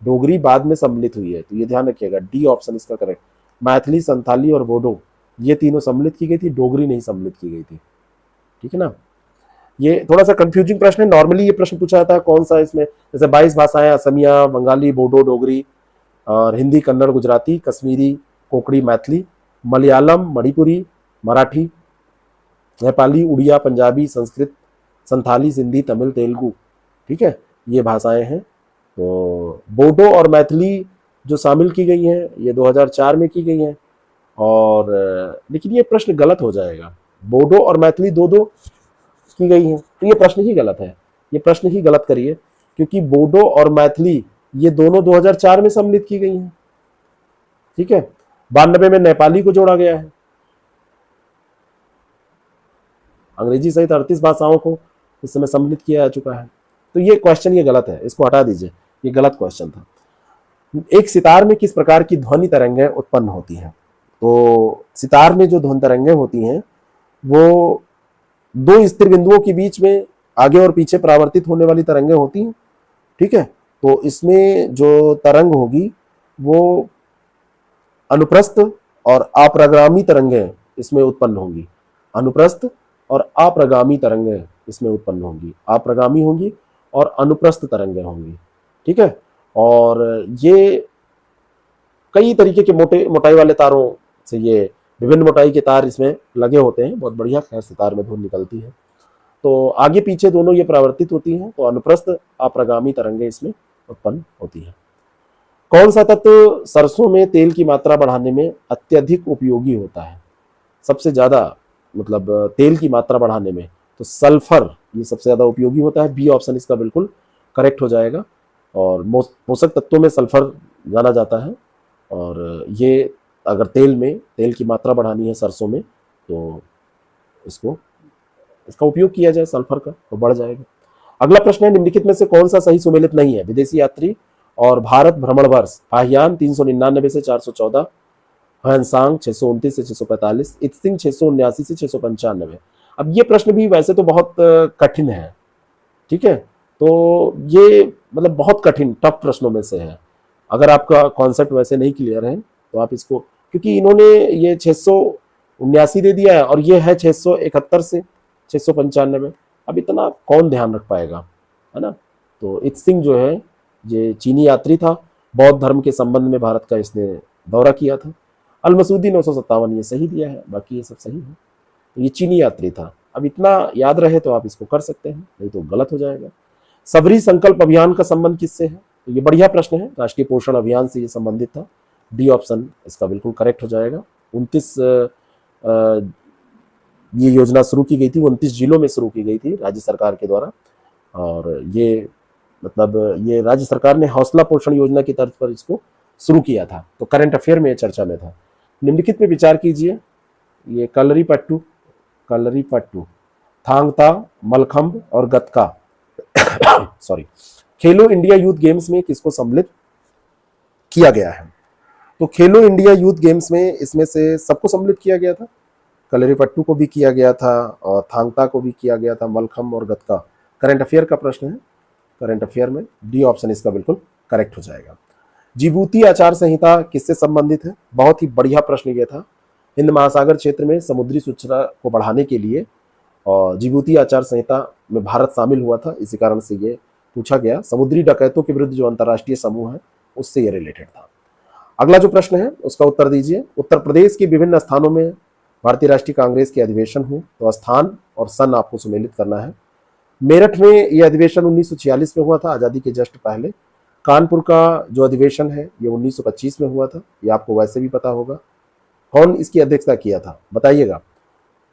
Speaker 1: डोगरी बाद में सम्मिलित हुई है, तो ये ध्यान रखिएगा, डी ऑप्शन इसका करेक्ट। मैथिली, संथाली और बोडो ये तीनों सम्मिलित की गई थी, डोगरी नहीं सम्मिलित की गई थी, ठीक है ना। ये थोड़ा सा कंफ्यूजिंग प्रश्न है। नॉर्मली ये प्रश्न पूछा जाता है कौन सा इसमें, जैसे 22 भाषाएं, असमिया, बंगाली, बोडो, डोगरी और हिंदी, कन्नड़, गुजराती, कश्मीरी, कोंकणी, मैथिली, मलयालम, मणिपुरी, मराठी, नेपाली, उड़िया, पंजाबी, संस्कृत, संथाली, सिंधी, तमिल, तेलुगु, ठीक है, ये भाषाएं हैं। तो बोडो और मैथिली जो शामिल की गई हैं ये 2004 में की गई हैं, और लेकिन ये प्रश्न गलत हो जाएगा, बोडो और मैथिली दो दो की गई हैं, तो ये प्रश्न ही गलत है, ये प्रश्न ही गलत करिए, क्योंकि बोडो और मैथिली ये दोनों 2004 में सम्मिलित की गई हैं, ठीक है। 92 में नेपाली को जोड़ा गया है, अंग्रेजी सहित 38 भाषाओं को इस समय सम्मिलित किया जा चुका है। तो ये क्वेश्चन ये गलत है, इसको हटा दीजिए, ये गलत क्वेश्चन था। एक सितार में किस प्रकार की ध्वनि तरंगें उत्पन्न होती हैं? तो सितार में जो ध्वनि तरंगें होती हैं वो दो स्थिर बिंदुओं के बीच में आगे और पीछे परावर्तित होने वाली तरंगें होती हैं, ठीक है। तो इसमें जो तरंग होगी वो अनुप्रस्थ और अप्रगामी तरंगें इसमें उत्पन्न होंगी, अनुप्रस्थ और अप्रगामी तरंगें इसमें उत्पन्न होंगी, अप्रगामी होंगी और अनुप्रस्थ तरंगें होंगी, ठीक है। और ये कई तरीके के मोटाई वाले तारों से, ये विभिन्न मोटाई के तार इसमें लगे होते हैं, बहुत बढ़िया खैर सितार में धुन निकलती है। तो आगे पीछे दोनों ये परावर्तित होती हैं, तो अनुप्रस्थ अप्रगामी तरंगें इसमें उत्पन्न होती हैं। कौन सा तत्व सरसों में तेल की मात्रा बढ़ाने में अत्यधिक उपयोगी होता है? सबसे ज्यादा मतलब तेल की मात्रा बढ़ाने में, तो सल्फर ये सबसे ज्यादा उपयोगी होता है, बी ऑप्शन इसका बिल्कुल करेक्ट हो जाएगा। और पोषक तत्वों में सल्फर जाना जाता है, और ये अगर तेल की मात्रा बढ़ानी है सरसों में तो इसका उपयोग किया जाए सल्फर का, तो बढ़ जाएगा। अगला प्रश्न है, निम्नलिखित में से कौन सा सही सुमेलित नहीं है? विदेशी यात्री और भारत भ्रमण वर्ष, फाहियान 399 से 414, हंसांग 629 से 645, इत्सिंग 679 से 695। अब ये प्रश्न भी वैसे तो बहुत कठिन है, ठीक है, तो ये मतलब बहुत कठिन टफ प्रश्नों में से है। अगर आपका कॉन्सेप्ट वैसे नहीं क्लियर है तो आप इसको, क्योंकि इन्होंने ये 679 दे दिया है और ये है 671 से 695, अब इतना कौन ध्यान रख पाएगा, है ना। तो इत्सिंग जो है ये चीनी यात्री था, बौद्ध धर्म के संबंध में भारत का इसने दौरा किया था। अल मसूदी 957 ये सही दिया है, बाकी ये सब सही है, तो ये चीनी यात्री था। अब इतना याद रहे तो आप इसको कर सकते हैं, नहीं तो गलत हो जाएगा। सबरी संकल्प अभियान का संबंध किससे है? तो ये बढ़िया प्रश्न है, राष्ट्रीय पोषण अभियान से ये संबंधित था, डी ऑप्शन इसका बिल्कुल करेक्ट हो जाएगा। 29 ये योजना शुरू की गई थी, 29 जिलों में शुरू की गई थी राज्य सरकार के द्वारा, और ये मतलब ये राज्य सरकार ने हौसला पोषण योजना की तर्ज पर इसको शुरू किया था। तो करंट अफेयर में चर्चा में था। निम्नलिखित पे विचार कीजिए, ये कलरीपट्टू, थांगता, मलखंब और गतका सॉरी, खेलो इंडिया यूथ गेम्स में किसको सम्मिलित किया गया है? तो खेलो इंडिया यूथ गेम्स में इसमें से सबको सम्मिलित किया गया था, कलरीपट्टू को भी किया गया था और थांगता को भी किया गया था, मलखंब और गतका। करंट अफेयर का प्रश्न है, करंट अफेयर में डी ऑप्शन इसका बिल्कुल करेक्ट हो जाएगा। जिबूती आचार संहिता किससे संबंधित है? बहुत ही बढ़िया प्रश्न ये था। हिंद महासागर क्षेत्र में समुद्री सुरक्षा को बढ़ाने के लिए और जिबूती आचार संहिता में भारत शामिल हुआ था, इसी कारण से ये पूछा गया। समुद्री डकैतों के विरुद्ध जो अंतर्राष्ट्रीय समूह है उससे ये रिलेटेड था। अगला जो प्रश्न है उसका उत्तर दीजिए। उत्तर प्रदेश के विभिन्न स्थानों में भारतीय राष्ट्रीय कांग्रेस के अधिवेशन हुए, तो स्थान और सन आपको सुमेलित करना है। मेरठ में यह अधिवेशन 1946 में हुआ था, आज़ादी के जस्ट पहले। कानपुर का जो अधिवेशन है ये 1925 में हुआ था, ये आपको वैसे भी पता होगा। कौन इसकी अध्यक्षता किया था बताइएगा?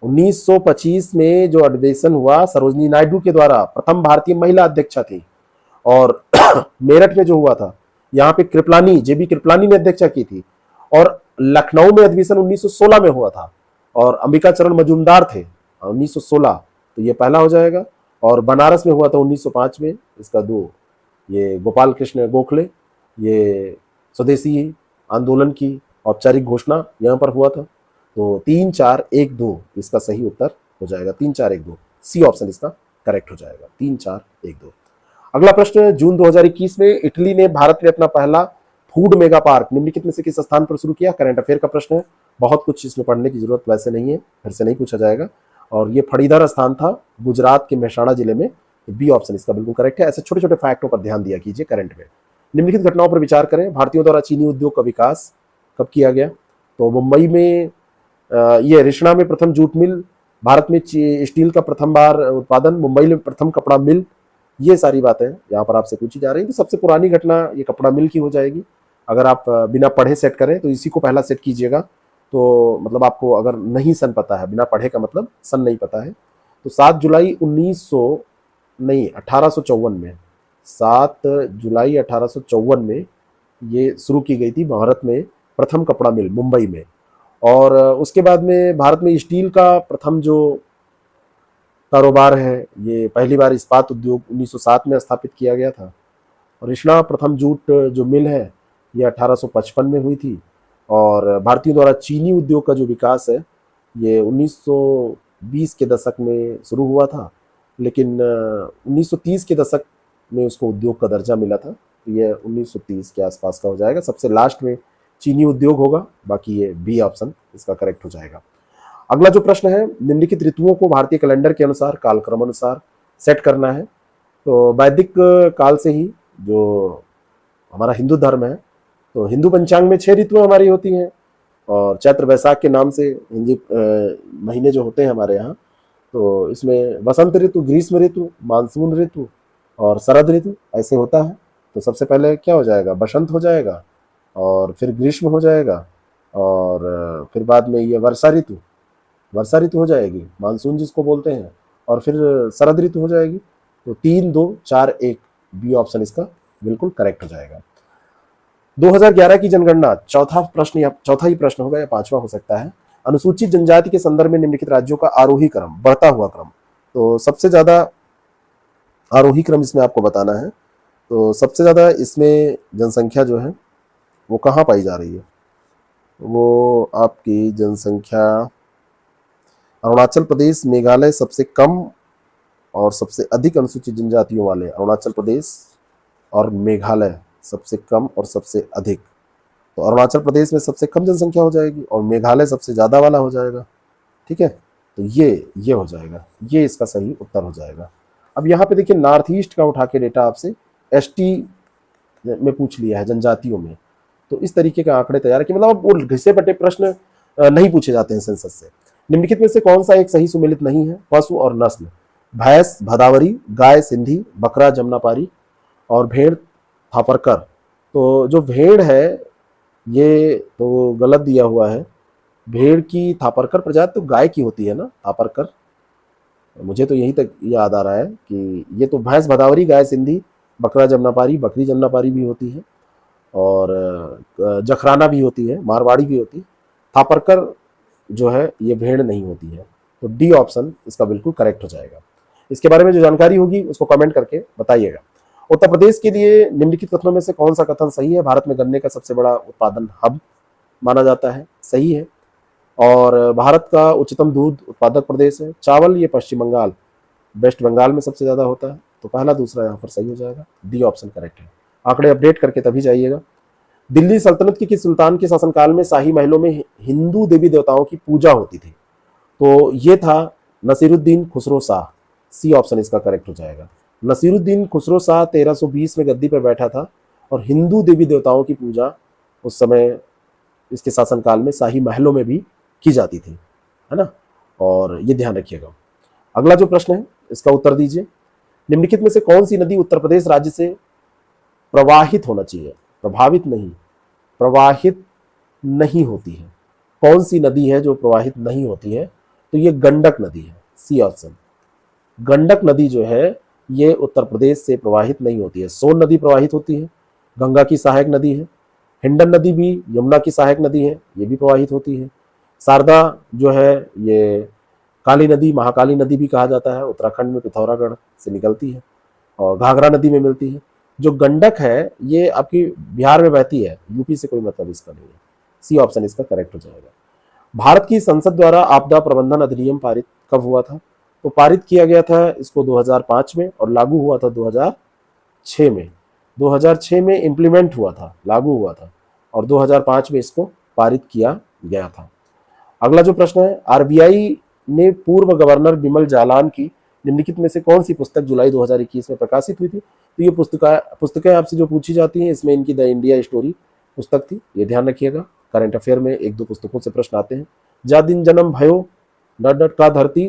Speaker 1: 1925 में जो अधिवेशन हुआ सरोजिनी नायडू के द्वारा, प्रथम भारतीय महिला अध्यक्षा थी। और मेरठ में जो हुआ था, यहाँ पे कृपलानी, जेबी कृपलानी ने अध्यक्षा की थी। और लखनऊ में अधिवेशन 1916 में हुआ था और अंबिका चरण मजूमदार थे 1916, तो ये पहला हो जाएगा। और बनारस में हुआ था 1905 में, इसका 2। ये गोपाल कृष्ण गोखले, ये स्वदेशी आंदोलन की औपचारिक घोषणा यहाँ पर हुआ था। तो 3 4 1 2 इसका सही उत्तर हो जाएगा। 3 4 1 2 सी ऑप्शन इसका करेक्ट हो जाएगा। 3 4 1 2। अगला प्रश्न, जून 2021 में इटली ने भारत में अपना पहला फूड मेगा पार्क निम्नलिखित में से किस स्थान पर शुरू किया? करंट अफेयर का प्रश्न है, बहुत कुछ इसमें पढ़ने की जरूरत वैसे नहीं है, फिर से नहीं पूछा जाएगा। और ये फड़ीदर स्थान था गुजरात के मेहसाणा जिले में। बी ऑप्शन इसका बिल्कुल करेक्ट है। ऐसे छोटे छोटे फैक्टों पर ध्यान दिया कीजिए करंट में। निम्नलिखित घटनाओं पर विचार करें। भारतीयों द्वारा चीनी उद्योग का विकास कब किया गया? तो मुंबई में ये रिश्णा में प्रथम जूट मिल, भारत में स्टील का प्रथम बार उत्पादन, मुंबई में प्रथम कपड़ा मिल, ये सारी बातें यहाँ पर आपसे पूछी जा रही है। तो सबसे पुरानी घटना ये कपड़ा मिल की हो जाएगी। अगर आप बिना पढ़े सेट करें तो इसी को पहला सेट कीजिएगा। तो मतलब आपको अगर नहीं सन पता है, बिना पढ़े का मतलब सन नहीं पता है, तो 7 जुलाई 1854 में, 7 जुलाई 1854 में ये शुरू की गई थी भारत में प्रथम कपड़ा मिल मुंबई में। और उसके बाद में भारत में स्टील का प्रथम जो कारोबार है, ये पहली बार इस्पात उद्योग 1907 में स्थापित किया गया था। और रिश्णा प्रथम जूट जो मिल है ये 1855 में हुई थी। और भारतीयों द्वारा चीनी उद्योग का जो विकास है ये 1920 के दशक में शुरू हुआ था, लेकिन 1930 के दशक में उसको उद्योग का दर्जा मिला था। तो ये 1930 के आसपास का हो जाएगा। सबसे लास्ट में चीनी उद्योग होगा, बाकी ये बी ऑप्शन इसका करेक्ट हो जाएगा। अगला जो प्रश्न है, निम्नलिखित ऋतुओं को भारतीय कैलेंडर के अनुसार कालक्रम अनुसार सेट करना है। तो वैदिक काल से ही जो हमारा हिंदू धर्म है, तो हिंदू पंचांग में 6 ऋतुएं हमारी होती हैं। और चैत्र वैशाख के नाम से हिंदी महीने जो होते हैं हमारे यहाँ, तो इसमें बसंत ऋतु, ग्रीष्म ऋतु, मानसून ऋतु और शरद ऋतु ऐसे होता है। तो सबसे पहले क्या हो जाएगा? बसंत हो जाएगा, और फिर ग्रीष्म हो जाएगा, और फिर बाद में ये वर्षा ऋतु हो जाएगी, मानसून जिसको बोलते हैं, और फिर शरद ऋतु हो जाएगी। तो 3 2 4 1 बी ऑप्शन इसका बिल्कुल करेक्ट हो जाएगा। 2011 की जनगणना, चौथा प्रश्न या चौथा ही प्रश्न होगा या 5वां हो सकता है। अनुसूचित जनजाति के संदर्भ में निम्नलिखित राज्यों का आरोही क्रम, बढ़ता हुआ क्रम। तो सबसे ज्यादा आरोही क्रम इसमें आपको बताना है। तो सबसे ज्यादा इसमें जनसंख्या जो है वो कहाँ पाई जा रही है? वो आपकी जनसंख्या अरुणाचल प्रदेश, मेघालय सबसे कम और सबसे अधिक अनुसूचित जनजातियों वाले, अरुणाचल प्रदेश और मेघालय सबसे कम और सबसे अधिक। तो अरुणाचल प्रदेश में सबसे कम जनसंख्या हो जाएगी और मेघालय सबसे ज़्यादा वाला हो जाएगा। ठीक है, तो ये हो जाएगा, ये इसका सही उत्तर हो जाएगा। अब यहाँ पे देखिए नॉर्थ ईस्ट का उठा के डेटा आपसे एसटी में पूछ लिया है, जनजातियों में। तो इस तरीके का आंकड़े तैयार किए, मतलब वो घिसे पटे प्रश्न नहीं पूछे जाते हैं सेंसस से। निम्नलिखित में से कौन सा एक सही सुमेलित नहीं है? पशु और नस्ल, भैंस भदावरी, गाय सिंधी, बकरा जमुनापारी और भेड़ थापरकर। तो जो भेड़ है ये तो गलत दिया हुआ है। भेड़ की थापरकर प्रजाति तो गाय की होती है ना, थापरकर। मुझे तो यहीं तक याद आ रहा है कि ये तो भैंस भदावरी, गाय सिंधी, बकरा जमुनापारी, बकरी जमुनापारी भी होती है, और जखराना भी होती है, मारवाड़ी भी होती है। थापरकर जो है ये भेड़ नहीं होती है। तो डी ऑप्शन इसका बिल्कुल करेक्ट हो जाएगा। इसके बारे में जो जानकारी होगी उसको कमेंट करके बताइएगा। उत्तर प्रदेश के लिए निम्नलिखित कथनों में से कौन सा कथन सही है? भारत में गन्ने का सबसे बड़ा उत्पादन हब माना जाता है, सही है। और भारत का उच्चतम दूध उत्पादक प्रदेश है। चावल ये पश्चिम बंगाल, वेस्ट बंगाल में सबसे ज्यादा होता है। तो पहला दूसरा यहाँ पर सही हो जाएगा, डी ऑप्शन करेक्ट है। आंकड़े अपडेट करके तभी जाइएगा। दिल्ली सल्तनत के किस सुल्तान के शासनकाल में शाही महलों में हिंदू देवी देवताओं की पूजा होती थी? तो ये था नसीरुद्दीन खुसरो शाह, सी ऑप्शन इसका करेक्ट हो जाएगा। नसीरुद्दीन खुसरो शाह 1320 में गद्दी पर बैठा था और हिंदू देवी देवताओं की पूजा उस समय इसके शासनकाल में शाही महलों में भी की जाती थी, है ना, और ये ध्यान रखिएगा। अगला जो प्रश्न है इसका उत्तर दीजिए। निम्नलिखित में से कौन सी नदी उत्तर प्रदेश राज्य से प्रवाहित होना चाहिए? प्रभावित नहीं, प्रवाहित नहीं होती है। कौन सी नदी है जो प्रवाहित नहीं होती है? तो ये गंडक नदी है, सी ऑप्शन। गंडक नदी जो है ये उत्तर प्रदेश से प्रवाहित नहीं होती है, सोन नदी प्रवाहित होती है, गंगा की सहायक नदी है। हिंडन नदी भी यमुना की सहायक नदी है, ये भी प्रवाहित होती है। शारदा जो है ये काली नदी, महाकाली नदी भी कहा जाता है, उत्तराखंड में पिथौरागढ़ से निकलती है और घाघरा नदी में मिलती है। जो गंडक है ये आपकी बिहार में बहती है, यूपी से कोई मतलब इसका नहीं है, सी ऑप्शन इसका करेक्ट हो जाएगा। भारत की संसद द्वारा आपदा प्रबंधन अधिनियम पारित कब हुआ था? तो पारित किया गया था इसको 2005 में और लागू हुआ था 2006 में। 2006 में इम्प्लीमेंट हुआ था, लागू हुआ था, और 2005 में इसको पारित किया गया था। अगला जो प्रश्न है, आरबीआई ने पूर्व गवर्नर बिमल जालान की निम्नलिखित में से कौन सी पुस्तक जुलाई 2021 में प्रकाशित हुई थी? तो ये पुस्तकें आपसे जो पूछी जाती हैं इसमें इनकी द इंडिया स्टोरी पुस्तक थी, ये ध्यान रखिएगा। करंट अफेयर में एक दो पुस्तकों से प्रश्न आते हैं। जा दिन जन्म भयो डट डट का धरती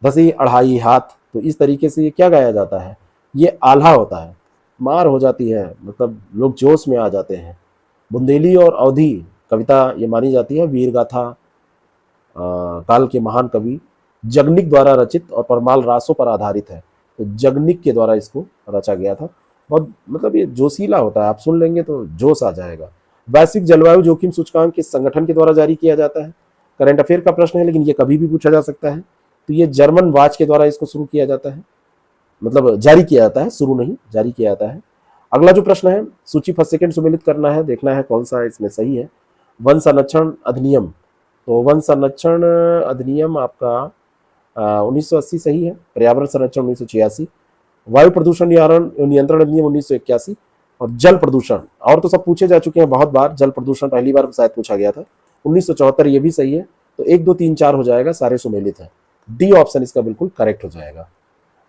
Speaker 1: धसी अढ़ाई हाथ, तो इस तरीके से ये क्या गाया जाता है? ये आल्हा होता है, मार हो जाती है, मतलब लोग जोश में आ जाते हैं। बुंदेली और अवधी कविता ये मानी जाती है वीर गाथा काल के महान कवि जगनिक द्वारा रचित और परमाल रासों पर आधारित है, तो जगनिक के द्वारा इसको रचा गया था। बहुत मतलब ये जोशीला होता है, आप सुन लेंगे तो जोश आ जाएगा। वैश्विक जलवायु जोखिम सूचकांक किस संगठन के द्वारा जारी किया जाता है? करंट अफेयर का प्रश्न है लेकिन ये कभी भी पूछा जा सकता है। तो ये जर्मन वाच के द्वारा इसको शुरू किया जाता है, मतलब जारी किया जाता है, शुरू नहीं, जारी किया जाता है। अगला जो प्रश्न है, सूची फर्स्ट सेकंड सुमेलित करना है, देखना है कौन सा इसमें सही है। वन संरक्षण अधिनियम, तो वन संरक्षण अधिनियम आपका 1980 सही है। पर्यावरण संरक्षण 1986, वायु प्रदूषण नियंत्रण अधिनियम 1981, और जल प्रदूषण, और तो सब पूछे जा चुके हैं बहुत बार, जल प्रदूषण पहली बार शायद पूछा गया था 1974, ये भी सही है। तो 1 2 3 4 हो जाएगा, सारे सुमेलित हैं। डी ऑप्शन इसका बिल्कुल करेक्ट हो जाएगा।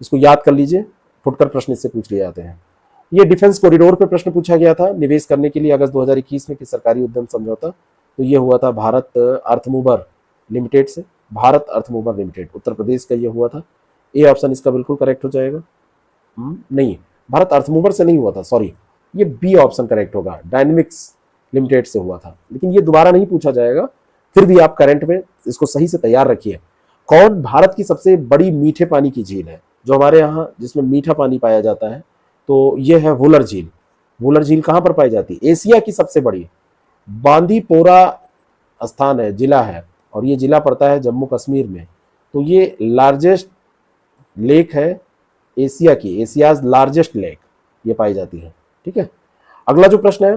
Speaker 1: इसको याद कर लीजिए, फुटकर प्रश्न इससे पूछ लिए जाते हैं। ये डिफेंस कॉरिडोर पे प्रश्न पूछा गया था, निवेश करने के लिए अगस्त 2021 में किस सरकारी उद्यम समझौता? तो ये हुआ था भारत अर्थमूवर लिमिटेड से, भारत अर्थमूवर लिमिटेड, उत्तर प्रदेश का ये हुआ था। ए ऑप्शन इसका बिल्कुल करेक्ट हो जाएगा। नहीं, भारत अर्थमूवर से नहीं हुआ था, सॉरी, ये बी ऑप्शन करेक्ट होगा, डायनेमिक्स लिमिटेड से हुआ था। लेकिन ये दोबारा नहीं पूछा जाएगा, फिर भी आप करंट में इसको सही से तैयार रखिए। कौन भारत की सबसे बड़ी मीठे पानी की झील है, जो हमारे यहाँ जिसमें मीठा पानी पाया जाता है? तो ये है वुलर झील। वुलर झील कहाँ पर पाई जाती है? एशिया की सबसे बड़ी बांदीपोरा स्थान है, जिला है, और ये जिला पड़ता है जम्मू कश्मीर में। तो ये लार्जेस्ट लेक है एशिया की, एशियाज लार्जेस्ट लेक ये पाई जाती है। ठीक है। अगला जो प्रश्न है,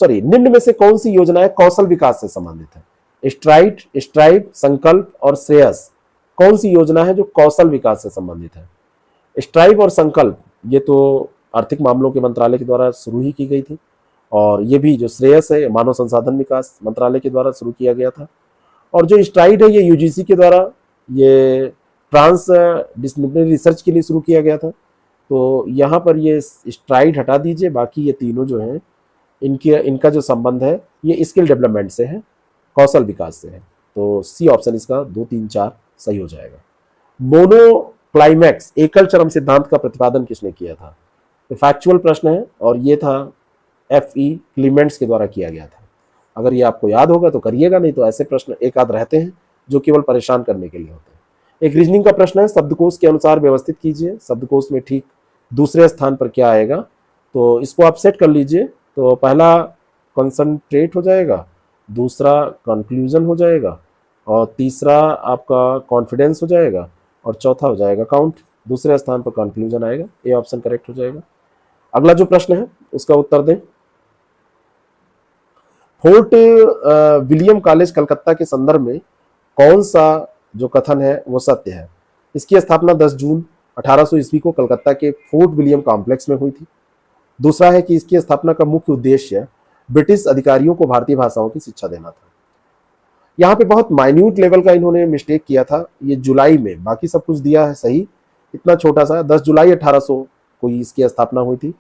Speaker 1: निम्न में से कौन सी योजनाएं कौशल विकास से संबंधित है? स्ट्राइड, संकल्प और श्रेयस, कौन सी योजना है जो कौशल विकास से संबंधित है? स्ट्राइव और संकल्प ये तो आर्थिक मामलों के मंत्रालय के द्वारा शुरू ही की गई थी, और ये भी जो श्रेयस है मानव संसाधन विकास मंत्रालय के द्वारा शुरू किया गया था। और जो स्ट्राइड है ये यूजीसी के द्वारा ये ट्रांस डिसिप्लिनरी रिसर्च के लिए शुरू किया गया था। तो यहाँ पर ये स्ट्राइड हटा दीजिए, बाकी ये तीनों जो हैं इनका जो संबंध है ये स्किल डेवलपमेंट से है, कौशल विकास से है। तो सी ऑप्शन इसका 2 3 4 सही हो जाएगा। मोनो क्लाइमैक्स एकल चरम सिद्धांत का प्रतिपादन किसने किया था? तो फैक्चुअल प्रश्न है, और ये था F.E. क्लीमेंट्स के द्वारा किया गया था। अगर ये आपको याद होगा तो करिएगा, नहीं तो ऐसे प्रश्न एक आध रहते हैं जो केवल परेशान करने के लिए होते हैं। एक रीजनिंग का प्रश्न है, शब्दकोश के अनुसार व्यवस्थित कीजिए। शब्दकोश में ठीक दूसरे स्थान पर क्या आएगा? तो इसको आप सेट कर लीजिए। तो पहला कंसंट्रेट हो जाएगा, दूसरा कंक्लूजन हो जाएगा, और तीसरा आपका कॉन्फिडेंस हो जाएगा, और चौथा हो जाएगा काउंट। दूसरे स्थान पर कंक्लूजन आएगा, ए ऑप्शन करेक्ट हो जाएगा। अगला जो प्रश्न है उसका उत्तर दें। फोर्ट विलियम कॉलेज कलकत्ता के संदर्भ में कौन सा जो कथन है वो सत्य है? इसकी स्थापना 10 जून 1800 ईस्वी को कलकत्ता के फोर्ट विलियम कॉम्प्लेक्स में हुई थी। दूसरा है कि इसकी स्थापना का मुख्य उद्देश्य ब्रिटिश अधिकारियों को भारतीय भाषाओं की शिक्षा देना था। यहाँ पे बहुत माइन्यूट लेवल का इन्होंने मिस्टेक किया था, ये जुलाई में, बाकी सब कुछ दिया है सही, इतना छोटा सा 10 जुलाई 1800 को इसकी स्थापना हुई थी,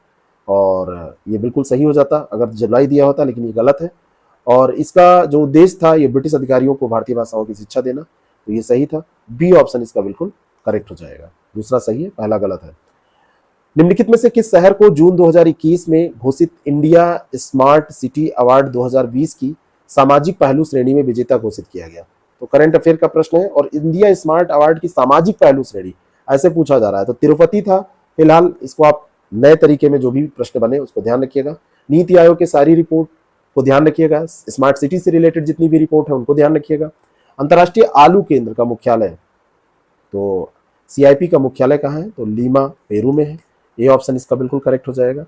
Speaker 1: और ये बिल्कुल सही हो जाता अगर जुलाई दिया होता, लेकिन ये गलत है। और इसका जो उद्देश्य था ये ब्रिटिश अधिकारियों को भारतीय भाषाओं की शिक्षा देना, तो ये सही था। बी ऑप्शन इसका बिल्कुल करेक्ट हो जाएगा। दूसरा सही है, पहला गलत है। निम्नलिखित में से किस शहर को जून 2021 में घोषित इंडिया स्मार्ट सिटी अवार्ड 2020 की सामाजिक पहलू श्रेणी में विजेता घोषित किया गया? तो करंट अफेयर का प्रश्न है। और इंडिया स्मार्ट अवार्ड की सामाजिक पहलू श्रेणी ऐसे पूछा जा रहा है, तो तिरुपति था फिलहाल, इसको आप नए तरीके में जो भी प्रश्न बने उसको ध्यान रखिएगा। नीति आयोग की सारी रिपोर्ट को ध्यान रखिएगा, स्मार्ट सिटी से रिलेटेड जितनी भी रिपोर्ट है उनको ध्यान रखिएगा। अंतर्राष्ट्रीय आलू केंद्र का मुख्यालय, तो सीआईपी का मुख्यालय कहाँ है, तो लीमा पेरू में है। ये ऑप्शन इसका बिल्कुल करेक्ट हो जाएगा।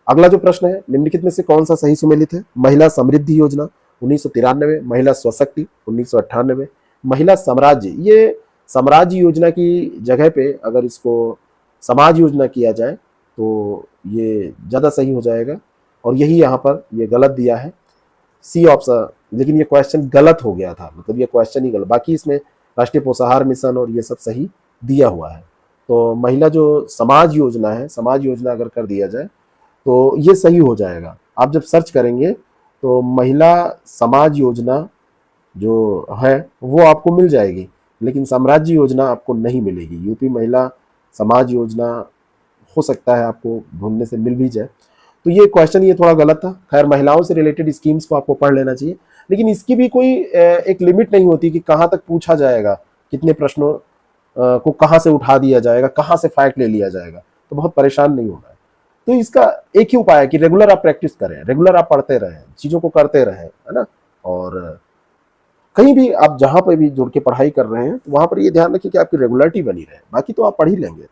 Speaker 1: अगला जो प्रश्न है, निम्नलिखित में से कौन सा सही सुमेलित है? महिला समृद्धि योजना 1993, महिला स्वशक्ति 1998, महिला साम्राज्य। ये साम्राज्य योजना की जगह पे अगर इसको समाज योजना किया जाए तो ये ज़्यादा सही हो जाएगा, और यही यहाँ पर ये गलत दिया है, सी ऑप्शन। लेकिन ये क्वेश्चन गलत हो गया था, मतलब ये क्वेश्चन ही गलत, बाकी इसमें राष्ट्रीय पोषाहार मिशन और ये सब सही दिया हुआ है। तो महिला जो समाज योजना है, समाज योजना अगर कर दिया जाए तो ये सही हो जाएगा। आप जब सर्च करेंगे तो महिला समाज योजना जो है वो आपको मिल जाएगी, लेकिन साम्राज्य योजना आपको नहीं मिलेगी। यूपी महिला समाज योजना हो सकता है आपको ढूंढने से मिल भी जाए। तो ये क्वेश्चन ये थोड़ा गलत था। खैर, महिलाओं से रिलेटेड स्कीम्स को आपको पढ़ लेना चाहिए, लेकिन इसकी भी कोई एक लिमिट नहीं होती कि कहाँ तक पूछा जाएगा, कितने प्रश्नों को कहाँ से उठा दिया जाएगा, कहाँ से फैक्ट ले लिया जाएगा। तो बहुत परेशान नहीं होना है। तो इसका एक ही उपाय है कि रेगुलर आप प्रैक्टिस करें, रेगुलर आप पढ़ते रहें, चीज़ों को करते रहें, है ना। और कहीं भी आप जहाँ पर भी जुड़ के पढ़ाई कर रहे हैं तो वहाँ पर ये ध्यान रखिए कि आपकी रेगुलरिटी बनी रहे, बाकी तो आप पढ़ ही लेंगे।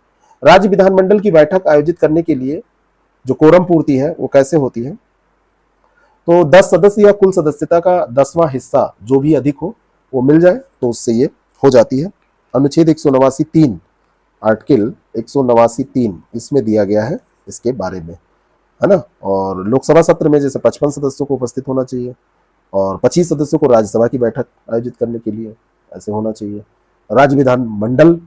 Speaker 1: राज्य विधानमंडल की बैठक आयोजित करने के लिए जो कोरम पूर्ति है वो कैसे होती है? तो 10 सदस्य या कुल सदस्यता का 10वां हिस्सा जो भी अधिक हो वो मिल जाए तो उससे ये हो जाती है। अनुच्छेद 189(3), आर्टिकल 189(3) इसमें दिया गया है इसके बारे में, है ना। और लोकसभा सत्र में जैसे 55 सदस्यों को उपस्थित होना चाहिए, और 25 सदस्यों को राज्यसभा की बैठक आयोजित करने के लिए ऐसे होना चाहिए। राज्य विधानमंडल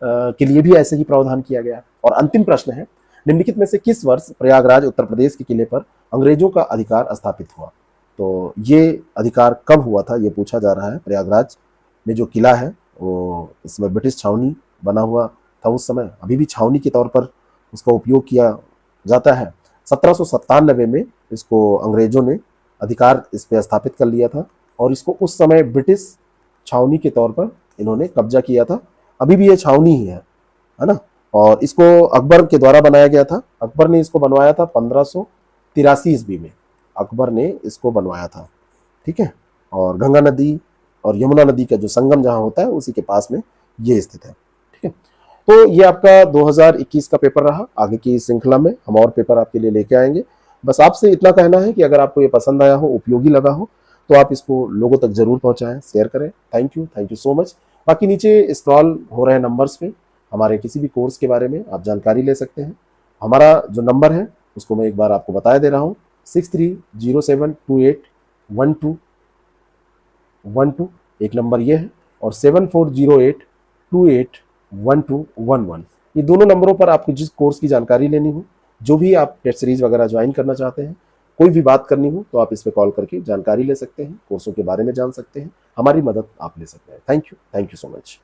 Speaker 1: के लिए भी ऐसे ही प्रावधान किया गया। और अंतिम प्रश्न है, निम्नलिखित में से किस वर्ष प्रयागराज उत्तर प्रदेश के किले पर अंग्रेजों का अधिकार स्थापित हुआ? तो ये अधिकार कब हुआ था ये पूछा जा रहा है। प्रयागराज में जो किला है वो इसमें ब्रिटिश छावनी बना हुआ था उस समय, अभी भी छावनी के तौर पर उसका उपयोग किया जाता है। 1797 में इसको अंग्रेजों ने अधिकार इस पर स्थापित कर लिया था, और इसको उस समय ब्रिटिश छावनी के तौर पर इन्होंने कब्जा किया था। अभी भी ये छावनी ही है ना। और इसको अकबर के द्वारा बनाया गया था। अकबर ने इसको बनवाया था 1583 ईस्वी में, अकबर ने इसको बनवाया था, ठीक है। और गंगा नदी और यमुना नदी का जो संगम जहाँ होता है उसी के पास में ये स्थित है, ठीक है। तो ये आपका 2021 का पेपर रहा। आगे की श्रृंखला में हम और पेपर आपके लिए लेके आएंगे। बस आपसे इतना कहना है कि अगर आपको ये पसंद आया हो, उपयोगी लगा हो, तो आप इसको लोगों तक जरूर पहुंचाएं, शेयर करें। Thank you so much. बाकी नीचे स्क्रॉल हो रहे नंबर्स पे हमारे किसी भी कोर्स के बारे में आप जानकारी ले सकते हैं। हमारा जो नंबर है उसको मैं एक बार आपको बता दे रहा हूँ, 6307281212, एक नंबर ये है, और 7408281211। ये दोनों नंबरों पर आपको जिस कोर्स की जानकारी लेनी हो, जो भी आप टेस्ट सीरीज वगैरह ज्वाइन करना चाहते हैं, कोई भी बात करनी हो, तो आप इस पर कॉल करके जानकारी ले सकते हैं, कोर्सों के बारे में जान सकते हैं, हमारी मदद आप ले सकते हैं। Thank you so much.